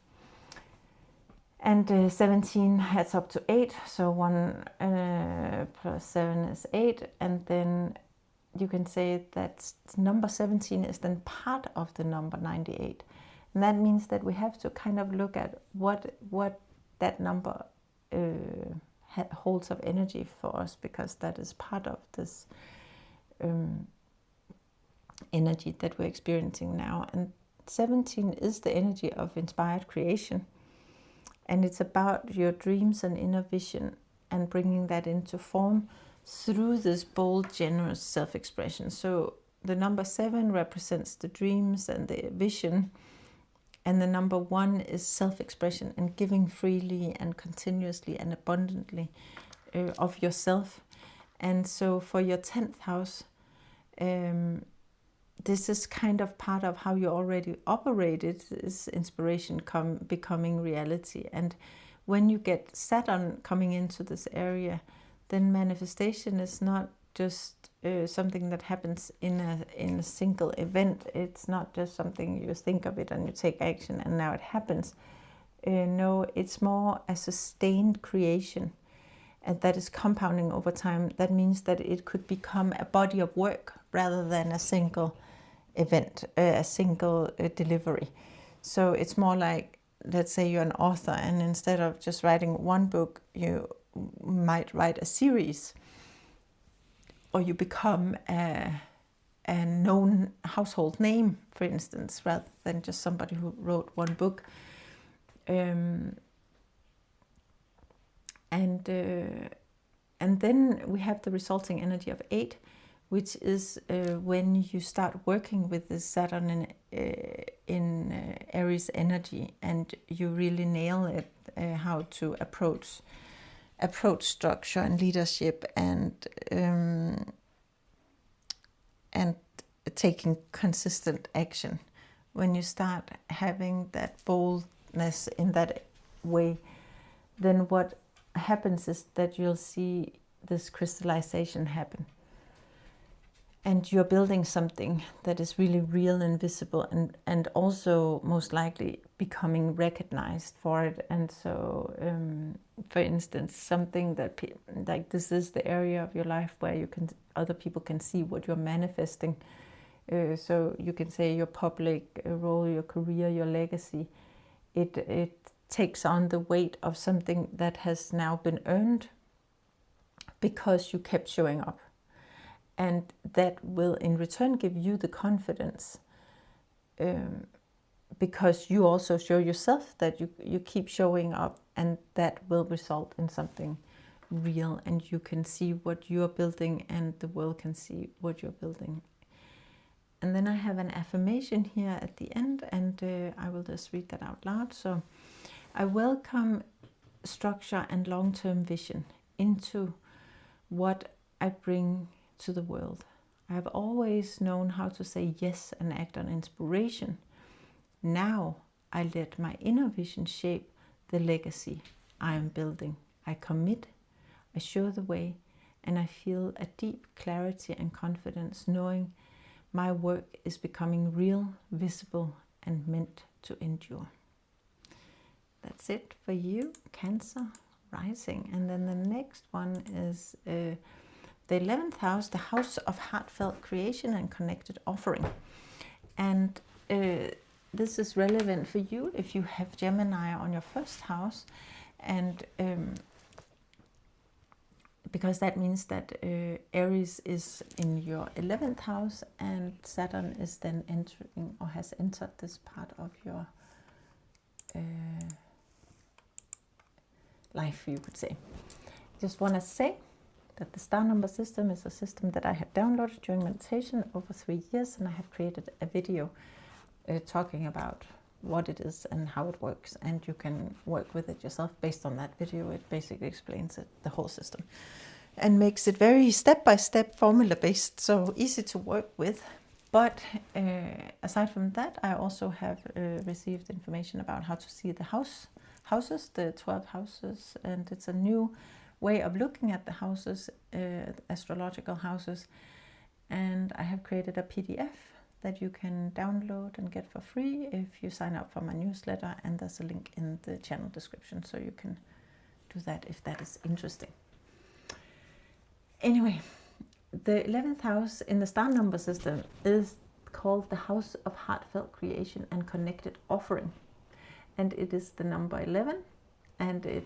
and 17 adds up to 8, so 1 plus 7 is 8, and then you can say that number 17 is then part of the number 98. And that means that we have to kind of look at what that number holds of energy for us, because that is part of this energy that we're experiencing now. And 17 is the energy of inspired creation. And it's about your dreams and inner vision and bringing that into form through this bold, generous self-expression. So the number 7 represents the dreams and the vision. And the number 1 is self-expression and giving freely and continuously and abundantly of yourself. And so for your 10th house, this is kind of part of how you already operated, is inspiration becoming reality. And when you get Saturn coming into this area, then manifestation is not just something that happens in a single event. It's not just something you think of it and you take action and now it happens. No, it's more a sustained creation. and that is compounding over time, that means that it could become a body of work rather than a single event, a single delivery. So it's more like, let's say you're an author, and instead of just writing one book, you might write a series, or you become a known household name, for instance, rather than just somebody who wrote one book. And then we have the resulting energy of 8, which is when you start working with the Saturn in Aries energy, and you really nail it, how to approach structure and leadership, and taking consistent action. When you start having that boldness in that way, then what happens is that you'll see this crystallization happen, and you're building something that is really real and visible, and also most likely becoming recognized for it. And so for instance, something that like this is the area of your life where you can, other people can see what you're manifesting. So you can say your public role, your career, your legacy, it takes on the weight of something that has now been earned because you kept showing up. And that will in return give you the confidence, because you also show yourself that you keep showing up, and that will result in something real, and you can see what you're building, and the world can see what you're building. And then I have an affirmation here at the end, and I will just read that out loud. So, I welcome structure and long-term vision into what I bring to the world. I have always known how to say yes and act on inspiration. Now I let my inner vision shape the legacy I am building. I commit, I show the way, and I feel a deep clarity and confidence knowing my work is becoming real, visible, and meant to endure. That's it for you, Cancer Rising. And then the next one is the 11th house, the house of heartfelt creation and connected offering. And this is relevant for you if you have Gemini on your first house, and because that means that Aries is in your 11th house, and Saturn is then entering, or has entered, this part of your life, you could say. Just want to say that the star number system is a system that I have downloaded during meditation over 3 years, and I have created a video talking about what it is and how it works, and you can work with it yourself based on that video. It basically explains it, the whole system, and makes it very step-by-step formula based, so easy to work with. But aside from that, I also have received information about how to see the houses, the 12 houses, and it's a new way of looking at the houses, astrological houses. And I have created a PDF that you can download and get for free if you sign up for my newsletter, and there's a link in the channel description, so you can do that if that is interesting. Anyway, the 11th house in the star number system is called the house of heartfelt creation and connected offering, and it is the number 11, and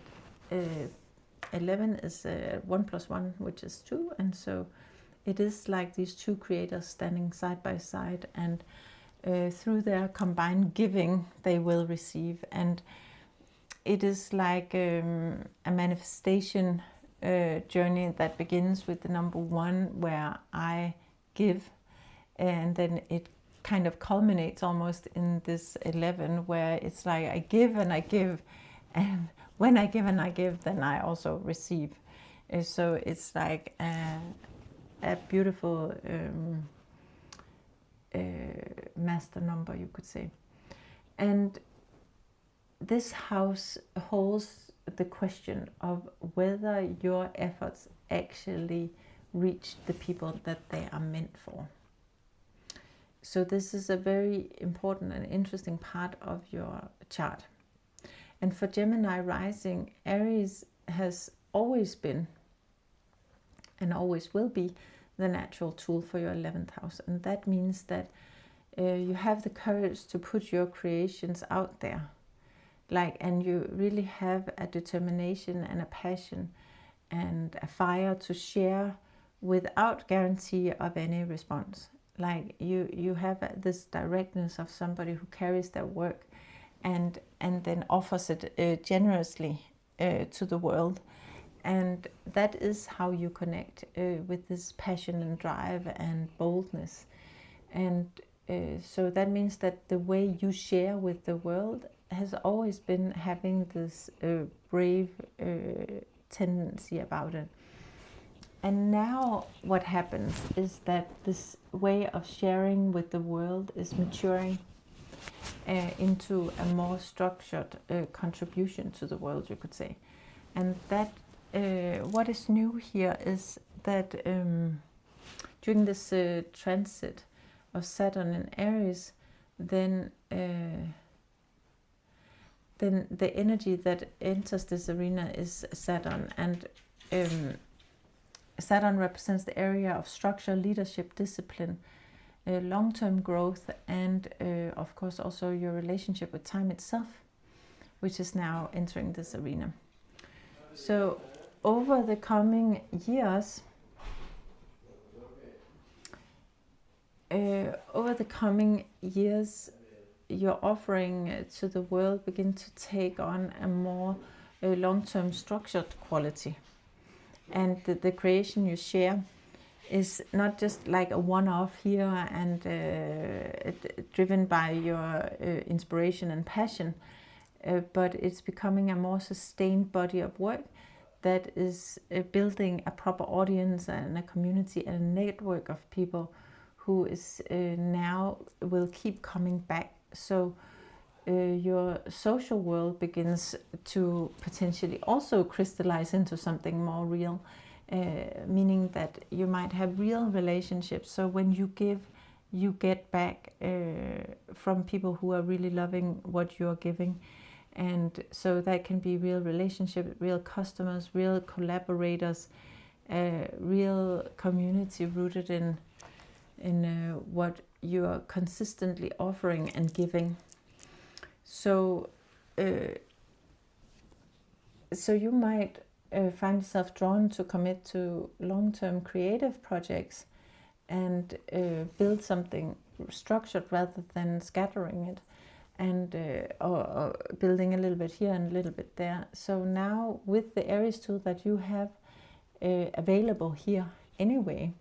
11 is 1 plus 1, which is 2, and so it is like these two creators standing side by side, and through their combined giving, they will receive. And it is like a manifestation journey that begins with the number 1, where I give, and then it kind of culminates almost in this 11, where it's like I give and I give, and when I give and I give, then I also receive. So it's like a beautiful master number, you could say. And this house holds the question of whether your efforts actually reach the people that they are meant for. So this is a very important and interesting part of your chart. And for Gemini Rising, Aries has always been and always will be the natural tool for your 11th house. And that means that you have the courage to put your creations out there. And you really have a determination and a passion and a fire to share without guarantee of any response. You have this directness of somebody who carries their work and then offers it generously to the world. And that is how you connect with this passion and drive and boldness. And so that means that the way you share with the world has always been having this brave tendency about it. And now what happens is that this way of sharing with the world is maturing into a more structured contribution to the world, you could say. And that what is new here is that during this transit of Saturn in Aries, then the energy that enters this arena is Saturn, and Saturn represents the area of structure, leadership, discipline, long-term growth, and of course also your relationship with time itself, which is now entering this arena. So over the coming years, your offering to the world begin to take on a more long-term structured quality. And the creation you share is not just like a one-off here and driven by your inspiration and passion, but it's becoming a more sustained body of work that is building a proper audience and a community and a network of people who is now will keep coming back. So your social world begins to potentially also crystallize into something more real, meaning that you might have real relationships. So when you give, you get back from people who are really loving what you're giving. And so that can be real relationship, real customers, real collaborators, real community rooted in what you are consistently offering and giving. So you might find yourself drawn to commit to long-term creative projects and build something structured rather than scattering it, and or building a little bit here and a little bit there. So now with the Aries tool that you have available here anyway,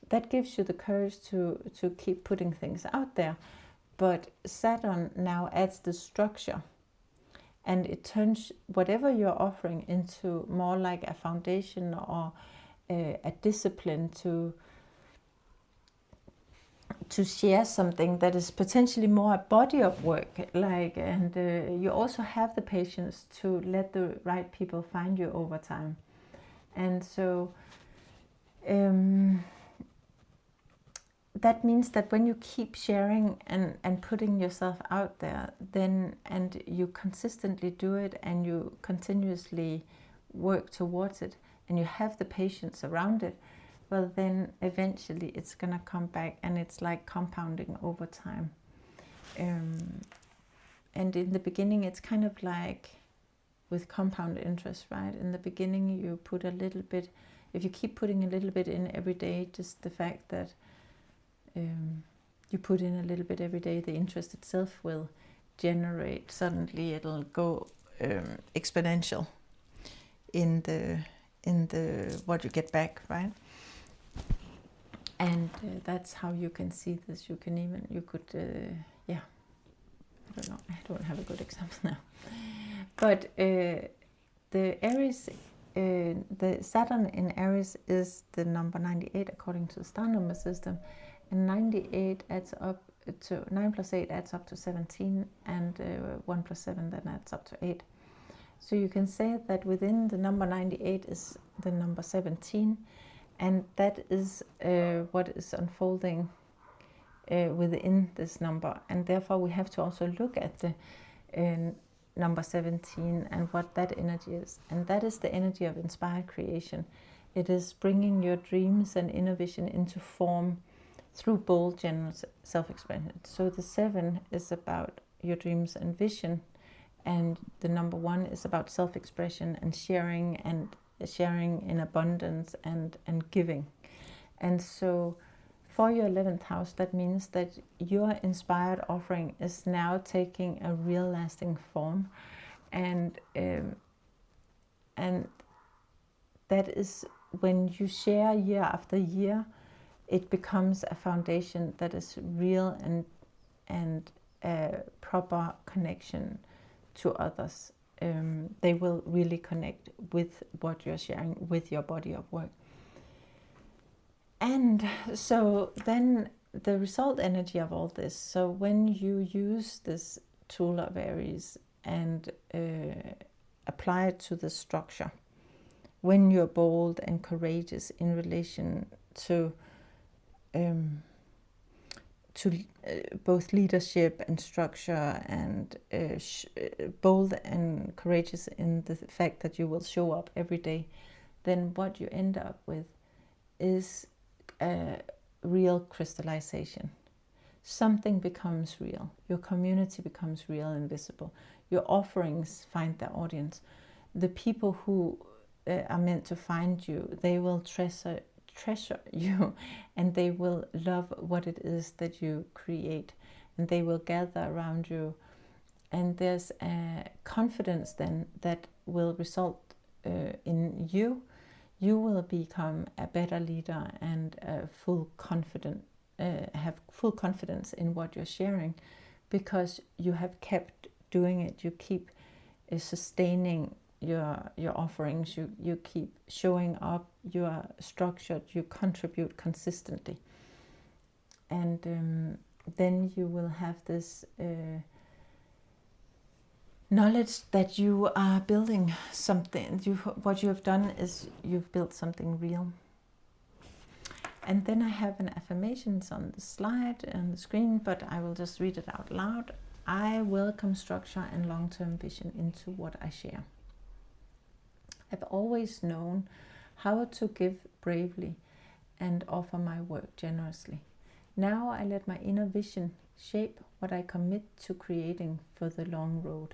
that gives you the courage to keep putting things out there. But Saturn now adds the structure, and it turns whatever you're offering into more like a foundation or a discipline to share something that is potentially more a body of work. And you also have the patience to let the right people find you over time. And so that means that when you keep sharing and putting yourself out there, then, and you consistently do it and you continuously work towards it and you have the patience around it, well, then eventually it's going to come back, and it's like compounding over time. And in the beginning, it's kind of like with compound interest, right? In the beginning, you put a little bit, if you keep putting a little bit in every day, just the fact that you put in a little bit every day, the interest itself will generate, suddenly it'll go exponential in the what you get back, right? And that's how you can see this. You could yeah, I don't know, I don't have a good example now, but the Aries, the Saturn in Aries is the number 98 according to the star number system, and 98 adds up to 9 plus 8 adds up to 17, and 1 plus 7 then adds up to 8. So you can say that within the number 98 is the number 17, and that is what is unfolding within this number. And therefore we have to also look at number 17 and what that energy is. And that is the energy of inspired creation. It is bringing your dreams and inner vision into form through bold, generous self-expression. So the 7 is about your dreams and vision, and the number 1 is about self-expression and sharing in abundance and giving. And so for your 11th house, that means that your inspired offering is now taking a real lasting form, and that is when you share year after year, it becomes a foundation that is real and a proper connection to others. They will really connect with what you're sharing with your body of work. And so then the result energy of all this, so when you use this tool of Aries and apply it to the structure, when you're bold and courageous in relation to both leadership and structure, and bold and courageous in the fact that you will show up every day, then what you end up with is a real crystallization. Something becomes real. Your community becomes real and visible. Your offerings find their audience. The people who are meant to find you, they will treasure you, and they will love what it is that you create, and they will gather around you. And there's a confidence then that will result in you. You will become a better leader and have full confidence in what you're sharing, because you have kept doing it. You keep sustaining your offerings, you keep showing up, you are structured, you contribute consistently. And then you will have this knowledge that you are building something. What you have done is you've built something real. And then I have an affirmations on the slide and the screen, but I will just read it out loud. I welcome structure and long-term vision into what I share. I've always known how to give bravely and offer my work generously. Now I let my inner vision shape what I commit to creating for the long road.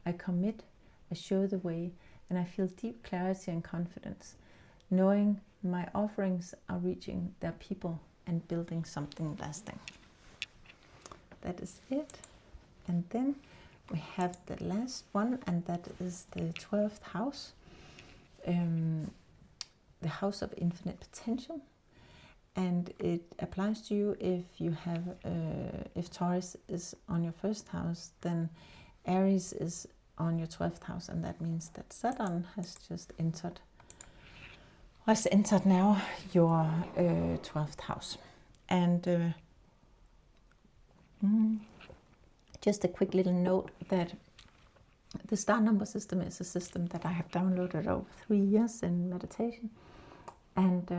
I commit, I show the way, and I feel deep clarity and confidence, knowing my offerings are reaching their people and building something lasting. That is it. And then we have the last one, and that is the 12th house. The house of infinite potential, and it applies to you if you have if Taurus is on your first house, then Aries is on your 12th house, and that means that Saturn has entered now your 12th house. And just a quick little note that the star number system is a system that I have downloaded over 3 years in meditation, and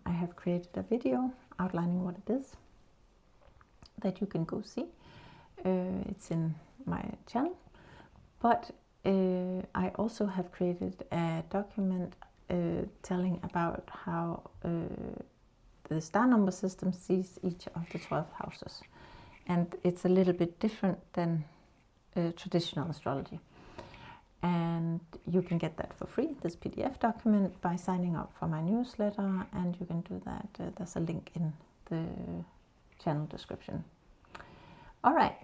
I have created a video outlining what it is that you can go see. It's in my channel, but I also have created a document telling about how the star number system sees each of the 12 houses, and it's a little bit different than traditional astrology. And you can get that for free, this PDF document, by signing up for my newsletter, and you can do that. There's a link in the channel description. All right,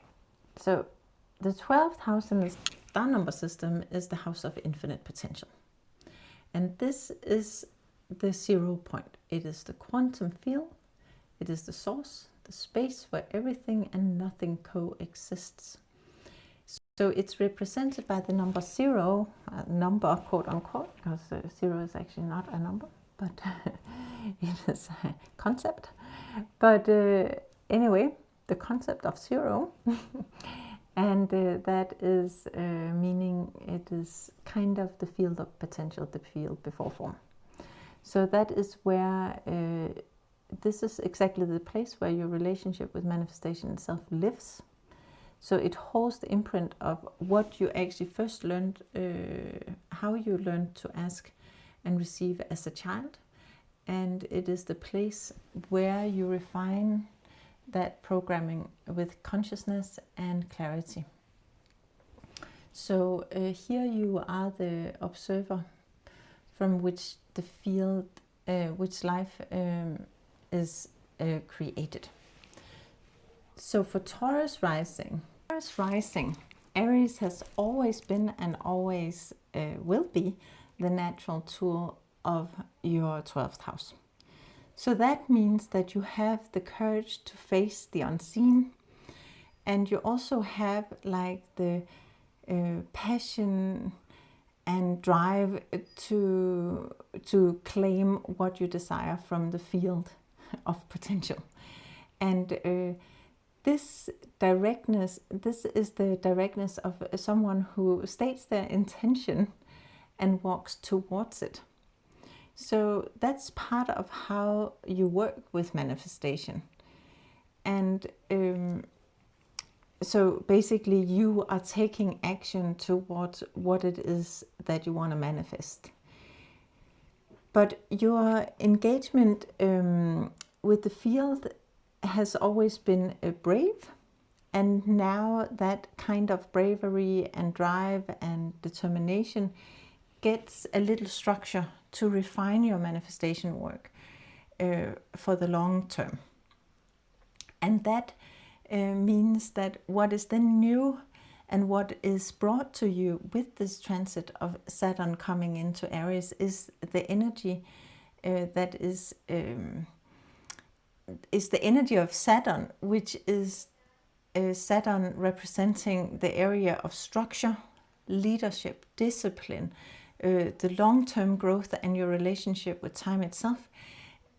so the 12th house in the star number system is the house of infinite potential. And this is the 0 point. It is the quantum field. It is the source, the space where everything and nothing coexists. So it's represented by the number 0, number quote unquote, because 0 is actually not a number, but it is a concept. But anyway, the concept of 0, and that is meaning it is kind of the field of potential, the field before form. So that is where, this is exactly the place where your relationship with manifestation itself lives. So it holds the imprint of what you actually first learned, how you learned to ask and receive as a child. And it is the place where you refine that programming with consciousness and clarity. So here you are the observer from which the field, which life is created. So for Taurus Rising, Aries has always been and always will be the natural tool of your 12th house. So that means that you have the courage to face the unseen, and you also have like the passion and drive to claim what you desire from the field of potential. And this is the directness of someone who states their intention and walks towards it. So that's part of how you work with manifestation. And so basically you are taking action towards what it is that you want to manifest. But your engagement with the field has always been brave. And now that kind of bravery and drive and determination gets a little structure to refine your manifestation work for the long term. And that means that what is then new and what is brought to you with this transit of Saturn coming into Aries is the energy that is the energy of Saturn, which is Saturn representing the area of structure, leadership, discipline, the long-term growth and your relationship with time itself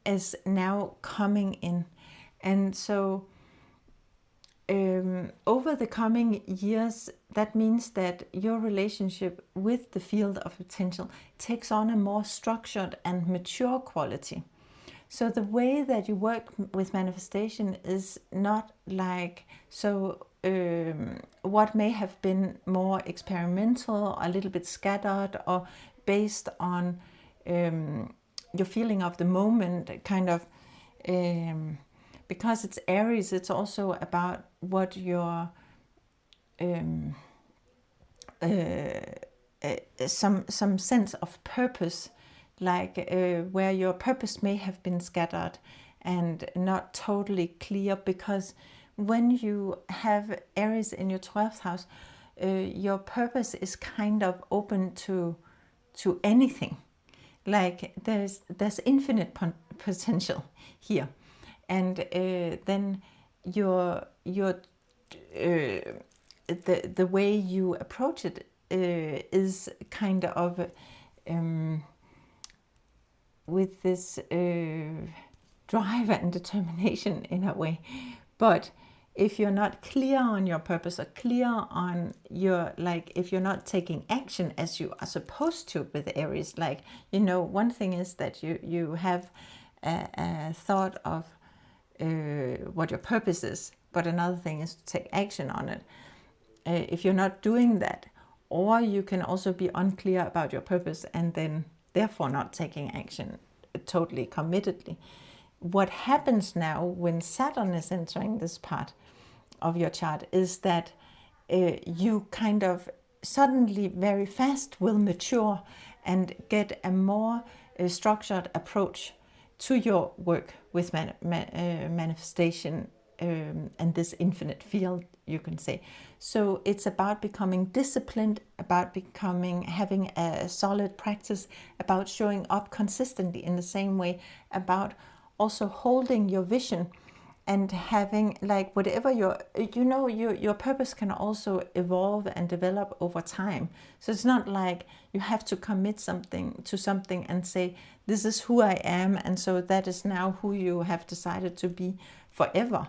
is now coming in. And so over the coming years, that means that your relationship with the field of potential takes on a more structured and mature quality. So the way that you work with manifestation is not like what may have been more experimental, a little bit scattered, or based on your feeling of the moment, kind of, because it's Aries, it's also about what your some sense of purpose, like where your purpose may have been scattered and not totally clear, because when you have Aries in your 12th house, your purpose is kind of open to anything. Like there's infinite potential here, and then the way you approach it is kind of with this drive and determination in a way. But if you're not clear on your purpose or clear on your, like, if you're not taking action as you are supposed to with Aries, like, you know, one thing is that you have a thought of what your purpose is, but another thing is to take action on it. If you're not doing that, or you can also be unclear about your purpose and then therefore not taking action totally committedly. What happens now when Saturn is entering this part of your chart is that you kind of suddenly very fast will mature and get a more structured approach to your work with manifestation and this infinite field, you can say. So it's about becoming disciplined, about having a solid practice, about showing up consistently in the same way, about also holding your vision and having, like, whatever your purpose can also evolve and develop over time. So it's not like you have to commit to something and say, this is who I am, and so that is now who you have decided to be forever.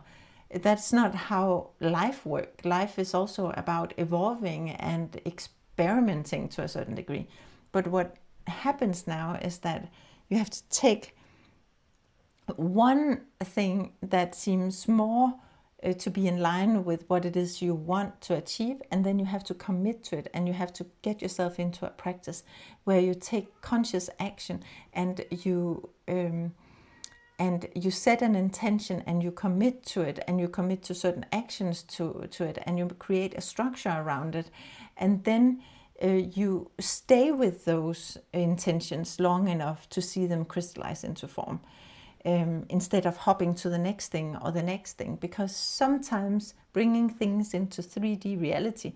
That's not how life works. Life is also about evolving and experimenting to a certain degree. But what happens now is that you have to take one thing that seems more to be in line with what it is you want to achieve, and then you have to commit to it, and you have to get yourself into a practice where you take conscious action, and you set an intention, and you commit to it, and you commit to certain actions to it, and you create a structure around it, and then you stay with those intentions long enough to see them crystallize into form. Instead of hopping to the next thing or the next thing, because sometimes bringing things into 3D reality,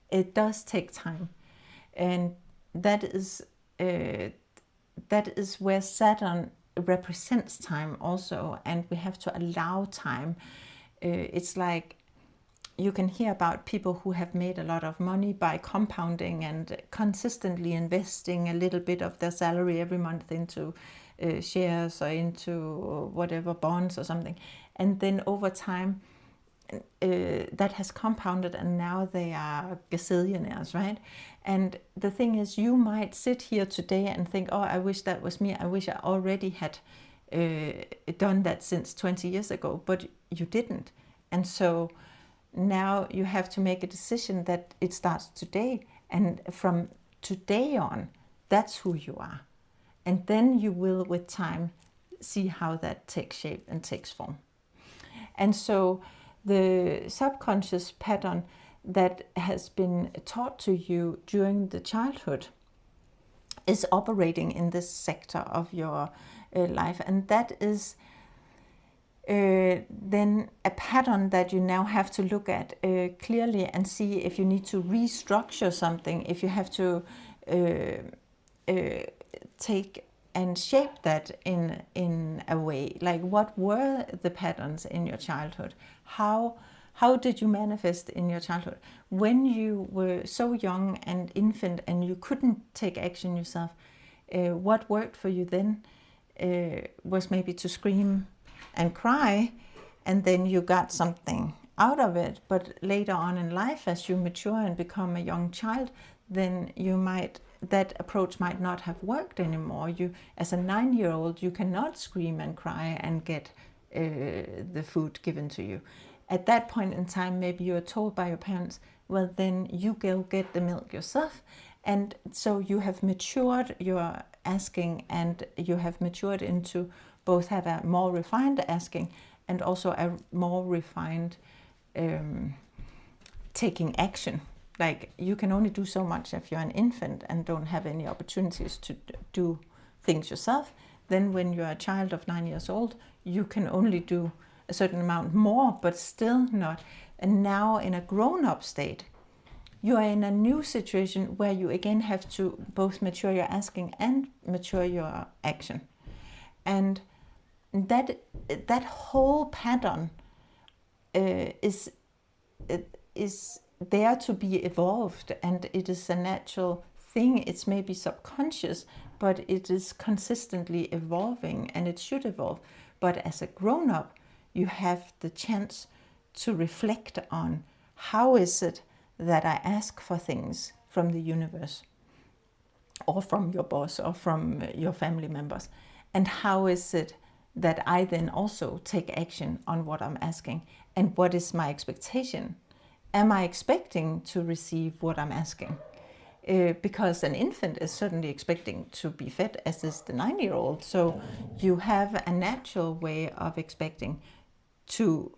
it does take time, and that is where Saturn represents time also, and we have to allow time. It's like you can hear about people who have made a lot of money by compounding and consistently investing a little bit of their salary every month into shares or into whatever, bonds or something, and then over time that has compounded, and now they are gazillionaires, right? And the thing is, you might sit here today and think, oh, I wish that was me, I wish I already had done that since 20 years ago, but you didn't. And so now you have to make a decision that it starts today, and from today on, that's who you are. And then you will, with time, see how that takes shape and takes form. And so the subconscious pattern that has been taught to you during the childhood is operating in this sector of your life. And that is then a pattern that you now have to look at clearly and see if you need to restructure something, if you have to take and shape that in a way. Like, what were the patterns in your childhood? How did you manifest in your childhood? When you were so young and infant and you couldn't take action yourself, what worked for you then was maybe to scream and cry, and then you got something out of it. But later on in life, as you mature and become a young child, then that approach might not have worked anymore. You, as a 9-year-old, you cannot scream and cry and get the food given to you. At that point in time, maybe you are told by your parents, well, then you go get the milk yourself. And so you have matured your asking, and you have matured into both have a more refined asking and also a more refined taking action. Like, you can only do so much if you're an infant and don't have any opportunities to do things yourself. Then when you're a child of 9 years old, you can only do a certain amount more, but still not. And now in a grown-up state, you are in a new situation where you again have to both mature your asking and mature your action. And that whole pattern is there to be evolved, and it is a natural thing. It's maybe subconscious, but it is consistently evolving, and it should evolve. But as a grown-up, you have the chance to reflect on, how is it that I ask for things from the universe or from your boss or from your family members, and how is it that I then also take action on what I'm asking, and what is my expectation? Am I expecting to receive what I'm asking? Because an infant is certainly expecting to be fed, as is the 9-year-old. So you have a natural way of expecting to,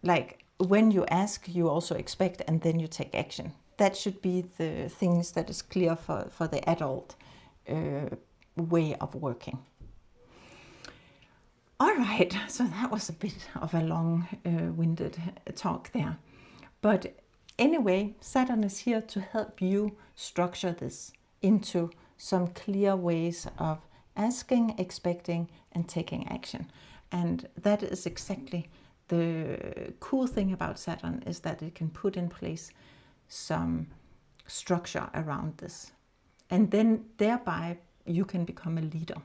like, when you ask, you also expect, and then you take action. That should be the things that is clear for the adult way of working. All right, so that was a bit of a long-winded talk there. But anyway, Saturn is here to help you structure this into some clear ways of asking, expecting, and taking action. And that is exactly the cool thing about Saturn, is that it can put in place some structure around this. And then thereby you can become a leader.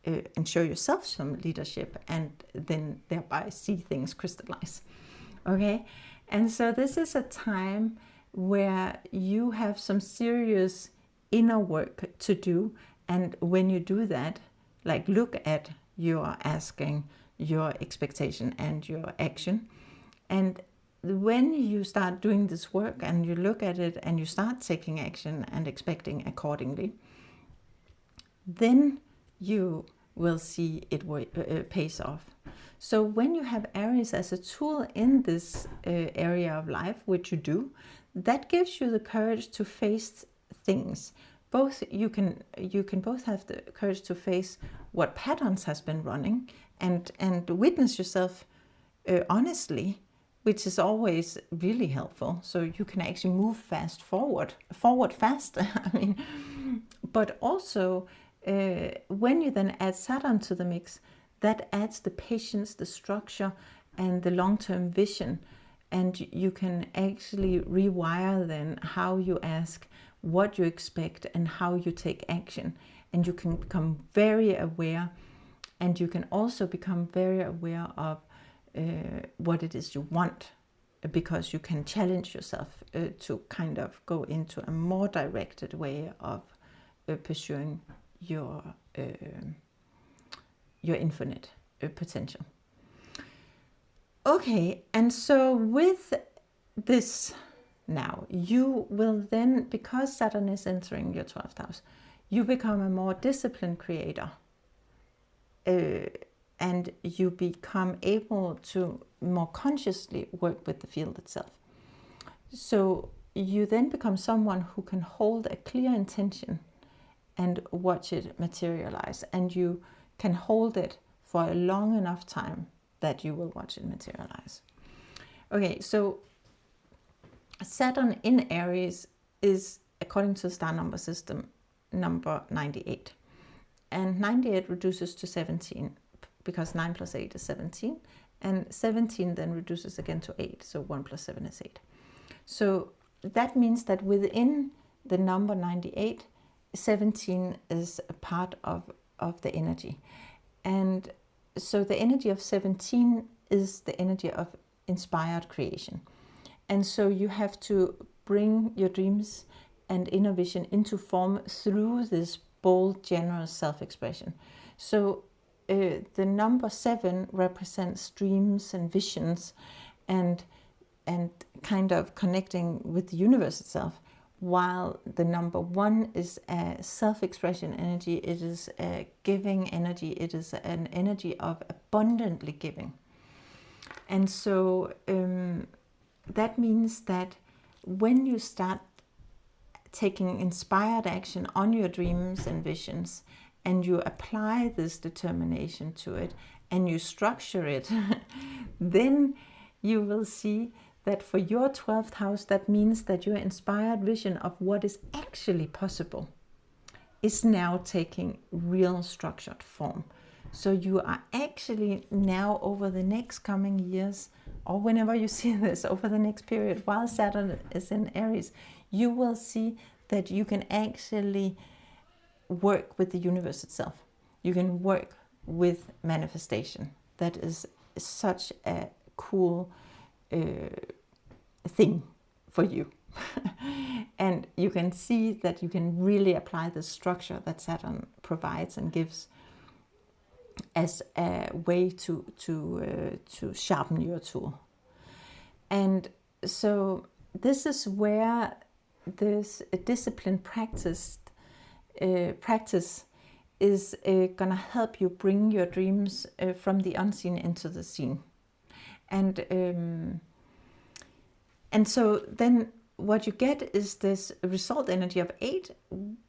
And show yourself some leadership, and then thereby see things crystallize. Okay, and so this is a time where you have some serious inner work to do, and when you do that, like, look at your asking, your expectation and your action. And when you start doing this work and you look at it and you start taking action and expecting accordingly, then you will see it pays off. So when you have Aries as a tool in this area of life, which you do, that gives you the courage to face things. Both you can both have the courage to face what patterns has been running and witness yourself honestly, which is always really helpful. So you can actually move forward fast. I mean, but also when you then add Saturn to the mix, that adds the patience, the structure, and the long-term vision. And you can actually rewire then how you ask, what you expect, and how you take action. And you can become very aware, and you can also become very aware of what it is you want, because you can challenge yourself to kind of go into a more directed way of pursuing your infinite potential. Okay, and so with this now, you will then, because Saturn is entering your 12th house, you become a more disciplined creator. And you become able to more consciously work with the field itself. So you then become someone who can hold a clear intention and watch it materialize. And you can hold it for a long enough time that you will watch it materialize. Okay, so Saturn in Aries is, according to the star number system, number 98. And 98 reduces to 17, because 9 plus 8 is 17. And 17 then reduces again to 8, so 1 plus 7 is 8. So that means that within the number 98, 17 is a part of the energy. And so the energy of 17 is the energy of inspired creation. And so you have to bring your dreams and inner vision into form through this bold, generous self-expression. So the number 7 represents dreams and visions and kind of connecting with the universe itself, while the number 1 is a self-expression energy. It is a giving energy. It is an energy of abundantly giving. And so that means that when you start taking inspired action on your dreams and visions, and you apply this determination to it, and you structure it, then you will see that for your 12th house, that means that your inspired vision of what is actually possible is now taking real structured form. So you are actually now, over the next coming years, or whenever you see this, over the next period, while Saturn is in Aries, you will see that you can actually work with the universe itself. You can work with manifestation. That is such a cool thing for you. And you can see that you can really apply the structure that Saturn provides and gives as a way to sharpen your tool. And so this is where this disciplined practice is gonna help you bring your dreams from the unseen into the seen. And so then what you get is this result energy of 8,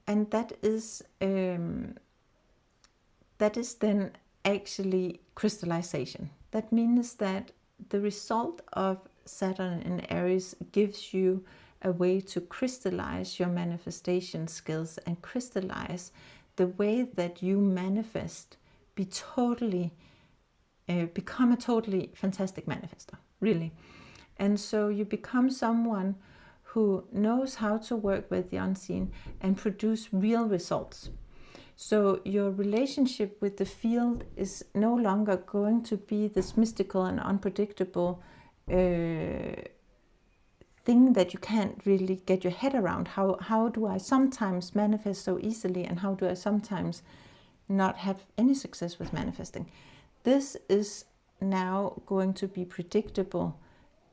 and that is then actually crystallization. That means that the result of Saturn in Aries gives you a way to crystallize your manifestation skills and crystallize the way that you manifest, become a totally fantastic manifester, really. And so you become someone who knows how to work with the unseen and produce real results. So your relationship with the field is no longer going to be this mystical and unpredictable thing that you can't really get your head around. How do I sometimes manifest so easily, and how do I sometimes not have any success with manifesting? this is now going to be predictable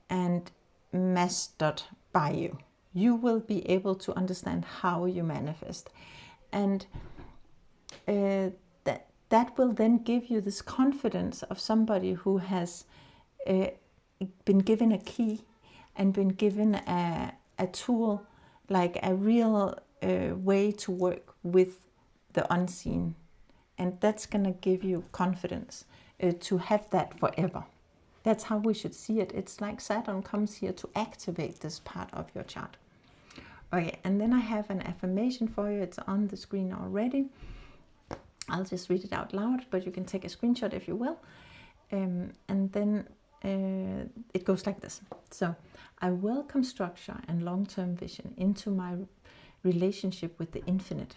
and mastered by you. You will be able to understand how you manifest. And that will then give you this confidence of somebody who has been given a key and been given a tool, like a real way to work with the unseen. And that's going to give you confidence to have that forever. That's how we should see it. It's like Saturn comes here to activate this part of your chart. Okay, and then I have an affirmation for you. It's on the screen already. I'll just read it out loud, but you can take a screenshot if you will. And then it goes like this. So, I welcome structure and long-term vision into my relationship with the infinite.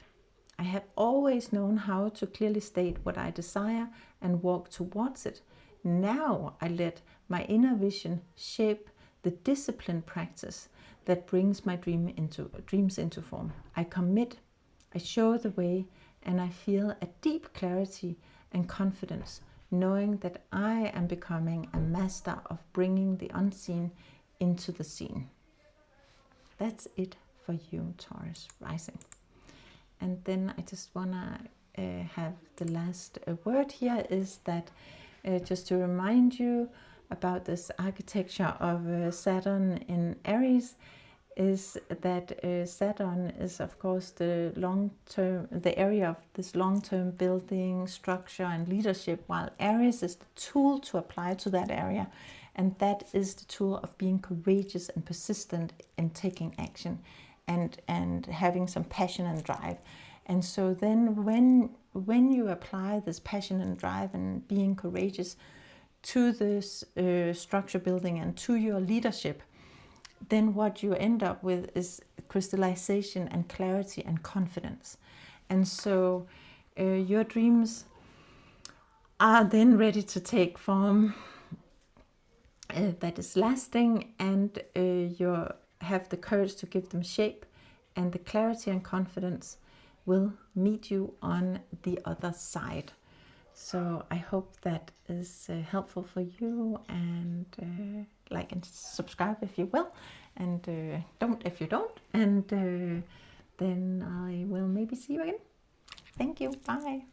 I have always known how to clearly state what I desire and walk towards it. Now I let my inner vision shape the disciplined practice that brings my dreams into form. I commit, I show the way, and I feel a deep clarity and confidence, knowing that I am becoming a master of bringing the unseen into the seen. That's it for you, Taurus Rising. And then I just want to have the last word here is that just to remind you about this architecture of Saturn in Aries, is that Saturn is of course the area of this long-term building, structure and leadership, while Aries is the tool to apply to that area, and that is the tool of being courageous and persistent in taking action and having some passion and drive. And so then when you apply this passion and drive and being courageous to this structure building and to your leadership, then what you end up with is crystallization and clarity and confidence. And so your dreams are then ready to take form that is lasting, and you have the courage to give them shape, and the clarity and confidence will meet you on the other side. So I hope that is helpful for you, and like and subscribe if you will, and don't if you don't, and then I will maybe see you again. Thank you. Bye.